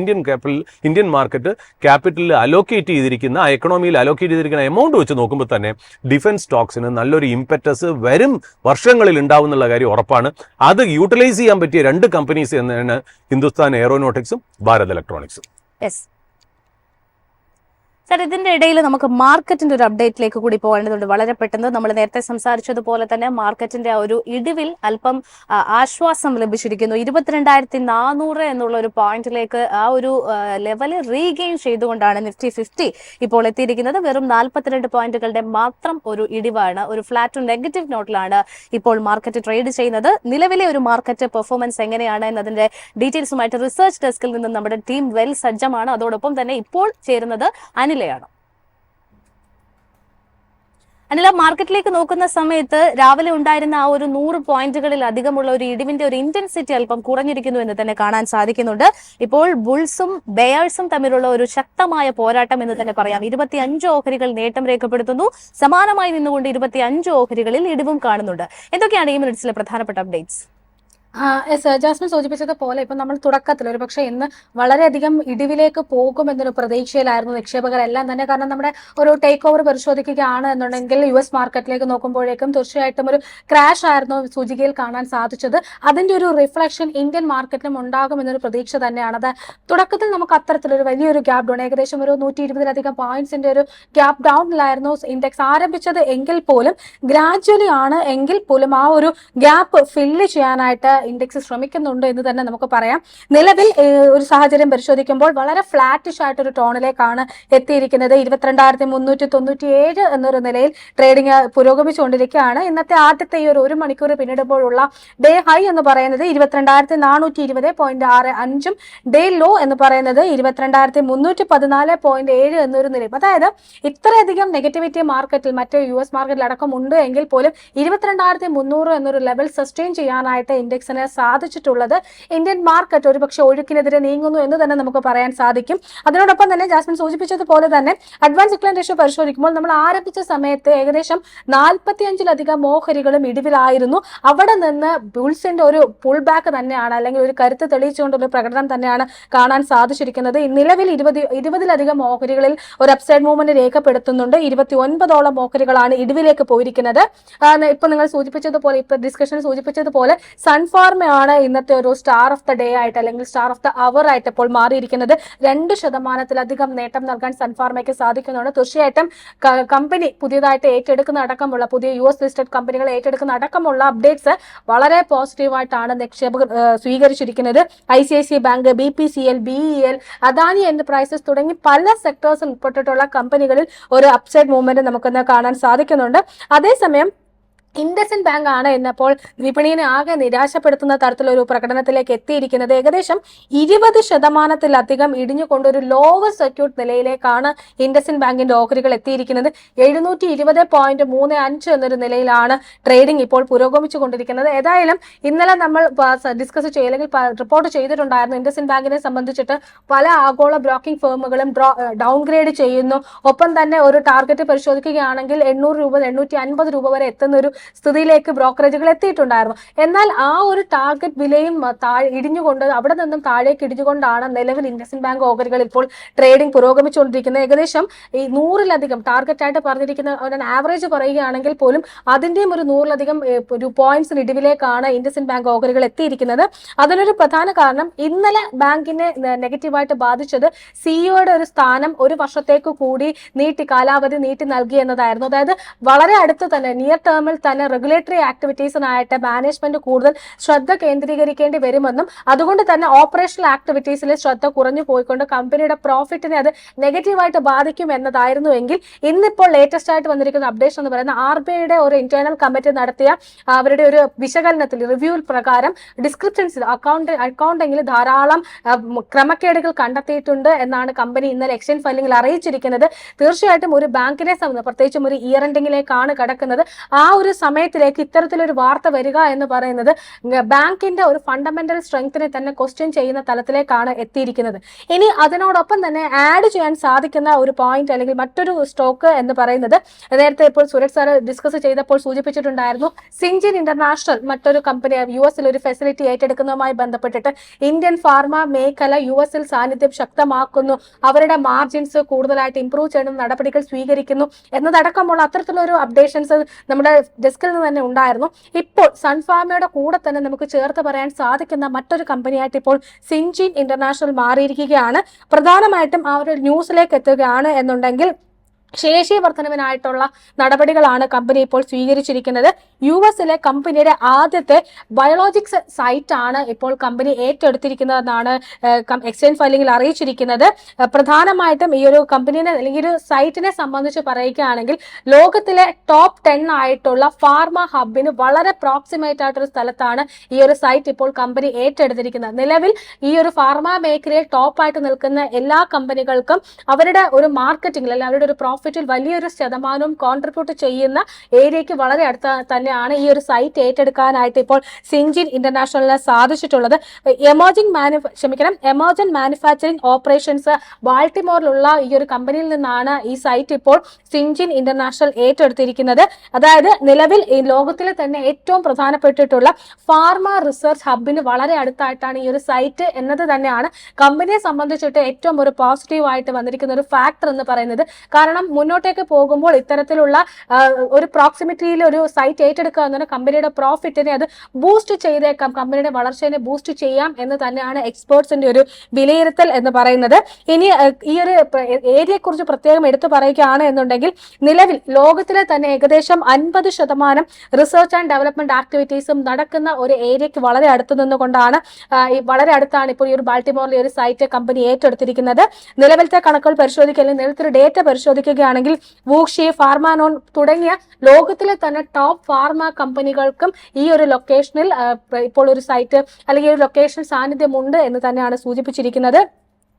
ഇന്ത്യൻ മാർക്കറ്റ് ക്യാപിറ്റലിൽ അലോക്കേറ്റ് ചെയ്തിരിക്കുന്ന, ആ എക്കണോമിയിൽ അലോക്കേറ്റ് ചെയ്തിരിക്കുന്ന എമൗണ്ട് വെച്ച് നോക്കുമ്പോൾ തന്നെ ഡിഫൻസ് സ്റ്റോക്സിന് നല്ലൊരു ഇംപെറ്റസ് വരും വർഷങ്ങളിൽ ഉണ്ടാവും എന്നുള്ള കാര്യം ഉറപ്പാണ്. അത് യൂട്ടിലൈസ് ചെയ്യാൻ പറ്റിയ രണ്ട് കമ്പനീസ് എന്നാണ് ഹിന്ദുസ്ഥാൻ എയറോനോട്ടിക്സും ഭാരത് ഇലക്ട്രോണിക്സും. സാർ, ഇതിന്റെ ഇടയിൽ നമുക്ക് മാർക്കറ്റിന്റെ ഒരു അപ്ഡേറ്റിലേക്ക് കൂടി പോകേണ്ടതുണ്ട്. വളരെ പെട്ടെന്ന് നമ്മൾ നേരത്തെ സംസാരിച്ചതുപോലെ തന്നെ മാർക്കറ്റിന്റെ ഒരു ഇടിവിൽ അല്പം ആശ്വാസം ലഭിച്ചിരിക്കുന്നു. 22,400 എന്നുള്ള ഒരു പോയിന്റിലേക്ക് ആ ഒരു ലെവൽ റീഗെയിൻ ചെയ്തുകൊണ്ടാണ് നിഫ്റ്റി 50 ഇപ്പോൾ എത്തിയിരിക്കുന്നത്. വെറും 42 പോയിന്റുകളുടെ മാത്രം ഒരു ഇടിവാണ്. ഒരു ഫ്ലാറ്റ് ടു നെഗറ്റീവ് നോട്ടിലാണ് ഇപ്പോൾ മാർക്കറ്റ് ട്രേഡ് ചെയ്യുന്നത്. നിലവിലെ ഒരു മാർക്കറ്റ് പെർഫോമൻസ് എങ്ങനെയാണ് എന്നതിന്റെ ഡീറ്റെയിൽസുമായിട്ട് റിസർച്ച് ഡെസ്കിൽ നിന്നും നമ്മുടെ ടീം വെൽ സജ്ജമാണ്. അതോടൊപ്പം തന്നെ ഇപ്പോൾ ചേരുന്നത് അനിൽ. അനില, മാർക്കറ്റിലേക്ക് നോക്കുന്ന സമയത്ത് രാവിലെ ഉണ്ടായിരുന്ന ആ ഒരു 100 പോയിന്റുകളിൽ അധികമുള്ള ഒരു ഇടിവിന്റെ ഒരു ഇന്റൻസിറ്റി അല്പം കുറഞ്ഞിരിക്കുന്നു എന്ന് തന്നെ കാണാൻ സാധിക്കുന്നുണ്ട്. ഇപ്പോൾ ബുൾസും ബെയേഴ്സും തമ്മിലുള്ള ഒരു ശക്തമായ പോരാട്ടം എന്ന് തന്നെ പറയാം. 25 ഓഹരികൾ നേട്ടം രേഖപ്പെടുത്തുന്നു. സമാനമായി നിന്നുകൊണ്ട് 25 ഓഹരികളിൽ ഇടിവും കാണുന്നുണ്ട്. എന്തൊക്കെയാണ് ഈ മിനിറ്റ്സിലെ പ്രധാനപ്പെട്ട അപ്ഡേറ്റ്സ്? ജാസ്മിൻ സൂചിപ്പിച്ചതുപോലെ ഇപ്പം നമ്മൾ തുടക്കത്തിൽ ഒരു പക്ഷേ ഇന്ന് വളരെയധികം ഇടിവിലേക്ക് പോകുമെന്നൊരു പ്രതീക്ഷയിലായിരുന്നു നിക്ഷേപകരെല്ലാം തന്നെ. കാരണം നമ്മുടെ ഒരു ടേക്ക് ഓവർ പരിശോധിക്കുകയാണ് എന്നുണ്ടെങ്കിൽ US മാർക്കറ്റിലേക്ക് നോക്കുമ്പോഴേക്കും തീർച്ചയായിട്ടും ഒരു ക്രാഷ് ആയിരുന്നു സൂചികയിൽ കാണാൻ സാധിച്ചത്. അതിന്റെ ഒരു റിഫ്ലക്ഷൻ ഇന്ത്യൻ മാർക്കറ്റിലും ഉണ്ടാകുമെന്നൊരു പ്രതീക്ഷ തന്നെയാണ്. അത് തുടക്കത്തിൽ നമുക്ക് അത്തരത്തിലൊരു വലിയൊരു ഗ്യാപ് ഡൗൺ, ഏകദേശം ഒരു 120-ലധികം പോയിന്റ്സിന്റെ ഒരു ഗ്യാപ് ഡൗണിലായിരുന്നു ഇൻഡെക്സ് ആരംഭിച്ചത് എങ്കിൽ പോലും ഗ്രാജുവലി ആണ് എങ്കിൽ പോലും ആ ഒരു ഗ്യാപ്പ് ഫില്ല് ചെയ്യാനായിട്ട് ഇൻഡെക്സ് ശ്രമിക്കുന്നുണ്ട് എന്ന് തന്നെ നമുക്ക് പറയാം. നിലവിൽ ഒരു സാഹചര്യം പരിശോധിക്കുമ്പോൾ വളരെ ഫ്ലാറ്റിഷ് ആയിട്ടൊരു ടോണിലേക്കാണ് എത്തിയിരിക്കുന്നത്. 22,397 എന്നൊരു നിലയിൽ ട്രേഡിംഗ് പുരോഗമിച്ചുകൊണ്ടിരിക്കുകയാണ്. ഇന്നത്തെ ആദ്യത്തെ ഈ ഒരു മണിക്കൂർ പിന്നിടുമ്പോഴുള്ള ഡേ ഹൈ എന്ന് പറയുന്നത് 22,420.65 ഡേ ലോ എന്ന് പറയുന്നത് 22,314.7 എന്നൊരു നിലയിൽ. അതായത് ഇത്രയധികം നെഗറ്റിവിറ്റി മാർക്കറ്റിൽ മറ്റ് US മാർക്കറ്റിൽ അടക്കം ഉണ്ട് എങ്കിൽ പോലും 22,300 എന്നൊരു ലെവൽ സസ്റ്റെയിൻ ചെയ്യാനായിട്ട് ഇൻഡെക്സിന് സാധിച്ചിട്ടുള്ളത് ഇന്ത്യൻ മാർക്കറ്റ് ഒരുപക്ഷെ ഒഴുക്കിനെതിരെ നീങ്ങുന്നു എന്ന് തന്നെ നമുക്ക് പറയാൻ സാധിക്കും. അതിനോടൊപ്പം തന്നെ ജാസ്മിൻ സൂചിപ്പിച്ചതുപോലെ തന്നെ അഡ്വാൻസ് ഡിക്ലൈൻ റേഷ്യോ പരിശോധിക്കുമ്പോൾ നമ്മൾ ആരംഭിച്ച സമയത്ത് ഏകദേശം 45-ലധികം ഓഹരികളും ഇടിവിലായിരുന്നു. അവിടെ നിന്ന് ബുൾസിന്റെ ഒരു പുൾ ബാക്ക് തന്നെയാണ്, അല്ലെങ്കിൽ ഒരു കരുത്ത് തെളിയിച്ചുകൊണ്ടുള്ള പ്രകടനം തന്നെയാണ് കാണാൻ സാധിച്ചിരിക്കുന്നത്. നിലവിൽ 20-ലധികം ഓഹരികളിൽ ഒരു അപ്സൈഡ് മൂവ്മെന്റ് രേഖപ്പെടുത്തുന്നുണ്ട്. 29ഓളം ഓഹരികളാണ് ഇടിവിലേക്ക് പോയിരിക്കുന്നത്. ഇപ്പൊ നിങ്ങൾ സൂചിപ്പിച്ചതുപോലെ, ഇപ്പൊ ഡിസ്കഷനിൽ സൂചിപ്പിച്ചതുപോലെ സൺഫാർമയാണ് ഇന്നത്തെ ഒരു സ്റ്റാർ ഓഫ് ദ ഡേ ആയിട്ട് അല്ലെങ്കിൽ സ്റ്റാർ ഓഫ് ദ അവർ ആയിട്ട് ഇപ്പോൾ മാറിയിരിക്കുന്നത്. 2% നേട്ടം നൽകാൻ സൺഫാർമയ്ക്ക് സാധിക്കുന്നുണ്ട്. തീർച്ചയായിട്ടും കമ്പനി പുതിയതായിട്ട് ഏറ്റെടുക്കുന്ന അടക്കമുള്ള പുതിയ US ലിസ്റ്റഡ് കമ്പനികൾ ഏറ്റെടുക്കുന്ന അടക്കമുള്ള അപ്ഡേറ്റ്സ് വളരെ പോസിറ്റീവായിട്ടാണ് നിക്ഷേപകർ സ്വീകരിച്ചിരിക്കുന്നത്. ICICI bank, BPCL, BEL, Adani enterprises തുടങ്ങി പല സെക്ടേഴ്സിൽ ഉൾപ്പെട്ടിട്ടുള്ള കമ്പനികളിൽ ഒരു അപ്സൈഡ് മൂവ്മെന്റ് നമുക്കിന്ന് കാണാൻ സാധിക്കുന്നുണ്ട്. അതേസമയം ഇൻഡസിൻ ബാങ്ക് ആണ് എന്നപ്പോൾ വിപണിയെ ആകെ നിരാശപ്പെടുത്തുന്ന തരത്തിലൊരു പ്രകടനത്തിലേക്ക് എത്തിയിരിക്കുന്നത്. ഏകദേശം 20%-ലധികം ഇടിഞ്ഞുകൊണ്ടൊരു ലോവർ സർക്യൂട്ട് നിലയിലേക്കാണ് ഇൻഡസിൻ ബാങ്കിന്റെ ഓഹരികൾ എത്തിയിരിക്കുന്നത്. 720.35 എന്നൊരു നിലയിലാണ് ട്രേഡിംഗ് ഇപ്പോൾ പുരോഗമിച്ചുകൊണ്ടിരിക്കുന്നത്. ഏതായാലും ഇന്നലെ നമ്മൾ ഡിസ്കസ് അല്ലെങ്കിൽ റിപ്പോർട്ട് ചെയ്തിട്ടുണ്ടായിരുന്നു, ഇൻഡസിൻ ബാങ്കിനെ സംബന്ധിച്ചിട്ട് പല ആഗോള ബ്രോക്കിംഗ് ഫേമുകളും ഡൗൺഗ്രേഡ് ചെയ്യുന്നു. ഒപ്പം തന്നെ ഒരു ടാർഗറ്റ് പരിശോധിക്കുകയാണെങ്കിൽ 800 രൂപ 850 രൂപ വരെ എത്തുന്ന ഒരു സ്ഥിതിയിലേക്ക് ബ്രോക്കറേജുകൾ എത്തിയിട്ടുണ്ടായിരുന്നു. എന്നാൽ ആ ഒരു ടാർഗറ്റ് വിലയും ഇടിഞ്ഞുകൊണ്ട് അവിടെ നിന്നും താഴേക്ക് ഇടിഞ്ഞുകൊണ്ടാണ് നിലവിൽ ഇൻഡസിൻ ബാങ്ക് ഓഹരികൾ ഇപ്പോൾ ട്രേഡിംഗ് പുരോഗമിച്ചുകൊണ്ടിരിക്കുന്നത്. ഏകദേശം ഈ 100-ലധികം ടാർഗറ്റ് ആയിട്ട് പറഞ്ഞിരിക്കുന്ന ഒരു ആവറേജ് പറയുകയാണെങ്കിൽ പോലും അതിന്റെയും ഒരു 100-ലധികം ഒരു പോയിന്റ്സിന് ഇടിവിലേക്കാണ് ഇൻഡസിൻ ബാങ്ക് ഓഹരികൾ എത്തിയിരിക്കുന്നത്. അതിനൊരു പ്രധാന കാരണം ഇന്നലെ ബാങ്കിനെ നെഗറ്റീവായിട്ട് ബാധിച്ചത് സിഇഒയുടെ ഒരു സ്ഥാനം ഒരു വർഷത്തേക്ക് കൂടി കാലാവധി നീട്ടി നൽകി എന്നതായിരുന്നു. അതായത് വളരെ അടുത്ത് തന്നെ നിയർ ടേമിൽ തന്നെ റെഗുലേറ്ററി ആക്ടിവിറ്റീസിനായിട്ട് മാനേജ്മെന്റ് കൂടുതൽ ശ്രദ്ധ കേന്ദ്രീകരിക്കേണ്ടി വരുമെന്നും അതുകൊണ്ട് തന്നെ ഓപ്പറേഷണൽ ആക്ടിവിറ്റീസിലെ ശ്രദ്ധ കുറഞ്ഞു പോയിക്കൊണ്ട് കമ്പനിയുടെ പ്രോഫിറ്റിനെ അത് നെഗറ്റീവായിട്ട് ബാധിക്കും എന്നതായിരുന്നു. എങ്കിൽ ഇന്നിപ്പോൾ ലേറ്റസ്റ്റ് ആയിട്ട് വന്നിരിക്കുന്ന അപ്ഡേഷൻ എന്ന് പറയുന്ന RBIയുടെ ഒരു ഇന്റേണൽ കമ്മിറ്റി നടത്തിയ അവരുടെ ഒരു വിശകലനത്തിൽ റിവ്യൂവിൽ പ്രകാരം ഡിസ്ക്രിപ്ഷൻസിൽ അക്കൗണ്ടിങ്ങിൽ ധാരാളം ക്രമക്കേടുകൾ കണ്ടെത്തിയിട്ടുണ്ട് എന്നാണ് കമ്പനി ഇന്നലെ എക്സ്ചേഞ്ച് ഫയലിംഗിൽ അറിയിച്ചിരിക്കുന്നത്. തീർച്ചയായിട്ടും ഒരു ബാങ്കിനെ സംബന്ധിച്ച് പ്രത്യേകിച്ചും ഒരു ഇയർ എൻഡിങ്ങിലേക്കാണ് കടക്കുന്നത്. ആ ഒരു സമയത്തിലേക്ക് ഇത്തരത്തിലൊരു വാർത്ത വരിക എന്ന് പറയുന്നത് ബാങ്കിന്റെ ഒരു ഫണ്ടമെന്റൽ സ്ട്രെങ്തിനെ തന്നെ ക്വസ്റ്റ്യൻ ചെയ്യുന്ന തലത്തിലേക്കാണ് എത്തിയിരിക്കുന്നത്. ഇനി അതിനോടൊപ്പം തന്നെ ആഡ് ചെയ്യാൻ സാധിക്കുന്ന ഒരു പോയിന്റ് അല്ലെങ്കിൽ മറ്റൊരു സ്റ്റോക്ക് എന്ന് പറയുന്നത് നേരത്തെ ഇപ്പോൾ സുരേഷ് സാർ ഡിസ്കസ് ചെയ്തപ്പോൾ സൂചിപ്പിച്ചിട്ടുണ്ടായിരുന്നു, സിഞ്ചിൻ ഇന്റർനാഷണൽ മറ്റൊരു കമ്പനി US ഒരു ഫെസിലിറ്റി ഏറ്റെടുക്കുന്നതുമായി ബന്ധപ്പെട്ടിട്ട് ഇന്ത്യൻ ഫാർമ മേഖല US സാന്നിധ്യം ശക്തമാക്കുന്നു, അവരുടെ മാർജിൻസ് കൂടുതലായിട്ട് ഇംപ്രൂവ് ചെയ്യുന്ന നടപടികൾ സ്വീകരിക്കുന്നു എന്നതടക്കമുള്ള അത്തരത്തിലൊരു അപ്ഡേഷൻസ് നമ്മുടെ ഡെസ്കിൽ നിന്ന് തന്നെ ഉണ്ടായിരുന്നു. ഇപ്പോൾ സൺഫാർമയുടെ കൂടെ തന്നെ നമുക്ക് ചേർത്ത് പറയാൻ സാധിക്കുന്ന മറ്റൊരു കമ്പനിയായിട്ട് ഇപ്പോൾ സിഞ്ചിൻ ഇന്റർനാഷണൽ മാറിയിരിക്കുകയാണ്. പ്രധാനമായിട്ടും ആ ഒരു ന്യൂസിലേക്ക് എത്തുകയാണ് എന്നുണ്ടെങ്കിൽ ശേഷി വർധനവിനായിട്ടുള്ള നടപടികളാണ് കമ്പനി ഇപ്പോൾ സ്വീകരിച്ചിരിക്കുന്നത്. US-ലെ കമ്പനിയുടെ ആദ്യത്തെ ബയോളജിക്സ് സൈറ്റ് ആണ് ഇപ്പോൾ കമ്പനി ഏറ്റെടുത്തിരിക്കുന്നതെന്നാണ് എക്സ്ചേഞ്ച് ഫയലിംഗിൽ അറിയിച്ചിരിക്കുന്നത്. പ്രധാനമായിട്ടും ഈ ഒരു കമ്പനിനെ അല്ലെങ്കിൽ ഒരു സൈറ്റിനെ സംബന്ധിച്ച് പറയുകയാണെങ്കിൽ ലോകത്തിലെ ടോപ്പ് 10 ആയിട്ടുള്ള ഫാർമ ഹബിന് വളരെ പ്രോക്സിമേറ്റ് ആയിട്ടൊരു സ്ഥലത്താണ് ഈ ഒരു സൈറ്റ് ഇപ്പോൾ കമ്പനി ഏറ്റെടുത്തിരിക്കുന്നത്. നിലവിൽ ഈ ഒരു ഫാർമ മേഖലയിൽ ടോപ്പായിട്ട് നിൽക്കുന്ന എല്ലാ കമ്പനികൾക്കും അവരുടെ ഒരു മാർക്കറ്റിംഗിൽ അല്ലെങ്കിൽ അവരുടെ ഒരു പ്രോഫിറ്റിൽ വലിയൊരു ശതമാനവും കോൺട്രിബ്യൂട്ട് ചെയ്യുന്ന ഏരിയയ്ക്ക് വളരെ അടുത്ത തന്നെയാണ് ഈ ഒരു സൈറ്റ് ഏറ്റെടുക്കാനായിട്ട് ഇപ്പോൾ സിഞ്ചിൻ ഇന്റർനാഷണലിന് സാധിച്ചിട്ടുള്ളത്. എമർജന്റ് മാനുഫാക്ചറിംഗ് ഓപ്പറേഷൻസ് ബാൾട്ടിമോറിലുള്ള ഈ ഒരു കമ്പനിയിൽ നിന്നാണ് ഈ സൈറ്റ് ഇപ്പോൾ സിഞ്ചിൻ ഇന്റർനാഷണൽ ഏറ്റെടുത്തിരിക്കുന്നത്. അതായത് നിലവിൽ ഈ ലോകത്തിലെ തന്നെ ഏറ്റവും പ്രധാനപ്പെട്ടിട്ടുള്ള ഫാർമ റിസർച്ച് ഹബിന് വളരെ അടുത്തായിട്ടാണ് ഈ ഒരു സൈറ്റ് എന്നത് തന്നെയാണ് കമ്പനിയെ സംബന്ധിച്ചിട്ട് ഏറ്റവും ഒരു പോസിറ്റീവ് ആയിട്ട് വന്നിരിക്കുന്ന ഒരു ഫാക്ടർ എന്ന് പറയുന്നത്. കാരണം മുന്നോട്ടേക്ക് പോകുമ്പോൾ ഇത്തരത്തിലുള്ള ഒരു പ്രോക്സിമിറ്റിയിൽ ഒരു സൈറ്റ് ഏറ്റെടുക്കുക എന്ന കമ്പനിയുടെ പ്രോഫിറ്റിനെ അത് ബൂസ്റ്റ് ചെയ്തേക്കാം, കമ്പനിയുടെ വളർച്ചയെ ബൂസ്റ്റ് ചെയ്യാം എന്ന് തന്നെയാണ് എക്സ്പേർട്സിന്റെ ഒരു വിലയിരുത്തൽ എന്ന് പറയുന്നത്. ഇനി ഈ ഒരു ഏരിയയെ കുറിച്ച് പ്രത്യേകം എടുത്തു പറയുകയാണ് എന്നുണ്ടെങ്കിൽ നിലവിൽ ലോകത്തിലെ തന്നെ ഏകദേശം 50% റിസർച്ച് ആൻഡ് ഡെവലപ്മെന്റ് ആക്ടിവിറ്റീസും നടക്കുന്ന ഒരു ഏരിയക്ക് വളരെ അടുത്ത് നിന്നുകൊണ്ടാണ് വളരെ അടുത്താണ് ഇപ്പോൾ ഈ ഒരു ബാൾട്ടിമോറിലെ ഒരു സൈറ്റ് കമ്പനി ഏറ്റെടുത്തിരിക്കുന്നത്. നിലവിലത്തെ കണക്കുകൾ പരിശോധിക്കുക അല്ലെങ്കിൽ നിലവിലത്തെ ഒരു ഡേറ്റ പരിശോധിക്കുകയാണെങ്കിൽ വൂക്ഷി, ഫാർമാനോൺ തുടങ്ങിയ ലോകത്തിലെ തന്നെ ടോപ്പ് ഫാർമ കമ്പനികൾക്കും ഈ ഒരു ലൊക്കേഷനിൽ ഇപ്പോൾ ഒരു സൈറ്റ് അല്ലെങ്കിൽ ഒരു ലൊക്കേഷൻ സാന്നിധ്യമുണ്ട് എന്ന് തന്നെയാണ് സൂചിപ്പിച്ചിരിക്കുന്നത്.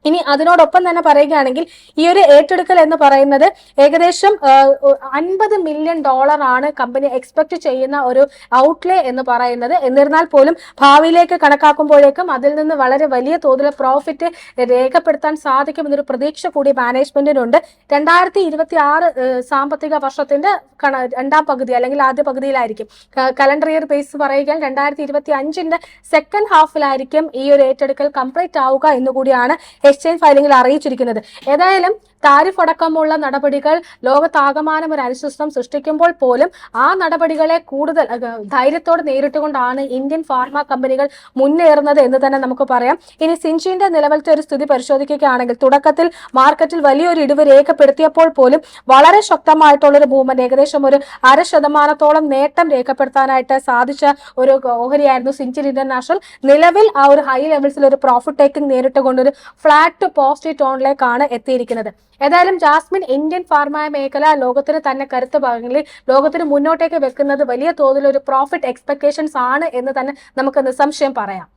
ഇനി അതിനോടൊപ്പം തന്നെ പറയുകയാണെങ്കിൽ ഈ ഒരു ഏറ്റെടുക്കൽ എന്ന് പറയുന്നത് ഏകദേശം $50 മില്യൺ ആണ് കമ്പനി എക്സ്പെക്ട് ചെയ്യുന്ന ഒരു ഔട്ട്ലേ എന്ന് പറയുന്നത്. എന്നിരുന്നാൽ പോലും ഭാവിയിലേക്ക് കണക്കാക്കുമ്പോഴേക്കും അതിൽ നിന്ന് വളരെ വലിയ തോതിലുള്ള പ്രോഫിറ്റ് രേഖപ്പെടുത്താൻ സാധിക്കുമെന്നൊരു പ്രതീക്ഷ കൂടി മാനേജ്മെന്റിനുണ്ട്. 2026 സാമ്പത്തിക വർഷത്തിന്റെ രണ്ടാം പകുതി അല്ലെങ്കിൽ ആദ്യ പകുതിയിലായിരിക്കും, കലണ്ടർ ഇയർ ബേസ് പറയുകയാൽ 2025 സെക്കൻഡ് ഹാഫിലായിരിക്കും ഈ ഒരു ഏറ്റെടുക്കൽ കംപ്ലീറ്റ് ആവുക എന്നുകൂടിയാണ് എക്സ്ചേഞ്ച് ഫയലിംഗിൽ അറിയിച്ചിരിക്കുന്നത്. ഏതായാലും താരിഫ് അടക്കമുള്ള നടപടികൾ ലോകത്താകമാനം ഒരു അനിശ്ചിതത്വം സൃഷ്ടിക്കുമ്പോൾ പോലും ആ നടപടികളെ കൂടുതൽ ധൈര്യത്തോടെ നേരിട്ടുകൊണ്ടാണ് ഇന്ത്യൻ ഫാർമ കമ്പനികൾ മുന്നേറുന്നത് എന്ന് തന്നെ നമുക്ക് പറയാം. ഇനി സിൻജിന്റെ നിലവിലത്തെ ഒരു സ്ഥിതി പരിശോധിക്കുകയാണെങ്കിൽ തുടക്കത്തിൽ മാർക്കറ്റിൽ വലിയൊരു ഇടിവ് രേഖപ്പെടുത്തിയപ്പോൾ പോലും വളരെ ശക്തമായിട്ടുള്ളൊരു മൂവ്മെന്റ്, ഏകദേശം ഒരു 0.5% നേട്ടം രേഖപ്പെടുത്താനായിട്ട് സാധിച്ച ഒരു ഓഹരിയായിരുന്നു സിൻജിൻ ഇന്റർനാഷണൽ. നിലവിൽ ആ ഒരു ഹൈ ലെവൽസിൽ ഒരു പ്രോഫിറ്റ് ടേക്കിംഗ് നേരിട്ടുകൊണ്ടൊരു ഫ്ലാറ്റ് ടു പോസിറ്റീവ് ടോണിലേക്കാണ് എത്തിയിരിക്കുന്നത്. ഏതായാലും ജാസ്മിൻ ഇന്ത്യൻ ഫാർമ മേഖല ലോകത്തിന് തന്നെ കരുത്ത് ഭാഗങ്ങളിൽ ലോകത്തിന് മുന്നോട്ടേക്ക് വെക്കുന്നത് വലിയ തോതിലൊരു പ്രോഫിറ്റ് എക്സ്പെക്ടേഷൻസ് ആണ് എന്ന് തന്നെ നമുക്ക് നിസ്സംശയം പറയാം.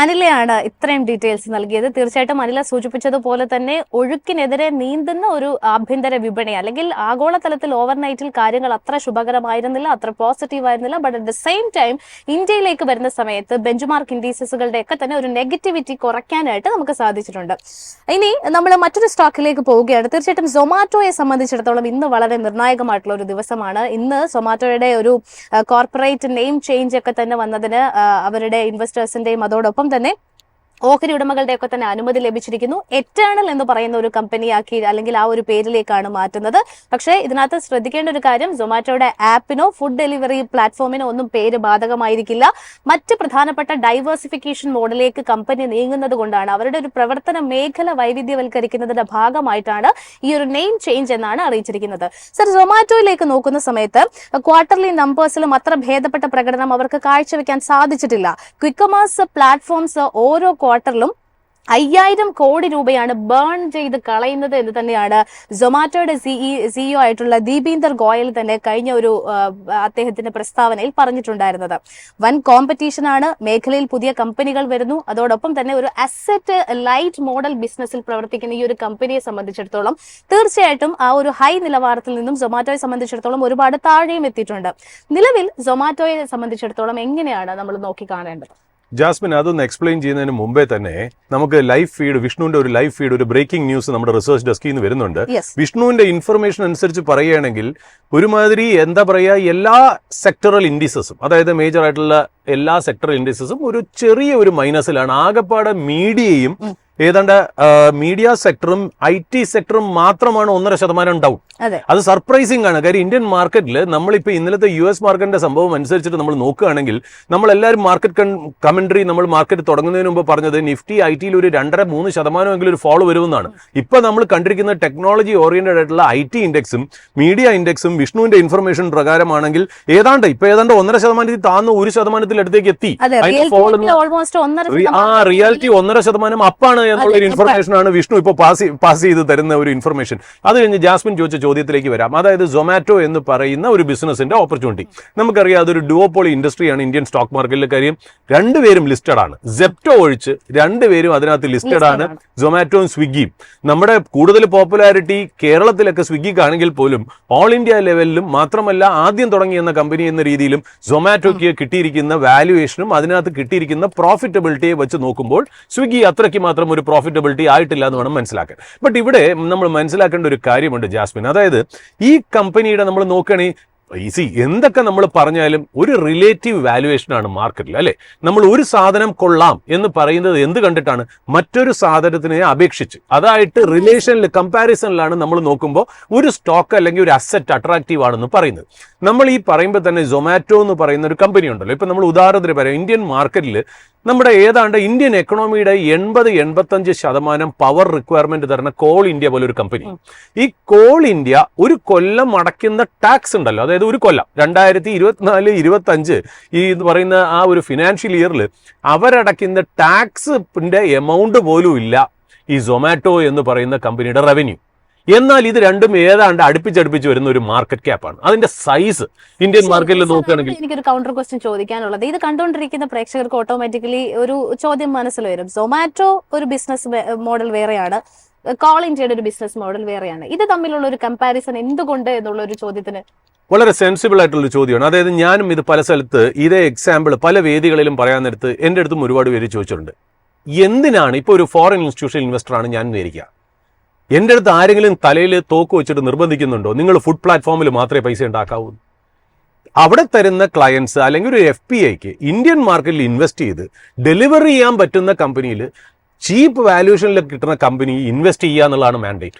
അനിലയാണ് ഇത്രയും ഡീറ്റെയിൽസ് നൽകിയത്. തീർച്ചയായിട്ടും അനില സൂചിപ്പിച്ചതുപോലെ തന്നെ ഒഴുക്കിനെതിരെ നീന്തുന്ന ഒരു ആഭ്യന്തര വിപണി അല്ലെങ്കിൽ ആഗോളതലത്തിൽ ഓവർനൈറ്റിൽ കാര്യങ്ങൾ അത്ര ശുഭകരമായിരുന്നില്ല, അത്ര പോസിറ്റീവ് ആയിരുന്നില്ല. But at the same time ഇന്ത്യയിലേക്ക് വരുന്ന സമയത്ത് ബെഞ്ച് മാർക്ക് ഇൻഡീസസുകളുടെ ഒക്കെ തന്നെ ഒരു നെഗറ്റിവിറ്റി കുറയ്ക്കാനായിട്ട് നമുക്ക് സാധിച്ചിട്ടുണ്ട്. ഇനി നമ്മൾ മറ്റൊരു സ്റ്റോക്കിലേക്ക് പോവുകയാണ്. തീർച്ചയായിട്ടും സൊമാറ്റോയെ സംബന്ധിച്ചിടത്തോളം ഇന്ന് വളരെ നിർണായകമായിട്ടുള്ള ഒരു ദിവസമാണ്. ഇന്ന് സൊമാറ്റോയുടെ ഒരു കോർപ്പറേറ്റ് നെയിം ചേഞ്ച് ഒക്കെ തന്നെ വന്നതിന് അവരുടെ ഇൻവെസ്റ്റേഴ്സിന്റെയും അതോടൊപ്പം തന്നെ ഓഹരി ഉടമകളുടെ ഒക്കെ തന്നെ അനുമതി ലഭിച്ചിരിക്കുന്നു. എറ്റേണൽ എന്ന് പറയുന്ന ഒരു കമ്പനിയാക്കി അല്ലെങ്കിൽ ആ ഒരു പേരിലേക്കാണ് മാറ്റുന്നത്. പക്ഷേ ഇതിനകത്ത് ശ്രദ്ധിക്കേണ്ട ഒരു കാര്യം, സൊമാറ്റോയുടെ ആപ്പിനോ ഫുഡ് ഡെലിവറി പ്ലാറ്റ്ഫോമിനോ ഒന്നും പേര് ബാധകമായിരിക്കില്ല. മറ്റ് പ്രധാനപ്പെട്ട ഡൈവേഴ്സിഫിക്കേഷൻ മോഡലിലേക്ക് കമ്പനി നീങ്ങുന്നത് കൊണ്ടാണ്, അവരുടെ ഒരു പ്രവർത്തന മേഖല വൈവിധ്യവൽക്കരിക്കുന്നതിന്റെ ഭാഗമായിട്ടാണ് ഈ ഒരു നെയിം ചേഞ്ച് എന്നാണ് അറിയിച്ചിരിക്കുന്നത്. സർ, സൊമാറ്റോയിലേക്ക് നോക്കുന്ന സമയത്ത് ക്വാർട്ടർലി നമ്പേഴ്സിലും അത്ര ഭേദപ്പെട്ട പ്രകടനം അവർക്ക് കാഴ്ചവെക്കാൻ സാധിച്ചിട്ടില്ല. ക്വിക്ക് കൊമേഴ്സ് പ്ലാറ്റ്ഫോംസ് ഓരോ ക്വാർട്ടറിലും 5000 കോടി രൂപയാണ് ബേൺ ചെയ്ത് കളയുന്നത് എന്ന് തന്നെയാണ് സൊമാറ്റോയുടെ സിഇഒ ആയിട്ടുള്ള ദീപീന്ദർ ഗോയൽ തന്നെ കഴിഞ്ഞ ഒരു അദ്ദേഹത്തിന്റെ പ്രസ്താവനയിൽ പറഞ്ഞിട്ടുണ്ടായിരുന്നത്. വൻ കോമ്പറ്റീഷനാണ്, മേഖലയിൽ പുതിയ കമ്പനികൾ വരുന്നു. അതോടൊപ്പം തന്നെ ഒരു അസറ്റ് ലൈറ്റ് മോഡൽ ബിസിനസ്സിൽ പ്രവർത്തിക്കുന്ന ഈ ഒരു കമ്പനിയെ സംബന്ധിച്ചിടത്തോളം തീർച്ചയായിട്ടും ആ ഒരു ഹൈ നിലവാരത്തിൽ നിന്നും സൊമാറ്റോയെ സംബന്ധിച്ചിടത്തോളം ഒരുപാട് താഴെയും എത്തിയിട്ടുണ്ട്. നിലവിൽ സൊമാറ്റോയെ സംബന്ധിച്ചിടത്തോളം എങ്ങനെയാണ് നമ്മൾ നോക്കിക്കാണേണ്ടത്? ജാസ്മിൻ, അതൊന്ന് എക്സ്പ്ലെയിൻ ചെയ്യുന്നതിന് മുമ്പേ തന്നെ നമുക്ക് ലൈവ് ഫീഡ്, വിഷ്ണുവിന്റെ ഒരു ലൈവ് ഫീഡ്, ഒരു ബ്രേക്കിംഗ് ന്യൂസ് നമ്മുടെ റിസർച്ച് ഡെസ്കിൽ നിന്ന് വരുന്നുണ്ട്. വിഷ്ണുവിന്റെ ഇൻഫർമേഷൻ അനുസരിച്ച് പറയുകയാണെങ്കിൽ ഒരുമാതിരി എന്താ പറയുക, എല്ലാ സെക്ടറൽ ഇൻഡിസസും, അതായത് മേജർ ആയിട്ടുള്ള എല്ലാ സെക്ടറൽ ഇൻഡിസസും ഒരു ചെറിയ ഒരു മൈനസിലാണ്. ആകെപ്പാടെ മീഡിയയും ഏതാണ്ട് മീഡിയ സെക്ടറും IT സെക്ടറും മാത്രമാണ് 1.5% ഡൗൺ. അത് സർപ്രൈസിംഗ് ആണ്. കാര്യം ഇന്ത്യൻ മാർക്കറ്റിൽ നമ്മളിപ്പോൾ ഇന്നലത്തെ US മാർക്കറ്റിന്റെ സംഭവം അനുസരിച്ചിട്ട് നമ്മൾ നോക്കുകയാണെങ്കിൽ, നമ്മളെല്ലാവരും മാർക്കറ്റ് കമന്ററി നമ്മൾ മാർക്കറ്റ് തുടങ്ങുന്നതിന് മുമ്പ് പറഞ്ഞത് നിഫ്റ്റി IT ഒരു 2.5-3% ഒരു ഫോളോ വരുമെന്നാണ്. ഇപ്പൊ നമ്മൾ കണ്ടിരിക്കുന്ന ടെക്നോളജി ഓറിയന്റഡ് ആയിട്ടുള്ള IT ഇൻഡെക്സും മീഡിയ ഇൻഡെക്സും വിഷ്ണുവിന്റെ ഇൻഫർമേഷൻ പ്രകാരമാണെങ്കിൽ ഏതാണ്ട് 1.5% താന്ന് 1% അടുത്തേക്ക് എത്തി. റിയാലിറ്റി 1.5% അപ്പാണ് എന്നുള്ളൊരു ഇൻഫർമേഷൻ ആണ് വിഷ്ണു ഇപ്പോൾ പാസ് ചെയ്ത് തരുന്ന ഒരു ഇൻഫർമേഷൻ. അത് കഴിഞ്ഞ് ജാസ്മിൻ ചോദിച്ച ചോദ്യത്തിലേക്ക് വരാം. അതായത് സൊമാറ്റോ എന്ന് പറയുന്ന ഒരു ബിസിനസിന്റെ ഓപ്പർച്യൂണിറ്റി നമുക്കറിയാം. അതൊരു ഡുവോപോളി ഇൻഡസ്ട്രിയാണ് ഇന്ത്യൻ സ്റ്റോക്ക് മാർക്കറ്റിലെ. കാര്യം രണ്ടുപേരും ലിസ്റ്റഡ് ആണ്. സെപ്റ്റോ ഒഴിച്ച് രണ്ടുപേരും അതിനകത്ത് ലിസ്റ്റഡ് ആണ്, സൊമാറ്റോയും സ്വിഗ്ഗിയും. നമ്മുടെ കൂടുതൽ പോപ്പുലാരിറ്റി കേരളത്തിലൊക്കെ സ്വിഗ്ഗിക്കാണെങ്കിൽ പോലും ഓൾ ഇന്ത്യ ലെവലിലും മാത്രമല്ല ആദ്യം തുടങ്ങിയെന്ന കമ്പനി എന്ന രീതിയിലും സൊമാറ്റോയ്ക്ക് കിട്ടിയിരിക്കുന്ന വാല്യുവേഷനും അതിനകത്ത് കിട്ടിയിരിക്കുന്ന പ്രോഫിറ്റബിലിറ്റിയെ വെച്ച് നോക്കുമ്പോൾ സ്വിഗ്ഗി അത്രയ്ക്ക് മാത്രം ഒരു പ്രോഫിറ്റബിലിറ്റി ആയിട്ടില്ല എന്ന് വേണം മനസ്സിലാക്കാൻ. ബട്ട് ഇവിടെ നമ്മൾ മനസ്സിലാക്കേണ്ട ഒരു കാര്യമുണ്ട് ജാസ്മിൻ. അതായത് ഈ കമ്പനിയുടെ നമ്മൾ നോക്കുകയാണെങ്കിൽ ഈസി എന്തൊക്കെ നമ്മൾ പറഞ്ഞാലും ഒരു റിലേറ്റീവ് വാല്യുവേഷൻ ആണ് മാർക്കറ്റിൽ, അല്ലെ? നമ്മൾ ഒരു സാധനം കൊള്ളാം എന്ന് പറയുന്നത് എന്ത് കണ്ടിട്ടാണ്? മറ്റൊരു സാധനത്തിനെ അപേക്ഷിച്ച്, അതായിട്ട് റിലേഷനിൽ കമ്പാരിസണിലാണ് നമ്മൾ നോക്കുമ്പോൾ ഒരു സ്റ്റോക്ക് അല്ലെങ്കിൽ ഒരു അസറ്റ് അട്രാക്റ്റീവ് ആണെന്ന് പറയുന്നത്. നമ്മൾ ഈ പറയുമ്പോൾ തന്നെ സൊമാറ്റോ എന്ന് പറയുന്ന ഒരു കമ്പനി ഉണ്ടല്ലോ. ഇപ്പൊ നമ്മൾ ഉദാഹരണത്തിന് പറയാം, ഇന്ത്യൻ മാർക്കറ്റിൽ നമ്മുടെ ഏതാണ്ട് ഇന്ത്യൻ എക്കണോമിയുടെ 80-85% പവർ റിക്വയർമെന്റ് തരുന്ന കോൾ ഇന്ത്യ പോലെ ഒരു കമ്പനി. ഈ കോൾ ഇന്ത്യ ഒരു കൊല്ലം അടയ്ക്കുന്ന ടാക്സ് ഉണ്ടല്ലോ, അതായത് ഒരു കൊല്ലം 2024-25 ഈ എന്ന് പറയുന്ന ആ ഒരു ഫിനാൻഷ്യൽ ഇയറിൽ അവരടയ്ക്കുന്ന ടാക്സിന്റെ എമൗണ്ട് പോലും ഇല്ല ഈ സൊമാറ്റോ എന്ന് പറയുന്ന കമ്പനിയുടെ റവന്യൂ. എന്നാൽ ഇത് രണ്ടും ഏതാണ്ട് അടുപ്പിച്ചടുപ്പിച്ച് വരുന്ന ഒരു മാർക്കറ്റ് ക്യാപ്പാണ്. അതിന്റെ സൈസ് ഇന്ത്യൻ മാർക്കറ്റിൽ നോക്കുകയാണെങ്കിൽ എനിക്കൊരു കൗണ്ടർ ക്വസ്റ്റ്യൻ ചോദിക്കാനുള്ളത്, ഇത് കണ്ടുകൊണ്ടിരിക്കുന്ന പ്രേക്ഷകർക്ക് ഓട്ടോമാറ്റിക്കലി ഒരു ചോദ്യം മനസ്സിൽ വരും. സൊമാറ്റോ ഒരു ബിസിനസ് മോഡൽ വേറെയാണ്, കോൾ ഇന്ത്യയുടെ ഒരു ബിസിനസ് മോഡൽ വേറെയാണ്. ഇത് തമ്മിലുള്ള ഒരു കമ്പാരിസൺ എന്തുകൊണ്ട് എന്നുള്ള ഒരു ചോദ്യത്തിന് വളരെ സെൻസിബിൾ ആയിട്ടുള്ള ചോദ്യമാണ്. അതായത് ഞാനും ഇത് പല സ്ഥലത്ത് ഇതേ എക്സാമ്പിൾ പല വേദികളിലും പറയാൻ നേരത്ത് എൻ്റെ അടുത്തും ഒരുപാട് പേര് ചോദിച്ചിട്ടുണ്ട്, എന്തിനാണ് ഇപ്പോൾ ഒരു ഫോറിൻ ഇൻസ്റ്റിറ്റ്യൂഷൻ ഇൻവെസ്റ്ററാണ് ഞാൻ വിചാരിക്കുക, എൻ്റെ അടുത്ത് ആരെങ്കിലും തലയിൽ തോക്ക് വെച്ചിട്ട് നിർബന്ധിക്കുന്നുണ്ടോ നിങ്ങൾ ഫുഡ് പ്ലാറ്റ്ഫോമിൽ മാത്രമേ പൈസ ഉണ്ടാക്കാവൂ? അവിടെ തരുന്ന ക്ലയൻസ് അല്ലെങ്കിൽ ഒരു FPIക്ക് ഇന്ത്യൻ മാർക്കറ്റിൽ ഇൻവെസ്റ്റ് ചെയ്ത് ഡെലിവറി ചെയ്യാൻ പറ്റുന്ന കമ്പനിയിൽ ചീപ്പ് വാല്യൂഷനിൽ കിട്ടുന്ന കമ്പനി ഇൻവെസ്റ്റ് ചെയ്യുക എന്നുള്ളതാണ് മാൻഡേറ്റ്.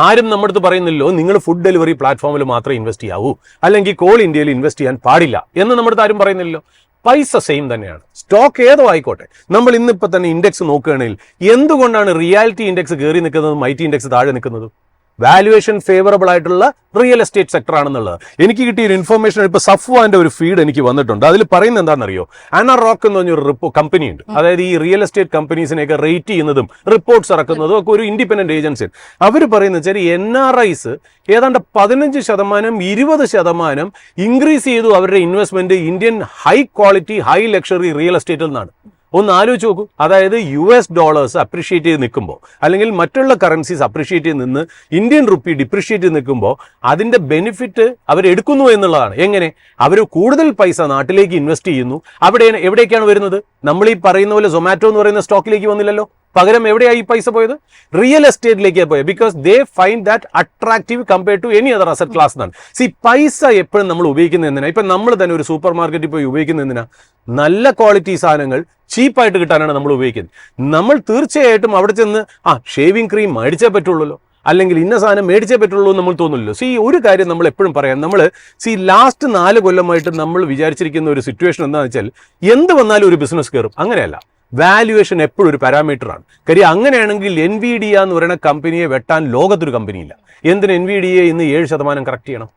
ആരും നമ്മുടെ അടുത്ത് പറയുന്നില്ലോ നിങ്ങൾ ഫുഡ് ഡെലിവറി പ്ലാറ്റ്ഫോമിൽ മാത്രമേ ഇൻവെസ്റ്റ് ചെയ്യാവൂ, അല്ലെങ്കിൽ കോൾ ഇന്ത്യയിൽ ഇൻവെസ്റ്റ് ചെയ്യാൻ പാടില്ല എന്ന് നമ്മുടെ അടുത്ത് ആരും പറയുന്നില്ലല്ലോ. പൈസ സെയിം തന്നെയാണ്, സ്റ്റോക്ക് ഏതോ ആയിക്കോട്ടെ. നമ്മൾ ഇന്നിപ്പോ തന്നെ ഇൻഡെക്സ് നോക്കുകയാണെങ്കിൽ എന്തുകൊണ്ടാണ് റിയാലിറ്റി ഇൻഡെക്സ് കയറി നിൽക്കുന്നതും ഐ ടി ഇൻഡെക്സ് താഴെ നിൽക്കുന്നതും? വാല്യുവേഷൻ ഫേവറബിൾ ആയിട്ടുള്ള റിയൽ എസ്റ്റേറ്റ് സെക്ടർ ആണെന്നുള്ളത് എനിക്ക് കിട്ടിയ ഒരു ഇൻഫർമേഷൻ. ഇപ്പൊ സഫ്വാന്റെ ഒരു ഫീഡ് എനിക്ക് വന്നിട്ടുണ്ട്. അതിൽ പറയുന്നത് എന്താണെന്നറിയോ, അനറോക്ക് എന്ന് പറഞ്ഞൊരു കമ്പനി ഉണ്ട്. അതായത് ഈ റിയൽ എസ്റ്റേറ്റ് കമ്പനീസിനെയൊക്കെ റേറ്റ് ചെയ്യുന്നതും റിപ്പോർട്ട്സ് ഇറക്കുന്നതും ഒക്കെ ഒരു ഇൻഡിപെൻഡന്റ് ഏജൻസി. അവർ പറയുന്നത് വെച്ചാൽ NRIs ഏതാണ്ട് 15%-20% ഇൻക്രീസ് ചെയ്തു അവരുടെ investment Indian high quality high luxury real എസ്റ്റേറ്റിൽ നിന്നാണ്. ഒന്ന് ആലോചിച്ച് നോക്കൂ. അതായത് US ഡോളേഴ്സ് അപ്രിഷിയേറ്റ് ചെയ്ത് നിൽക്കുമ്പോൾ, അല്ലെങ്കിൽ മറ്റുള്ള കറൻസീസ് അപ്രിഷിയേറ്റ് ചെയ്ത് നിന്ന് ഇന്ത്യൻ റുപ്പി ഡിപ്രിഷിയേറ്റ് ചെയ്ത് നിൽക്കുമ്പോൾ അതിന്റെ ബെനിഫിറ്റ് അവരെടുക്കുന്നു എന്നുള്ളതാണ്. എങ്ങനെ? അവർ കൂടുതൽ പൈസ നാട്ടിലേക്ക് ഇൻവെസ്റ്റ് ചെയ്യുന്നു. എവിടേക്കാണ് വരുന്നത്? നമ്മൾ ഈ പറയുന്ന പോലെ സൊമാറ്റോ എന്ന് പറയുന്ന സ്റ്റോക്കിലേക്ക് വന്നില്ലല്ലോ. പകരം എവിടെയായി ഈ പൈസ പോയത്? റിയൽ എസ്റ്റേറ്റിലേക്ക് പോയത്. Because they find that attractive compared to any other asset class എന്നാണ്. പൈസ എപ്പോഴും നമ്മൾ ഉപയോഗിക്കുന്ന എന്തിനാ? ഇപ്പൊ നമ്മൾ തന്നെ ഒരു സൂപ്പർ മാർക്കറ്റിൽ പോയി ഉപയോഗിക്കുന്ന എന്തിനാ? നല്ല ക്വാളിറ്റി സാധനങ്ങൾ ചീപ്പായിട്ട് കിട്ടാനാണ് നമ്മൾ ഉപയോഗിക്കുന്നത്. നമ്മൾ തീർച്ചയായിട്ടും അവിടെ ചെന്ന് ഷേവിംഗ് ക്രീം മേടിച്ചേ പറ്റുള്ളൂ, അല്ലെങ്കിൽ ഇന്ന സാധനം മേടിച്ചേ പറ്റുള്ളൂ എന്ന് നമ്മൾ തോന്നില്ലല്ലോ. ഒരു കാര്യം നമ്മൾ എപ്പോഴും പറയാം, നമ്മൾ ലാസ്റ്റ് 4 കൊല്ലമായിട്ട് നമ്മൾ വിചാരിച്ചിരിക്കുന്ന ഒരു സിറ്റുവേഷൻ എന്താണെന്ന് വെച്ചാൽ എന്ത് വന്നാലും ഒരു ബിസിനസ് കയറും. അങ്ങനെയല്ല, വാല്യുവേഷൻ എപ്പോഴും ഒരു പാരാമീറ്റർ ആണ്. കാര്യം അങ്ങനെയാണെങ്കിൽ NVIDIA എന്ന് പറയുന്ന കമ്പനിയെ വെട്ടാൻ ലോകത്തൊരു കമ്പനിയില്ല. എന്തിന് NVIDIA ഇന്ന് 7% കറക്റ്റ് ചെയ്യണം?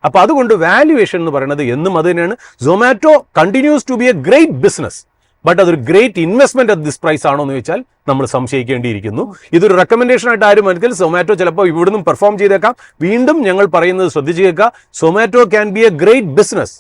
അപ്പൊ അതുകൊണ്ട് വാല്യുവേഷൻ എന്ന് പറയുന്നത് എന്നും അത് തന്നെയാണ്. Zomato continues to be a great business, but അതൊരു great investment at this price ആണോ എന്ന് ചോദിച്ചാൽ നമ്മൾ സംശയിക്കേണ്ടിയിരിക്കുന്നു. ഇതൊരു റെക്കമെൻഡേഷൻ ആയിട്ട് ആരും മനസ്സിൽ സൊമാറ്റോ ചിലപ്പോൾ ഇവിടുന്ന് പെർഫോം ചെയ്തേക്കാം. വീണ്ടും ഞങ്ങൾ പറയുന്നത് ശ്രദ്ധിച്ചു കേൾക്കുക, Zomato can be a great business,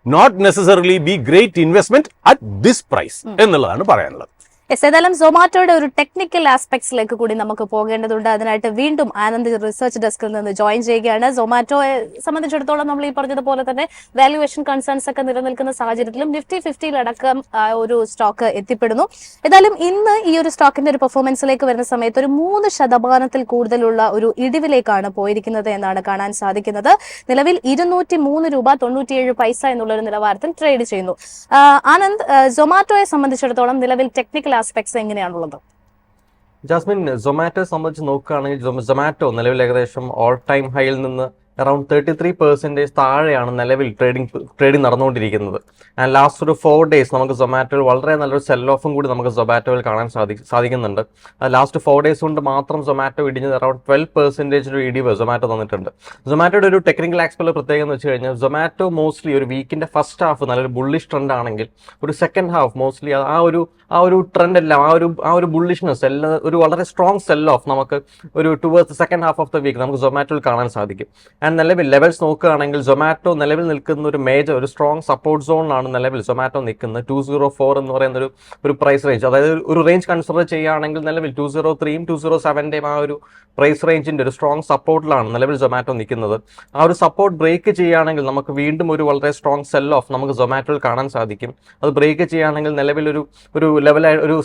not necessarily be great investment at this price എന്നുള്ളതാണ് പറയാനുള്ളത്. ഏതായാലും സൊമാറ്റോയുടെ ഒരു ടെക്നിക്കൽ ആസ്പെക്ട്സിലേക്ക് കൂടി നമുക്ക് പോകേണ്ടതുണ്ട്. അതിനായിട്ട് വീണ്ടും ആനന്ദ് റിസർച്ച് ഡെസ്കിൽ നിന്ന് ജോയിൻ ചെയ്യുകയാണ്. സൊമാറ്റോയെ സംബന്ധിച്ചിടത്തോളം നമ്മൾ ഈ പറഞ്ഞതുപോലെ തന്നെ വാല്യുവേഷൻ കൺസേൺസ് ഒക്കെ നിലനിൽക്കുന്ന സാഹചര്യത്തിലും നിഫ്റ്റി 50 അടക്കം ഒരു സ്റ്റോക്ക് എത്തിപ്പെടുന്നു. ഏതായാലും ഇന്ന് ഈ ഒരു സ്റ്റോക്കിന്റെ ഒരു പെർഫോമൻസിലേക്ക് വരുന്ന സമയത്ത് ഒരു 3% കൂടുതലുള്ള ഒരു ഇടിവിലേക്കാണ് പോയിരിക്കുന്നത് എന്നാണ് കാണാൻ സാധിക്കുന്നത്. നിലവിൽ 203.97 രൂപ എന്നുള്ള ഒരു നിലവാരത്തിൽ ട്രേഡ് ചെയ്യുന്നു. ആനന്ദ്, സൊമാറ്റോയെ സംബന്ധിച്ചിടത്തോളം നിലവിൽ ടെക്നിക്കൽ ആസ്പെക്ട്സ് എങ്ങനെയാണുള്ളത്? ജാസ്മിൻ, സൊമാറ്റോ സംബന്ധിച്ച് നോക്കുകയാണെങ്കിൽ സൊമാറ്റോ നിലവിൽ ഏകദേശം ഓൾ ടൈം ഹൈയിൽ നിന്ന് അറൌണ്ട് 33% താഴെയാണ് നിലവിൽ ട്രേഡിംഗ് നടന്നുകൊണ്ടിരിക്കുന്നത്. ആൻഡ് ലാസ്റ്റ് ഒരു 4 days നമുക്ക് സൊമാറ്റോയിൽ വളരെ നല്ലൊരു സെൽ ഓഫും കൂടി നമുക്ക് സൊമാറ്റോയിൽ കാണാൻ സാധിക്കുന്നുണ്ട്. ലാസ്റ്റ് 4 days കൊണ്ട് മാത്രം സൊമാറ്റോ ഇടിഞ്ഞത് അറൌണ്ട് 12% ഒരു ഇടിവ് സൊമാറ്റോ തന്നിട്ടുണ്ട്. സൊമാറ്റോയുടെ ഒരു ടെക്നിക്കൽ ആസ്പെക്റ്റിലെ പ്രത്യേകത എന്ന് വെച്ച് കഴിഞ്ഞാൽ സൊമാറ്റോ മോസ്റ്റ്ലി ഒരു വീക്കിന്റെ ഫസ്റ്റ് ഹാഫ് നല്ലൊരു ബുള്ളിഷ് ട്രെൻഡ് ആണെങ്കിൽ ഒരു സെക്കൻഡ് ഹാഫ് മോസ്റ്റ്ലി ആ ഒരു ട്രെൻഡ് എല്ലാം ആ ഒരു ബുള്ളിഷ്നെസ് എല്ലാം ഒരു വളരെ സ്ട്രോങ് സെൽ ഓഫ് നമുക്ക് ഒരു towards second half of the week നമുക്ക് സൊമാറ്റോയിൽ കാണാൻ സാധിക്കും. ആൻഡ് നിലവിൽ ലെവൽസ് നോക്കുകയാണെങ്കിൽ സൊമാറ്റോ നിലവിൽ നിൽക്കുന്ന ഒരു സ്ട്രോങ് സപ്പോർട്ട് സോണിലാണ് നിലവിൽ സൊമാറ്റോ നിൽക്കുന്നത്. 204 എന്ന് പറയുന്ന ഒരു പ്രൈസ് റേഞ്ച്, അതായത് ഒരു റേഞ്ച് കൺസിഡർ ചെയ്യുകയാണെങ്കിൽ നിലവിൽ 203 207 ആ ഒരു പ്രൈസ് റേഞ്ചിന്റെ ഒരു സ്ട്രോങ് സപ്പോർട്ടിലാണ് നിലവിൽ സൊമാറ്റോ നിൽക്കുന്നത്. ആ ഒരു സപ്പോർട്ട് ബ്രേക്ക് ചെയ്യുകയാണെങ്കിൽ നമുക്ക് വീണ്ടും ഒരു വളരെ സ്ട്രോങ് സെൽ ഓഫ് നമുക്ക് സൊമാറ്റോയിൽ കാണാൻ സാധിക്കും. അത് ബ്രേക്ക് ചെയ്യുകയാണെങ്കിൽ നിലവിൽ ഒരു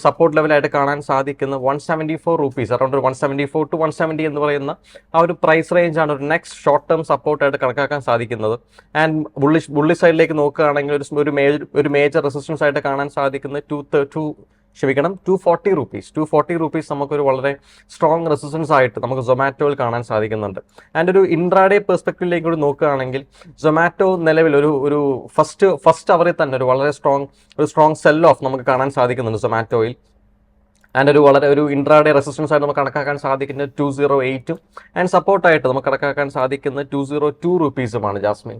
സപ്പോർട്ട് ലെവലായിട്ട് കാണാൻ സാധിക്കുന്ന 174 rupees, അറൌണ്ട് 174 to 170 എന്ന് പറയുന്ന ആ ഒരു പ്രൈസ് റേഞ്ചാണ് ഒരു നെക്സ്റ്റ് ഷോർട്ട് ടേം സപ്പോർട്ടായിട്ട് കണക്കാക്കാൻ സാധിക്കുന്നത്. ആൻഡ് ബുള്ളിഷ് സൈഡിലേക്ക് നോക്കുകയാണെങ്കിൽ ഒരു മേജർ റെസിസ്റ്റൻസ് ആയിട്ട് കാണാൻ സാധിക്കുന്നത് 240 റുപ്പീസ്. 240 റുപ്പീസ് നമുക്കൊരു വളരെ സ്ട്രോങ് റെസിസ്റ്റൻസ് ആയിട്ട് നമുക്ക് സൊമാറ്റോയിൽ കാണാൻ സാധിക്കുന്നുണ്ട്. ആൻഡ് ഒരു ഇൻട്രാഡേ പെർസ്പെക്റ്റീവിലേക്ക് കൂടി നോക്കുകയാണെങ്കിൽ സൊമാറ്റോ നിലവിൽ ഒരു ഫസ്റ്റ് അവറിൽ തന്നെ ഒരു വളരെ സ്ട്രോങ് സെൽ ഓഫ് നമുക്ക് കാണാൻ സാധിക്കുന്നുണ്ട് സൊമാറ്റോയിൽ. ആൻഡ് ഒരു ഇൻട്രാഡേ റെസിസ്റ്റൻസ് ആയിട്ട് നമുക്ക് കണക്കാക്കാൻ സാധിക്കുന്നത് 208 ആൻഡ് സപ്പോർട്ടായിട്ട് നമുക്ക് കണക്കാക്കാൻ സാധിക്കുന്നത് 202 റുപ്പീസുമാണ് ജാസ്മിൻ.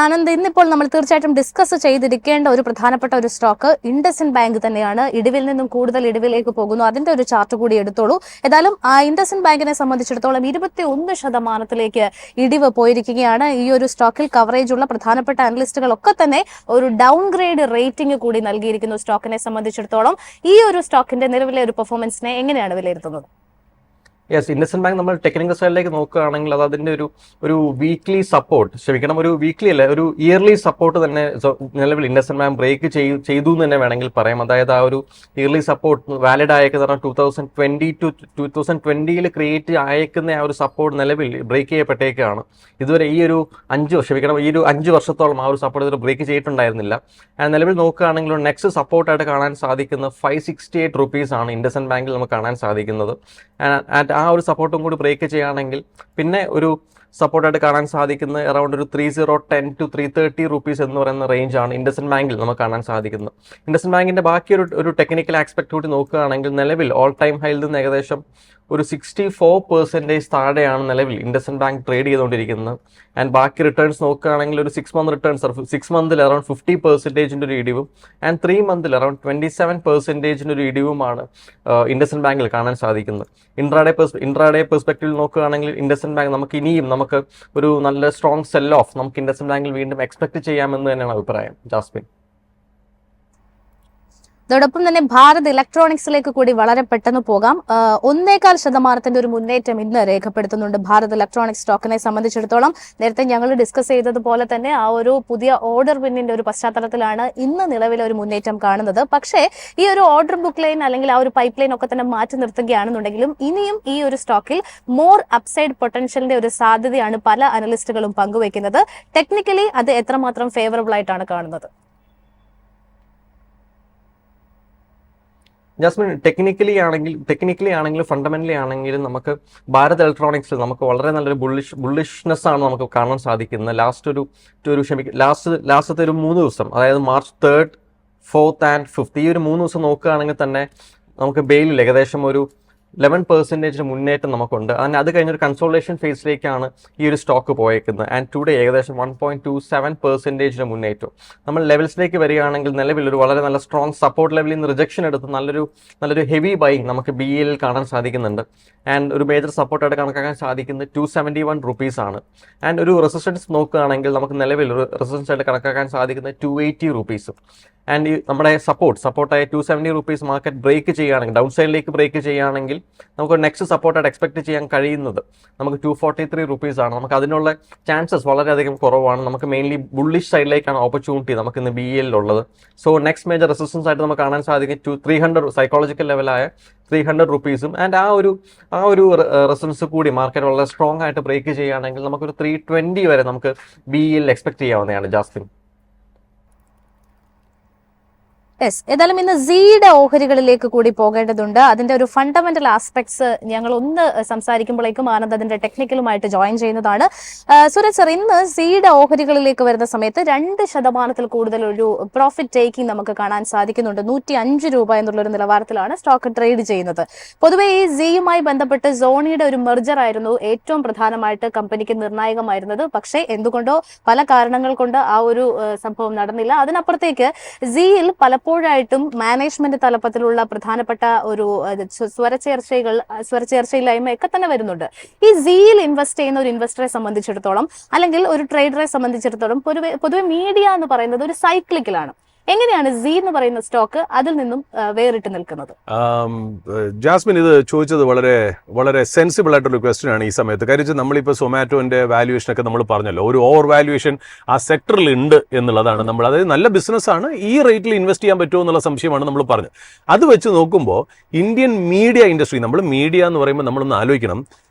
ആനന്ദ്, ഇന്നിപ്പോൾ നമ്മൾ തീർച്ചയായിട്ടും ഡിസ്കസ് ചെയ്തിരിക്കേണ്ട ഒരു പ്രധാനപ്പെട്ട ഒരു സ്റ്റോക്ക് ഇൻഡസ്ഇൻഡ് ബാങ്ക് തന്നെയാണ്. ഇടിവിൽ നിന്നും കൂടുതൽ ഇടിവിലേക്ക് പോകുന്നു. അതിന്റെ ഒരു ചാർട്ട് കൂടി എടുത്തോളൂ. ഏതായാലും ഇൻഡസ്ഇൻഡ് ബാങ്കിനെ സംബന്ധിച്ചിടത്തോളം 21% ഇടിവ് പോയിരിക്കുകയാണ്. ഈ ഒരു സ്റ്റോക്കിൽ കവറേജ് ഉള്ള പ്രധാനപ്പെട്ട അനലിസ്റ്റുകളൊക്കെ തന്നെ ഒരു ഡൗൺഗ്രേഡ് റേറ്റിംഗ് കൂടി നൽകിയിരിക്കുന്നു സ്റ്റോക്കിനെ സംബന്ധിച്ചിടത്തോളം. ഈ ഒരു സ്റ്റോക്കിന്റെ നിലവിലെ ഒരു പെർഫോമൻസിനെ എങ്ങനെയാണ് വിലയിരുത്തുന്നത്? യെസ്, ഇൻഡസ്ഇൻഡ് ബാങ്ക് നമ്മൾ ടെക്നിക്കൽ സൈഡിലേക്ക് നോക്കുകയാണെങ്കിൽ അത് അതിന്റെ ഒരു വീക്ക്ലി സപ്പോർട്ട്, ഒരു വീക്ക്ലി അല്ല, ഒരു ഇയർലി സപ്പോർട്ട് തന്നെ നിലവിൽ ഇൻഡസ്ഇൻഡ് ബാങ്ക് ബ്രേക്ക് ചെയ്തു എന്ന് തന്നെ വേണമെങ്കിൽ പറയാം. അതായത് ആ ഒരു ഇയർലി സപ്പോർട്ട് വാലിഡ് ആയേക്കുന്ന 2020 to 2020 ക്രിയേറ്റ് ആയേക്കുന്ന ആ ഒരു സപ്പോർട്ട് നിലവിൽ ബ്രേക്ക് ചെയ്യപ്പെട്ടേക്കാണ്. ഇതുവരെ ഈ ഒരു 5 വർഷത്തോളം ആ ഒരു സപ്പോർട്ട് ഇതുവരെ ബ്രേക്ക് ചെയ്തിട്ടുണ്ടായിരുന്നില്ല. നിലവിൽ നോക്കുകയാണെങ്കിൽ നെക്സ്റ്റ് സപ്പോർട്ടായിട്ട് കാണാൻ സാധിക്കുന്ന 568 റുപ്പീസ് ആണ് ഇൻഡസ്ഇൻഡ് ബാങ്കിൽ നമുക്ക് കാണാൻ സാധിക്കുന്നത്. ആൻഡ് ആ ഒരു സപ്പോർട്ടും കൂടി ബ്രേക്ക് ചെയ്യുകയാണെങ്കിൽ പിന്നെ ഒരു സപ്പോർട്ടായിട്ട് കാണാൻ സാധിക്കുന്ന അറൗണ്ട് ഒരു 3010 to 330 റുപ്പീസ് എന്ന് പറയുന്ന റേഞ്ചാണ് ഇൻഡസ്ഇൻഡ് ബാങ്കിൽ നമുക്ക് കാണാൻ സാധിക്കുന്നത്. ഇൻഡസ്ഇൻഡ് ബാങ്കിന്റെ ബാക്കി ഒരു ടെക്നിക്കൽ ആസ്പെക്ട് കൂടി നോക്കുകയാണെങ്കിൽ നിലവിൽ ഓൾ ടൈം ഹൈയിൽ നിന്ന് ഏകദേശം ഒരു 64% താഴെയാണ് നിലവിൽ ഇൻഡസ്ഇൻഡ് ബാങ്ക് ട്രേഡ് ചെയ്തുകൊണ്ടിരിക്കുന്നത്. ആൻഡ് ബാക്കി റിട്ടേൺസ് നോക്കുകയാണെങ്കിൽ ഒരു 6 മന്ത് റിട്ടേൺസ് 6 മന്തിൽ അറൗണ്ട് 50% ഒരു ഇടിവും ആൻഡ് 3 മന്തിൽ അറൗണ്ട് 27% ഒരു ഇടിവുമാണ് ഇൻഡസ്ഇൻഡ് ബാങ്കിൽ കാണാൻ സാധിക്കുന്നത്. ഇൻട്രാഡേ പെർസ്പെക്റ്റീവിൽ നോക്കുകയാണെങ്കിൽ ഇൻഡസ്ഇൻഡ് ബാങ്ക് നമുക്ക് ഒരു നല്ല സ്ട്രോങ് സെൽ ഓഫ് നമുക്ക് ഇൻഡസ്ഇൻഡ് ബാങ്കിൽ വീണ്ടും എക്സ്പെക്ട് ചെയ്യാമെന്ന് തന്നെയാണ് അഭിപ്രായം ജാസ്മിൻ. അതോടൊപ്പം തന്നെ ഭാരത് ഇലക്ട്രോണിക്സിലേക്ക് കൂടി വളരെ പെട്ടെന്ന് പോകാം. 1.25% ഒരു മുന്നേറ്റം ഇന്ന് രേഖപ്പെടുത്തുന്നുണ്ട് ഭാരത് ഇലക്ട്രോണിക്സ് സ്റ്റോക്കിനെ സംബന്ധിച്ചിടത്തോളം. നേരത്തെ ഞങ്ങൾ ഡിസ്കസ് ചെയ്തതുപോലെ തന്നെ ആ ഒരു പുതിയ ഓർഡർ വിന്നിന്റെ ഒരു പശ്ചാത്തലത്തിലാണ് ഇന്ന് നിലവിലെ ഒരു മുന്നേറ്റം കാണുന്നത്. പക്ഷേ ഈ ഒരു ഓർഡർ ബുക്ക് ലൈൻ അല്ലെങ്കിൽ ആ ഒരു പൈപ്പ് ലൈൻ ഒക്കെ തന്നെ മാറ്റി നിർത്തുകയാണെന്നുണ്ടെങ്കിലും ഇനിയും ഈ ഒരു സ്റ്റോക്കിൽ മോർ അപ്സൈഡ് പൊട്ടൻഷ്യലിന്റെ ഒരു സാധ്യതയാണ് പല അനലിസ്റ്റുകളും പങ്കുവെക്കുന്നത്. ടെക്നിക്കലി അത് എത്രമാത്രം ഫേവറബിൾ ആയിട്ടാണ് കാണുന്നത്? ജാസ്മിൻ, ടെക്നിക്കലി ആണെങ്കിലും ഫണ്ടമെന്റലി ആണെങ്കിലും നമുക്ക് ഭാരത് ഇലക്ട്രോണിക്സിൽ നമുക്ക് വളരെ നല്ലൊരു ബുള്ളിഷ്നെസ് ആണ് നമുക്ക് കാണാൻ സാധിക്കുന്നത്. ലാസ്റ്റത്തെ ഒരു 3 ദിവസം, അതായത് March 3rd, 4th and 5th, ഈ ഒരു 3 ദിവസം നോക്കുകയാണെങ്കിൽ തന്നെ നമുക്ക് ബെയിലിൽ ഏകദേശം ഒരു 11% മുന്നേറ്റം നമുക്കുണ്ട്. അത് കഴിഞ്ഞൊരു കൺസോൾട്ടേഷൻ ഫേസിലേക്കാണ് ഈ ഒരു സ്റ്റോക്ക് പോയേക്കുന്നത്. ആൻഡ് ടുഡേ ഏകദേശം 1.27% മുന്നേറ്റം. നമ്മൾ ലെവൽസിലേക്ക് വരികയാണെങ്കിൽ നിലവിൽ ഒരു വളരെ നല്ല സ്ട്രോങ് സപ്പോർട്ട് ലെവലിൽ നിന്ന് റിജക്ഷൻ എടുത്ത് നല്ലൊരു ഹെവി ബൈങ് നമുക്ക് BL കാണാൻ സാധിക്കുന്നുണ്ട്. ആൻഡ് ഒരു മേജർ സപ്പോർട്ടായിട്ട് കണക്കാക്കാൻ സാധിക്കുന്നത് 271 റുപ്പീസ് ആണ്. ആൻഡ് ഒരു റെസിസ്റ്റൻസ് നോക്കുകയാണെങ്കിൽ നമുക്ക് നിലവിൽ ഒരു റെസിസ്റ്റൻസ് ആയിട്ട് കണക്കാക്കാൻ സാധിക്കുന്നത് 280 റുപ്പീസ്. ആൻഡ് നമ്മുടെ സപ്പോർട്ടായ 270 റുപ്പീസ് മാർക്കറ്റ് ബ്രേക്ക് ചെയ്യുകയാണെങ്കിൽ, ഡൗൺ സൈഡിലേക്ക് ബ്രേക്ക് ചെയ്യുകയാണെങ്കിൽ നമുക്ക് നെക്സ്റ്റ് സപ്പോർട്ടായിട്ട് എക്സ്പെക്ട് ചെയ്യാൻ കഴിയുന്നത് നമുക്ക് 243 റുപ്പീസ് ആണ്. നമുക്ക് അതിനുള്ള ചാൻസസ് വളരെയധികം കുറവാണ്. നമുക്ക് മെയിൻലി ബുള്ളിഷ് സൈഡിലേക്കാണ് ഓപ്പർച്യൂണിറ്റി നമുക്ക് ഇന്ന് BL ഉള്ളത്. സോ നെക്സ്റ്റ് മേജർ റെസിസ്റ്റൻസ് ആയിട്ട് നമുക്ക് കാണാൻ സാധിക്കും 300 സൈക്കോളജിക്കൽ ലെവലായ 300 റുപ്പീസും. ആൻഡ് ആ ഒരു റെസിസ്റ്റൻസ് കൂടി മാർക്കറ്റ് വളരെ സ്ട്രോങ് ആയിട്ട് ബ്രേക്ക് ചെയ്യുകയാണെങ്കിൽ നമുക്കൊരു 320 വരെ നമുക്ക് BL എക്സ്പെക്ട് ചെയ്യാവുന്നതാണ് ജാസ്മിൻ. ഏതായാലും ഇന്ന് സിയുടെ ഓഹരികളിലേക്ക് കൂടി പോകേണ്ടതുണ്ട്. അതിന്റെ ഒരു ഫണ്ടമെന്റൽ ആസ്പെക്ട്സ് ഞങ്ങൾ ഒന്ന് സംസാരിക്കുമ്പോഴേക്കും ആനന്ദ് അതിന്റെ ടെക്നിക്കലുമായിട്ട് ജോയിൻ ചെയ്യുന്നതാണ്. സുരേഷ് സർ, ഇന്ന് സിയുടെ ഓഹരികളിലേക്ക് വരുന്ന സമയത്ത് 2% കൂടുതൽ ഒരു പ്രോഫിറ്റ് ടേക്കിംഗ് നമുക്ക് കാണാൻ സാധിക്കുന്നുണ്ട്. 105 രൂപ എന്നുള്ളൊരു നിലവാരത്തിലാണ് സ്റ്റോക്ക് ട്രേഡ് ചെയ്യുന്നത്. പൊതുവെ ഈ സിയുമായി ബന്ധപ്പെട്ട് സോണിയുടെ ഒരു മെർജർ ആയിരുന്നു ഏറ്റവും പ്രധാനമായിട്ട് കമ്പനിക്ക് നിർണായകമായിരുന്നത്. പക്ഷേ എന്തുകൊണ്ടോ പല കാരണങ്ങൾ കൊണ്ട് ആ ഒരു സംഭവം നടന്നില്ല. അതിനപ്പുറത്തേക്ക് സിയിൽ പലപ്പോഴായിട്ടും മാനേജ്മെന്റ് തലപ്പത്തിലുള്ള പ്രധാനപ്പെട്ട ഒരു സ്വരച്ചേർച്ചയില്ലായ്മയൊക്കെ തന്നെ വരുന്നുണ്ട്. ഈ സിയിൽ ഇൻവെസ്റ്റ് ചെയ്യുന്ന ഒരു ഇൻവെസ്റ്ററെ സംബന്ധിച്ചിടത്തോളം അല്ലെങ്കിൽ ഒരു ട്രേഡറെ സംബന്ധിച്ചിടത്തോളം പൊതുവെ മീഡിയ എന്ന് പറയുന്നത് ഒരു സൈക്ലിക്കലാണ്. എങ്ങനെയാണ് സീ എന്ന് പറയുന്ന സ്റ്റോക്ക് അതിൽ നിന്നും വേറിട്ട് നിൽക്കുന്നത്? ജാസ്മിൻ ഇത് ചോദിച്ചത് വളരെ വളരെ സെൻസിബിൾ ആയിട്ടുള്ള ക്വസ്റ്റ്യൻ ആണ് ഈ സമയത്ത്. കാര്യം നമ്മളിപ്പോൾ സൊമാറ്റോന്റെ വാല്യുവേഷൻ ഒക്കെ നമ്മൾ പറഞ്ഞല്ലോ, ഒരു ഓവർ വാല്യുവേഷൻ ആ സെക്ടറിൽ ഉണ്ട് എന്നുള്ളതാണ് നമ്മൾ. അതായത് നല്ല ബിസിനസ്സാണ്, ഈ റേറ്റിൽ ഇൻവെസ്റ്റ് ചെയ്യാൻ പറ്റുമോ എന്നുള്ള സംശയമാണ് നമ്മൾ പറഞ്ഞത്. അത് വെച്ച് നോക്കുമ്പോൾ ഇന്ത്യൻ മീഡിയ ഇൻഡസ്ട്രി, നമ്മൾ മീഡിയ എന്ന് പറയുമ്പോൾ നമ്മളൊന്ന് ആലോചിക്കണം,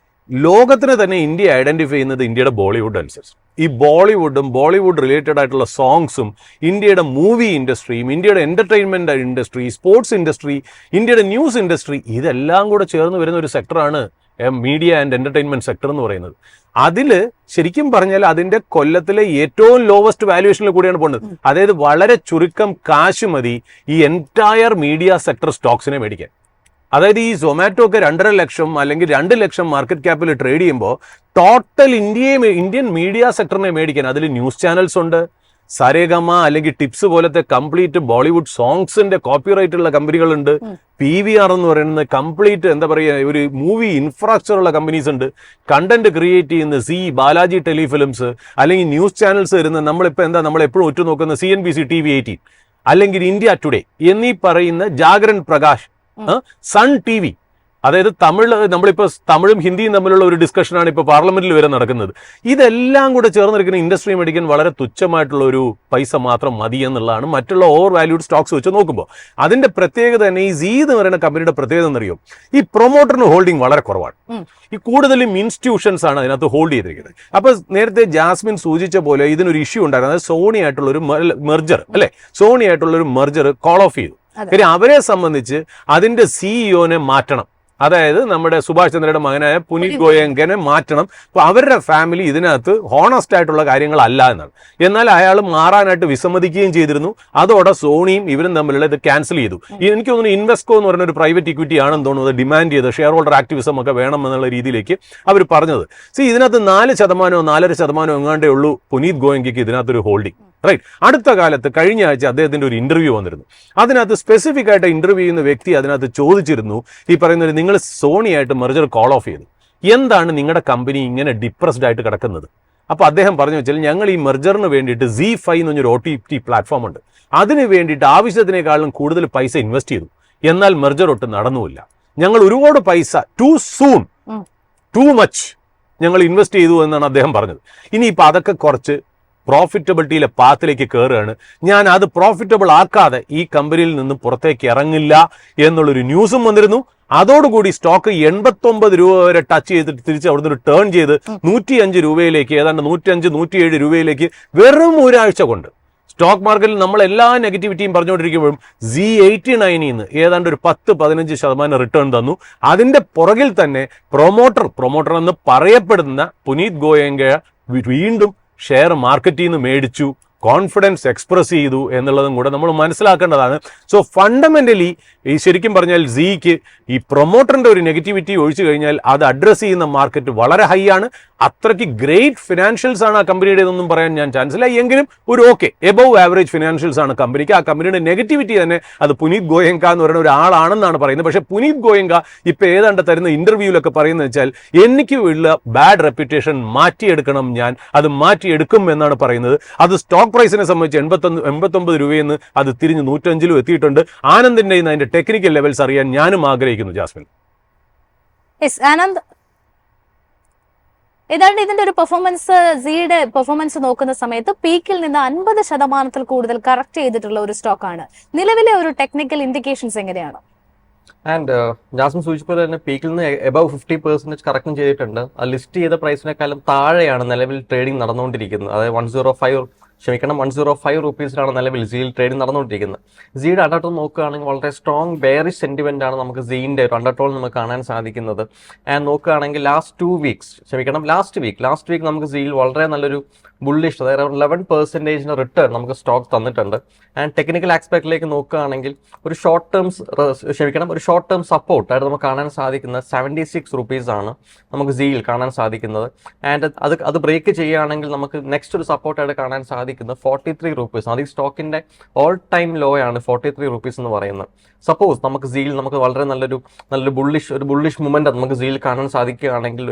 ലോകത്തിന് തന്നെ ഇന്ത്യ ഐഡന്റിഫൈ ചെയ്യുന്നത് ഇന്ത്യയുടെ ബോളിവുഡ് അനുസരിച്ച്. ഈ ബോളിവുഡും ബോളിവുഡ് റിലേറ്റഡ് ആയിട്ടുള്ള സോങ്സും ഇന്ത്യയുടെ മൂവി ഇൻഡസ്ട്രിയും ഇന്ത്യയുടെ എന്റർടൈൻമെന്റ് ഇൻഡസ്ട്രി, സ്പോർട്സ് ഇൻഡസ്ട്രി, ഇന്ത്യയുടെ ന്യൂസ് ഇൻഡസ്ട്രി, ഇതെല്ലാം കൂടെ ചേർന്ന് വരുന്ന ഒരു സെക്ടറാണ് മീഡിയ ആൻഡ് എന്റർടൈൻമെന്റ് സെക്ടർ എന്ന് പറയുന്നത്. അതിൽ ശരിക്കും പറഞ്ഞാൽ അതിന്റെ കൊല്ലത്തിലെ ഏറ്റവും ലോവസ്റ്റ് വാല്യുവേഷനിൽ കൂടിയാണ് പോകുന്നത്. അതായത് വളരെ ചുരുക്കം കാശ് മതി ഈ എൻറ്റയർ മീഡിയ സെക്ടർ സ്റ്റോക്സിനെ മേടിക്കാൻ. അതായത് ഈ സൊമാറ്റോ ഒക്കെ 2.5 ലക്ഷം അല്ലെങ്കിൽ 2 ലക്ഷം മാർക്കറ്റ് ക്യാപ്പിൽ ട്രേഡ് ചെയ്യുമ്പോൾ ടോട്ടൽ ഇന്ത്യൻ മീഡിയ സെക്ടറിനെ മേടിക്കാൻ അതിൽ ന്യൂസ് ചാനൽസ് ഉണ്ട്, സരേഗമ അല്ലെങ്കിൽ ടിപ്സ് പോലത്തെ കംപ്ലീറ്റ് ബോളിവുഡ് സോങ്സിന്റെ കോപ്പിറൈറ്റ് ഉള്ള കമ്പനികളുണ്ട്, PVR എന്ന് പറയുന്നത് കംപ്ലീറ്റ് എന്താ പറയുക ഒരു മൂവി ഇൻഫ്രാസ്ട്രക്ചർ ഉള്ള കമ്പനീസ് ഉണ്ട്, കണ്ടന്റ് ക്രിയേറ്റ് ചെയ്യുന്ന ബാലാജി ടെലിഫിലിംസ് അല്ലെങ്കിൽ ന്യൂസ് ചാനൽസ് വരുന്ന നമ്മളെപ്പോഴും ഉറ്റുനോക്കുന്ന CNBC TV18 അല്ലെങ്കിൽ ഇന്ത്യ ടുഡേ എന്നീ പറയുന്ന ജാഗരൺ പ്രകാശ്, സൺ TV, അതായത് നമ്മളിപ്പോൾ തമിഴും ഹിന്ദിയും തമ്മിലുള്ള ഒരു ഡിസ്കഷനാണ് ഇപ്പോൾ പാർലമെന്റിൽ വരെ നടക്കുന്നത്. ഇതെല്ലാം കൂടെ ചേർന്നിരിക്കുന്ന ഇൻഡസ്ട്രി മേടിക്കാൻ വളരെ തുച്ഛമായിട്ടുള്ള ഒരു പൈസ മാത്രം മതി എന്നുള്ളതാണ് മറ്റുള്ള ഓവർ വാല്യൂഡ് സ്റ്റോക്സ് വെച്ച് നോക്കുമ്പോൾ. അതിന്റെ പ്രത്യേകത തന്നെ ഈ സീ എന്ന് പറയുന്ന കമ്പനിയുടെ പ്രത്യേകത എന്നറിയോ, ഈ പ്രൊമോട്ടറിന് ഹോൾഡിംഗ് വളരെ കുറവാണ്. ഈ കൂടുതലും ഇൻസ്റ്റിറ്റ്യൂഷൻസ് ആണ് അതിനകത്ത് ഹോൾഡ് ചെയ്തിരിക്കുന്നത്. അപ്പൊ നേരത്തെ ജാസ്മിൻ സൂചിച്ച പോലെ ഇതിനൊരു ഇഷ്യൂ ഉണ്ടായിരുന്നു, അതായത് സോണി ആയിട്ടുള്ള ഒരു മെർജർ അല്ലെ, സോണി ആയിട്ടുള്ള ഒരു മെർജർ കോൾ ഓഫ് ചെയ്തു. കാര്യം അവരെ സംബന്ധിച്ച് അതിന്റെ സിഇഒനെ മാറ്റണം, അതായത് നമ്മുടെ സുഭാഷ് ചന്ദ്രയുടെ മകനായ പുനീത് ഗോയങ്കനെ മാറ്റണം. അപ്പൊ അവരുടെ ഫാമിലി ഇതിനകത്ത് ഹോണസ്റ്റ് ആയിട്ടുള്ള കാര്യങ്ങളല്ല എന്നാണ്. എന്നാൽ അയാൾ മാറാനായിട്ട് വിസമ്മതിക്കുകയും ചെയ്തിരുന്നു. അതോടെ സോണിയും ഇവരും തമ്മിലുള്ള ഇത് ക്യാൻസൽ ചെയ്തു. എനിക്ക് തോന്നുന്നു ഇൻവെസ്കോ എന്ന് പറയുന്ന ഒരു പ്രൈവറ്റ് ഇക്വിറ്റി ആണെന്ന് തോന്നുന്നത് ഡിമാൻഡ് ചെയ്ത് ഷെയർ ഹോൾഡർ ആക്ടിവിസം ഒക്കെ വേണം എന്നുള്ള രീതിയിലേക്ക് അവർ പറഞ്ഞത്. ഇതിനകത്ത് 4% 4.5% എങ്ങാണ്ടേ ഉള്ളൂ പുനീത് ഗോയങ്കയ്ക്ക് ഇതിനകത്തൊരു ഹോൾഡിംഗ്. റൈറ്റ്. അടുത്ത കാലത്ത് കഴിഞ്ഞ ആഴ്ച അദ്ദേഹത്തിന്റെ ഒരു ഇന്റർവ്യൂ വന്നിരുന്നു. അതിനകത്ത് സ്പെസിഫിക് ആയിട്ട് ഇന്റർവ്യൂ ചെയ്യുന്ന വ്യക്തി അതിനകത്ത് ചോദിച്ചിരുന്നു, ഈ പറയുന്നത് നിങ്ങൾ സോണിയായിട്ട് മെർജർ കോൾ ഓഫ് ചെയ്തു, എന്താണ് നിങ്ങളുടെ കമ്പനി ഇങ്ങനെ ഡിപ്രസ്ഡ് ആയിട്ട് കിടക്കുന്നത്? അപ്പൊ അദ്ദേഹം പറഞ്ഞു വെച്ചാൽ ഞങ്ങൾ ഈ മെർജറിന് വേണ്ടിയിട്ട് ZEE5 എന്ന് പറഞ്ഞൊരു OTT പ്ലാറ്റ്ഫോം ഉണ്ട്, അതിന് വേണ്ടിയിട്ട് ആവശ്യത്തിനേക്കാളും കൂടുതൽ പൈസ ഇൻവെസ്റ്റ് ചെയ്തു, എന്നാൽ മെർജർ ഒട്ടും നടന്നുമില്ല. ഞങ്ങൾ ഒരുപാട് പൈസ ടു സൂൺ ടു മച്ച് ഞങ്ങൾ ഇൻവെസ്റ്റ് ചെയ്തു എന്നാണ് അദ്ദേഹം പറഞ്ഞത്. ഇനിയിപ്പോൾ അതൊക്കെ കുറച്ച് പ്രോഫിറ്റബിലിറ്റിയിലെ പാത്തിലേക്ക് കയറുകയാണ്, ഞാൻ അത് പ്രോഫിറ്റബിൾ ആക്കാതെ ഈ കമ്പനിയിൽ നിന്ന് പുറത്തേക്ക് ഇറങ്ങില്ല എന്നുള്ളൊരു ന്യൂസും വന്നിരുന്നു. അതോടുകൂടി സ്റ്റോക്ക് 89 രൂപ വരെ ടച്ച് ചെയ്തിട്ട് തിരിച്ച് അവിടുന്ന് ഒരു ടേൺ ചെയ്ത് 105 രൂപയിലേക്ക്, ഏതാണ്ട് 105-107 രൂപയിലേക്ക് വെറും ഒരാഴ്ച കൊണ്ട്. സ്റ്റോക്ക് മാർക്കറ്റിൽ നമ്മൾ എല്ലാ നെഗറ്റിവിറ്റിയും പറഞ്ഞുകൊണ്ടിരിക്കുമ്പോഴും Z89 നിന്ന് ഏതാണ്ട് ഒരു 10-15% റിട്ടേൺ തന്നു. അതിന്റെ പുറകിൽ തന്നെ പ്രൊമോട്ടർ എന്ന് പറയപ്പെടുന്ന പുനീത് ഗോയങ്ക വീണ്ടും ഷെയർ മാർക്കറ്റിൽ നിന്ന് മേടിച്ചു, കോൺഫിഡൻസ് എക്സ്പ്രസ് ചെയ്തു എന്നുള്ളതും കൂടെ നമ്മൾ മനസ്സിലാക്കേണ്ടതാണ്. സോ ഫണ്ടമെന്റലി ഈ ശരിക്കും പറഞ്ഞാൽ സീക്ക് ഈ പ്രൊമോട്ടറിന്റെ ഒരു നെഗറ്റിവിറ്റി ഒഴിച്ചു കഴിഞ്ഞാൽ അത് അഡ്രസ് ചെയ്യുന്ന മാർക്കറ്റ് വളരെ ഹൈ ആണ്. അത്രയ്ക്ക് ഗ്രേറ്റ് ഫിനാൻഷ്യൽസ് ആണ് ആ കമ്പനിയുടെ ഇതൊന്നും പറയാൻ ഞാൻ ചാൻസ് ഇല്ല, എങ്കിലും ഒരു എബവ് ആവറേജ് ഫിനാൻഷ്യൽസ് ആണ് കമ്പനിക്ക്. ആ കമ്പനിയുടെ നെഗറ്റിവിറ്റി തന്നെ അത് പുനീത് ഗോയങ്ക എന്ന് പറയുന്ന ഒരാളാണെന്നാണ് പറയുന്നത്. പക്ഷേ പുനീത് ഗോയങ്ക ഇപ്പൊ ഏതാണ്ട് തരുന്ന ഇന്റർവ്യൂലൊക്കെ പറയുന്നത് വെച്ചാൽ എനിക്ക് ഉള്ള ബാഡ് റെപ്യൂട്ടേഷൻ മാറ്റിയെടുക്കണം, ഞാൻ അത് മാറ്റിയെടുക്കും എന്നാണ് പറയുന്നത്. അത് സ്റ്റോക്ക് പ്രൈസിനെ സംബന്ധിച്ച് 89 രൂപയിൽ നിന്ന് അത് തിരിഞ്ഞ് 105 എത്തിയിട്ടുണ്ട്. ആനന്ദിന്റെ അതിന്റെ ടെക്നിക്കൽ ലെവൽസ് അറിയാൻ ഞാനും ആഗ്രഹിക്കുന്നു. ജാസ്മിൻ, ആനന്ദ്, ഏതാണ്ട് ഇതിന്റെ ഒരു പെർഫോമൻസ്, സിയുടെ പെർഫോമൻസ് നോക്കുന്ന സമയത്ത് പീക്കിൽ നിന്ന് 50% കൂടുതൽ കറക്റ്റ് ചെയ്തിട്ടുള്ള ഒരു സ്റ്റോക്കാണ്. നിലവിലെ ഒരു ടെക്നിക്കൽ ഇൻഡിക്കേഷൻസ് എങ്ങനെയാണ്? ആൻഡ് ജാസ്മിൻ സൂചിച്ചപ്പോൾ തന്നെ പീക്കിൽ നിന്ന് എബവ് 50% കറക്റ്റും ചെയ്തിട്ടുണ്ട്. ലിസ്റ്റ് ചെയ്ത പ്രൈസിനേക്കാളും താഴെയാണ് നിലവിൽ ട്രേഡിംഗ് നടന്നുകൊണ്ടിരിക്കുന്നത്. അതായത് 105 റുപ്പീസിലാണ് നിലവിൽ സിയിൽ ട്രേഡിംഗ് നടന്നുകൊണ്ടിരിക്കുന്നത്. സിയുടെ അണ്ടർടോൺ നോക്കുകയാണെങ്കിൽ വളരെ സ്ട്രോങ് ബെയറിഷ് സെന്റിമെന്റ് ആണ് നമുക്ക് സിന്റെ ഒരു അണ്ടർടോൺ നമുക്ക് കാണാൻ സാധിക്കുന്നത്. ആൻഡ് നോക്കുകയാണെങ്കിൽ ലാസ്റ്റ് വീക്ക് നമുക്ക് സിയിൽ വളരെ നല്ലൊരു ബുള്ളിഷ്, അതായത് 11% റിട്ടേൺ നമുക്ക് സ്റ്റോക്ക് തന്നിട്ടുണ്ട്. ആൻഡ് ടെക്നിക്കൽ ആസ്പെക്റ്റിലേക്ക് നോക്കുകയാണെങ്കിൽ ഒരു ഷോർട്ട് ടേം സപ്പോർട്ട് ആയിട്ട് നമുക്ക് കാണാൻ സാധിക്കുന്നത് 76 റുപ്പീസ് ആണ് നമുക്ക് സിയിൽ കാണാൻ സാധിക്കുന്നത്. ആൻഡ് അത് ബ്രേക്ക് ചെയ്യുകയാണെങ്കിൽ നമുക്ക് നെക്സ്റ്റ് ഒരു സപ്പോർട്ടായിട്ട് കാണാൻ സാധിക്കുന്നത് 43 റുപ്പീസ്. അത് ഈ സ്റ്റോക്കിന്റെ ഓൾ ടൈം ലോ ആണ് 43 റുപ്പീസ് എന്ന് പറയുന്നത്. സപ്പോസ് നമുക്ക് സീൽ നമുക്ക് വളരെ നല്ലൊരു ബുള്ളിഷ് മൂവ്മെന്റ് നമുക്ക് സീൽ കാണാൻ സാധിക്കുകയാണെങ്കിൽ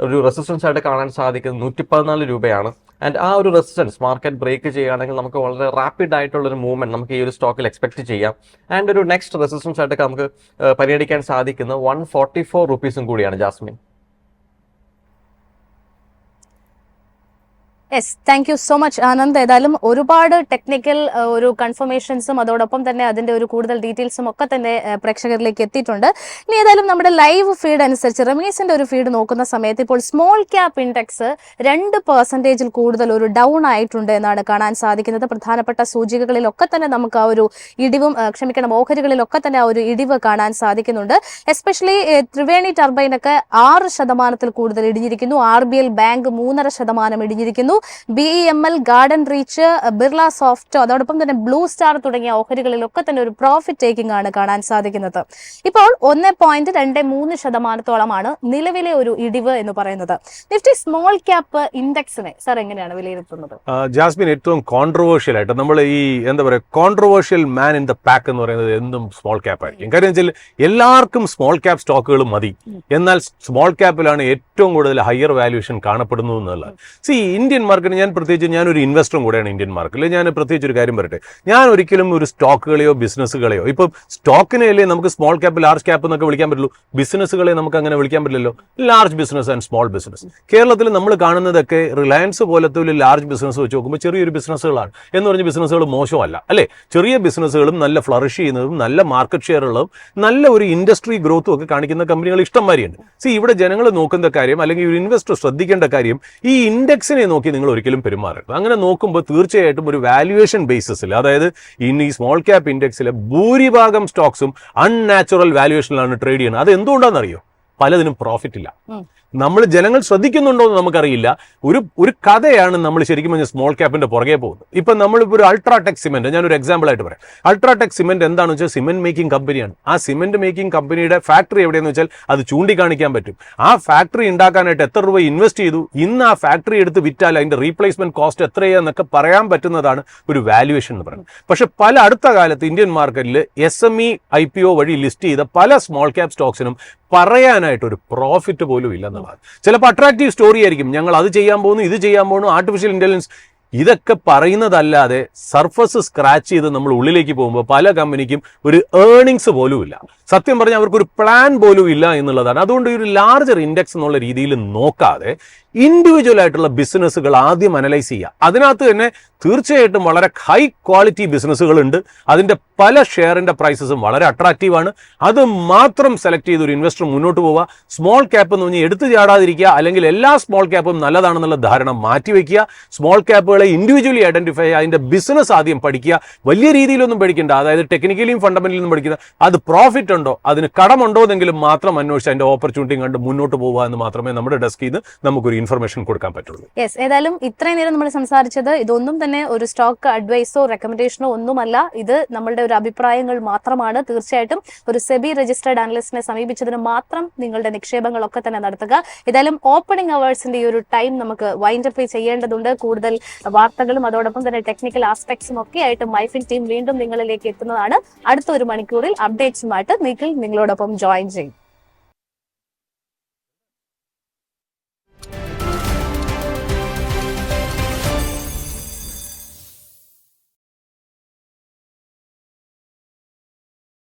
ഒരു റെസിസ്റ്റൻസ് ആയിട്ട് കാണാൻ സാധിക്കുന്നത് 114 രൂപയാണ്. ആൻഡ് ആ ഒരു റെസിസ്റ്റൻസ് മാർക്കറ്റ് ബ്രേക്ക് ചെയ്യുകയാണെങ്കിൽ നമുക്ക് വളരെ റാപ്പിഡ് ആയിട്ടുള്ള ഒരു മൂവ്മെന്റ് നമുക്ക് ഈ ഒരു സ്റ്റോക്കിൽ എക്സ്പെക്ട് ചെയ്യാം. ആൻഡ് ഒരു നെക്സ്റ്റ് റെസിസ്റ്റൻസ് ആയിട്ട് നമുക്ക് പരിഗണിക്കാൻ സാധിക്കുന്നത് 144 rupees കൂടിയാണ് Jasmine. Yes, thank you so much Anand. ഏതായാലും ഒരുപാട് ടെക്നിക്കൽ ഒരു കൺഫർമേഷൻസും അതോടൊപ്പം തന്നെ അതിന്റെ ഒരു കൂടുതൽ ഡീറ്റെയിൽസും ഒക്കെ തന്നെ പ്രേക്ഷകരിലേക്ക് എത്തിയിട്ടുണ്ട്. ഇനി ഏതായാലും നമ്മുടെ ലൈവ് ഫീഡ് അനുസരിച്ച് റമീസിന്റെ ഒരു ഫീഡ് നോക്കുന്ന സമയത്ത് ഇപ്പോൾ സ്മോൾ ക്യാപ് ഇൻഡെക്സ് 2% കൂടുതൽ ഒരു ഡൗൺ ആയിട്ടുണ്ട് എന്നാണ് കാണാൻ സാധിക്കുന്നത്. പ്രധാനപ്പെട്ട സൂചികകളിലൊക്കെ തന്നെ നമുക്ക് ആ ഒരു ഇടിവും ഓഹരികളിലൊക്കെ തന്നെ ആ ഒരു ഇടിവ് കാണാൻ സാധിക്കുന്നുണ്ട്. എസ്പെഷ്യലി ത്രിവേണി ടർബൈനൊക്കെ 6% കൂടുതൽ ഇടിഞ്ഞിരിക്കുന്നു. RBL bank 3.5% ഇടിഞ്ഞിരിക്കുന്നു. BEML, garden reach, Birla soft, അതോടൊപ്പം തന്നെ ബ്ലൂ സ്റ്റാർ തുടങ്ങിയ ഓഹരികളിലൊക്കെ തന്നെ ഒരു പ്രോഫിറ്റ് ടേക്കിംഗ് ആണ് കാണാൻ സാധിക്കുന്നത്. ഇപ്പോൾ 1.23% നിലവിലെ ഒരു ഇടിവ് എന്ന് പറയുന്നത്. നിഫ്റ്റി സ്മോൾ ക്യാപ്പ് ഇൻഡെക്സിനെ സാർ എങ്ങനെയാണ് വിലയിരുത്തുന്നത്? ജാസ്മിൻ, ഏറ്റവും കോൺട്രവേഴ്ഷ്യൽ ആയിട്ട് നമ്മൾ ഈ controversial man in the pack എന്ന് പറയുന്നത് എന്നും സ്മോൾ ക്യാപ്പ് ആയിരിക്കും. കാര്യം വെച്ചാൽ എല്ലാവർക്കും സ്മോൾ ക്യാപ്പ് സ്റ്റോക്കുകൾ മതി, എന്നാൽ സ്മോൾ ക്യാപ്പിലാണ് ഏറ്റവും കൂടുതൽ ഹയർ വാല്യൂഷൻ കാണപ്പെടുന്നു എന്നുള്ളത്. ഇന്ത്യൻ മാർക്കറ്റ് ഞാനൊരു ഇൻവെസ്റ്ററും കൂടെയാണ് ഇന്ത്യൻ മാർക്കറ്റിൽ. ഞാൻ പ്രത്യേകിച്ച് ഒരു കാര്യം പറയട്ടെ, ഞാൻ ഒരിക്കലും ഒരു സ്റ്റോക്കുകളെയോ ബിസിനസ്സുകളെയോ, ഇപ്പം സ്റ്റോക്കിനെയല്ലേ നമുക്ക് സ്മോൾ ക്യാപ്പ് ലാർജ് ക്യാപ്പ് എന്നൊക്കെ വിളിക്കാൻ പറ്റുള്ളൂ, ബിസിനസ്സുകളെ നമുക്ക് അങ്ങനെ വിളിക്കാൻ പറ്റില്ലല്ലോ. Large business and small business കേരളത്തിൽ നമ്മൾ കാണുന്നതൊക്കെ റിലയൻസ് പോലത്തെ ഒരു ലാർജ് ബിസിനസ് വെച്ച് നോക്കുമ്പോൾ ചെറിയൊരു ബിസിനസ്സുകളാണ് എന്ന് പറഞ്ഞ ബിസിനസ്സുകൾ മോശമല്ല അല്ലേ. ചെറിയ ബിസിനസ്സുകളും നല്ല ഫ്ലറിഷ് ചെയ്യുന്നതും നല്ല മാർക്കറ്റ് ഷെയർ ഉള്ളതും നല്ല ഒരു ഇൻഡസ്ട്രി ഗ്രോത്തും ഒക്കെ കാണിക്കുന്ന കമ്പനികൾ ഇഷ്ടംമാരിയുണ്ട്. ഇവിടെ ജനങ്ങൾ നോക്കുന്ന കാര്യം അല്ലെങ്കിൽ ഒരു ഇൻവെസ്റ്റർ ശ്രദ്ധിക്കേണ്ട കാര്യം, ഈ ഇൻഡെക്സിനെ നോക്കി നിങ്ങൾ ഒരിക്കലും പെരുമാറരുത്. അങ്ങനെ നോക്കുമ്പോൾ തീർച്ചയായിട്ടും ഒരു വാല്യുവേഷൻ ബേസിസിൽ, അതായത് ഈ സ്മോൾ ക്യാപ്പ് ഇൻഡെക്സിലെ ഭൂരിഭാഗം സ്റ്റോക്സും അൺനാച്ചുറൽ വാല്യുവേഷനിലാണ് ട്രേഡ് ചെയ്യുന്നത്. അത് എന്തുകൊണ്ടാണെന്നറിയോ? പലതിനും പ്രോഫിറ്റ് ഇല്ല. നമ്മൾ ജനങ്ങൾ ശ്രദ്ധിക്കുന്നുണ്ടോ എന്ന് നമുക്കറിയില്ല. ഒരു കഥയാണ് നമ്മൾ ശരിക്കും പറഞ്ഞാൽ സ്മോൾ ക്യാപ്പിന്റെ പുറകെ പോകുന്നത്. ഇപ്പം നമ്മളിപ്പോൾ ഒരു അൾട്രാടെക് സിമെന്റ്, ഞാനൊരു എക്സാമ്പിൾ ആയിട്ട് പറയാം. അൾട്രാടെക് സിമെന്റ് എന്താണെന്ന് വെച്ചാൽ സിമെന്റ് മേക്കിംഗ് കമ്പനിയാണ്. ആ സിമെന്റ് മേക്കിംഗ് കമ്പനിയുടെ ഫാക്ടറി എവിടെയെന്ന് വെച്ചാൽ അത് ചൂണ്ടിക്കാണിക്കാൻ പറ്റും. ആ ഫാക്ടറി ഉണ്ടാക്കാനായിട്ട് എത്ര രൂപ ഇൻവെസ്റ്റ് ചെയ്തു, ഇന്ന് ആ ഫാക്ടറി എടുത്ത് വിറ്റാൽ അതിന്റെ റീപ്ലേസ്മെന്റ് കോസ്റ്റ് എത്രയാന്നൊക്കെ പറയാൻ പറ്റുന്നതാണ് ഒരു വാല്യുവേഷൻ എന്ന് പറയുന്നത്. പക്ഷെ അടുത്ത കാലത്ത് ഇന്ത്യൻ മാർക്കറ്റിൽ SME IPO വഴി ലിസ്റ്റ് ചെയ്ത പല സ്മോൾ ക്യാപ്പ് സ്റ്റോക്സിനും പറയാനായിട്ട് ഒരു പ്രോഫിറ്റ് പോലും ഇല്ലെന്നുള്ളതാണ്. ചിലപ്പോൾ അട്രാക്റ്റീവ് സ്റ്റോറി ആയിരിക്കും, ഞങ്ങൾ അത് ചെയ്യാൻ പോകുന്നു, ഇത് ചെയ്യാൻ പോകുന്നു, ആർട്ടിഫിഷ്യൽ ഇന്റലിജൻസ്, ഇതൊക്കെ പറയുന്നതല്ലാതെ സർഫസ് സ്ക്രാച്ച് ചെയ്ത് നമ്മൾ ഉള്ളിലേക്ക് പോകുമ്പോൾ പല കമ്പനിക്കും ഒരു ഏർണിങ്സ് പോലും ഇല്ല. സത്യം പറഞ്ഞാൽ അവർക്കൊരു പ്ലാൻ പോലും ഇല്ല എന്നുള്ളതാണ്. അതുകൊണ്ട് ഒരു ലാർജർ ഇൻഡെക്സ് എന്നുള്ള രീതിയിൽ നോക്കാതെ ഇൻഡിവിജ്വൽ ആയിട്ടുള്ള ബിസിനസ്സുകൾ ആദ്യം അനലൈസ് ചെയ്യുക. അതിനകത്ത് തന്നെ തീർച്ചയായിട്ടും വളരെ ഹൈ ക്വാളിറ്റി ബിസിനസ്സുകളുണ്ട്. അതിൻ്റെ പല ഷെയറിൻ്റെ പ്രൈസസും വളരെ അട്രാക്റ്റീവാണ്. അത് മാത്രം സെലക്ട് ചെയ്ത് ഒരു ഇൻവെസ്റ്റർ മുന്നോട്ട് പോവുക. സ്മോൾ ക്യാപ്പ് എന്ന് പറഞ്ഞാൽ എടുത്തു ചാടാതിരിക്കുക, അല്ലെങ്കിൽ എല്ലാ സ്മോൾ ക്യാപ്പും നല്ലതാണെന്നുള്ള ധാരണ മാറ്റിവെക്കുക. സ്മോൾ ക്യാപ്പുകളെ ഇൻഡിവിജ്വലി ഐഡന്റിഫൈ ചെയ്യുക, അതിൻ്റെ ബിസിനസ് ആദ്യം പഠിക്കുക. വലിയ രീതിയിലൊന്നും പഠിക്കേണ്ട, അതായത് ടെക്നിക്കലിയും ഫണ്ടമെന്റലിയും പഠിക്കുന്നത്, അത് പ്രോഫിറ്റ് ഉണ്ടോ, അതിന് കടമുണ്ടോ എന്നെങ്കിലും മാത്രം അന്വേഷിച്ച് അതിൻ്റെ ഓപ്പർച്യൂണിറ്റി കണ്ട് മുന്നോട്ട് പോവുക എന്ന് മാത്രമേ നമ്മുടെ ഡെസ്കിൽ നിന്ന് നമുക്കൊരു ഇൻഫർമേഷൻ കൊടുക്കാൻ പറ്റുള്ളൂ. യെസ്, ഏതായാലും ഇത്രയും നേരം നമ്മൾ സംസാരിച്ചത് ഇതൊന്നും തന്നെ ഒരു സ്റ്റോക്ക് അഡ്വൈസോ റെക്കമെൻഡേഷനോ ഒന്നുമല്ല. ഇത് നമ്മളുടെ ഒരു അഭിപ്രായങ്ങൾ മാത്രമാണ്. തീർച്ചയായിട്ടും ഒരു സെബി രജിസ്റ്റേർഡ് അനലിസ്റ്റിനെ സമീപിച്ചതിന് മാത്രം നിങ്ങളുടെ നിക്ഷേപങ്ങളൊക്കെ തന്നെ നടത്തുക. ഏതായാലും ഓപ്പണിംഗ് അവേഴ്സിന്റെ ഈ ഒരു ടൈം നമുക്ക് വൈൻഡ് അപ്പ് ചെയ്യേണ്ടതുണ്ട്. കൂടുതൽ വാർത്തകളും അതോടൊപ്പം തന്നെ ടെക്നിക്കൽ ആസ്പെക്ട്സും ഒക്കെ ആയിട്ട് മൈഫിൻ ടീം വീണ്ടും നിങ്ങളിലേക്ക് എത്തുന്നതാണ്. അടുത്ത ഒരു മണിക്കൂറിൽ അപ്ഡേറ്റ്സുമായിട്ട് നിഖിൽ നിങ്ങളോടൊപ്പം ജോയിൻ ചെയ്യും.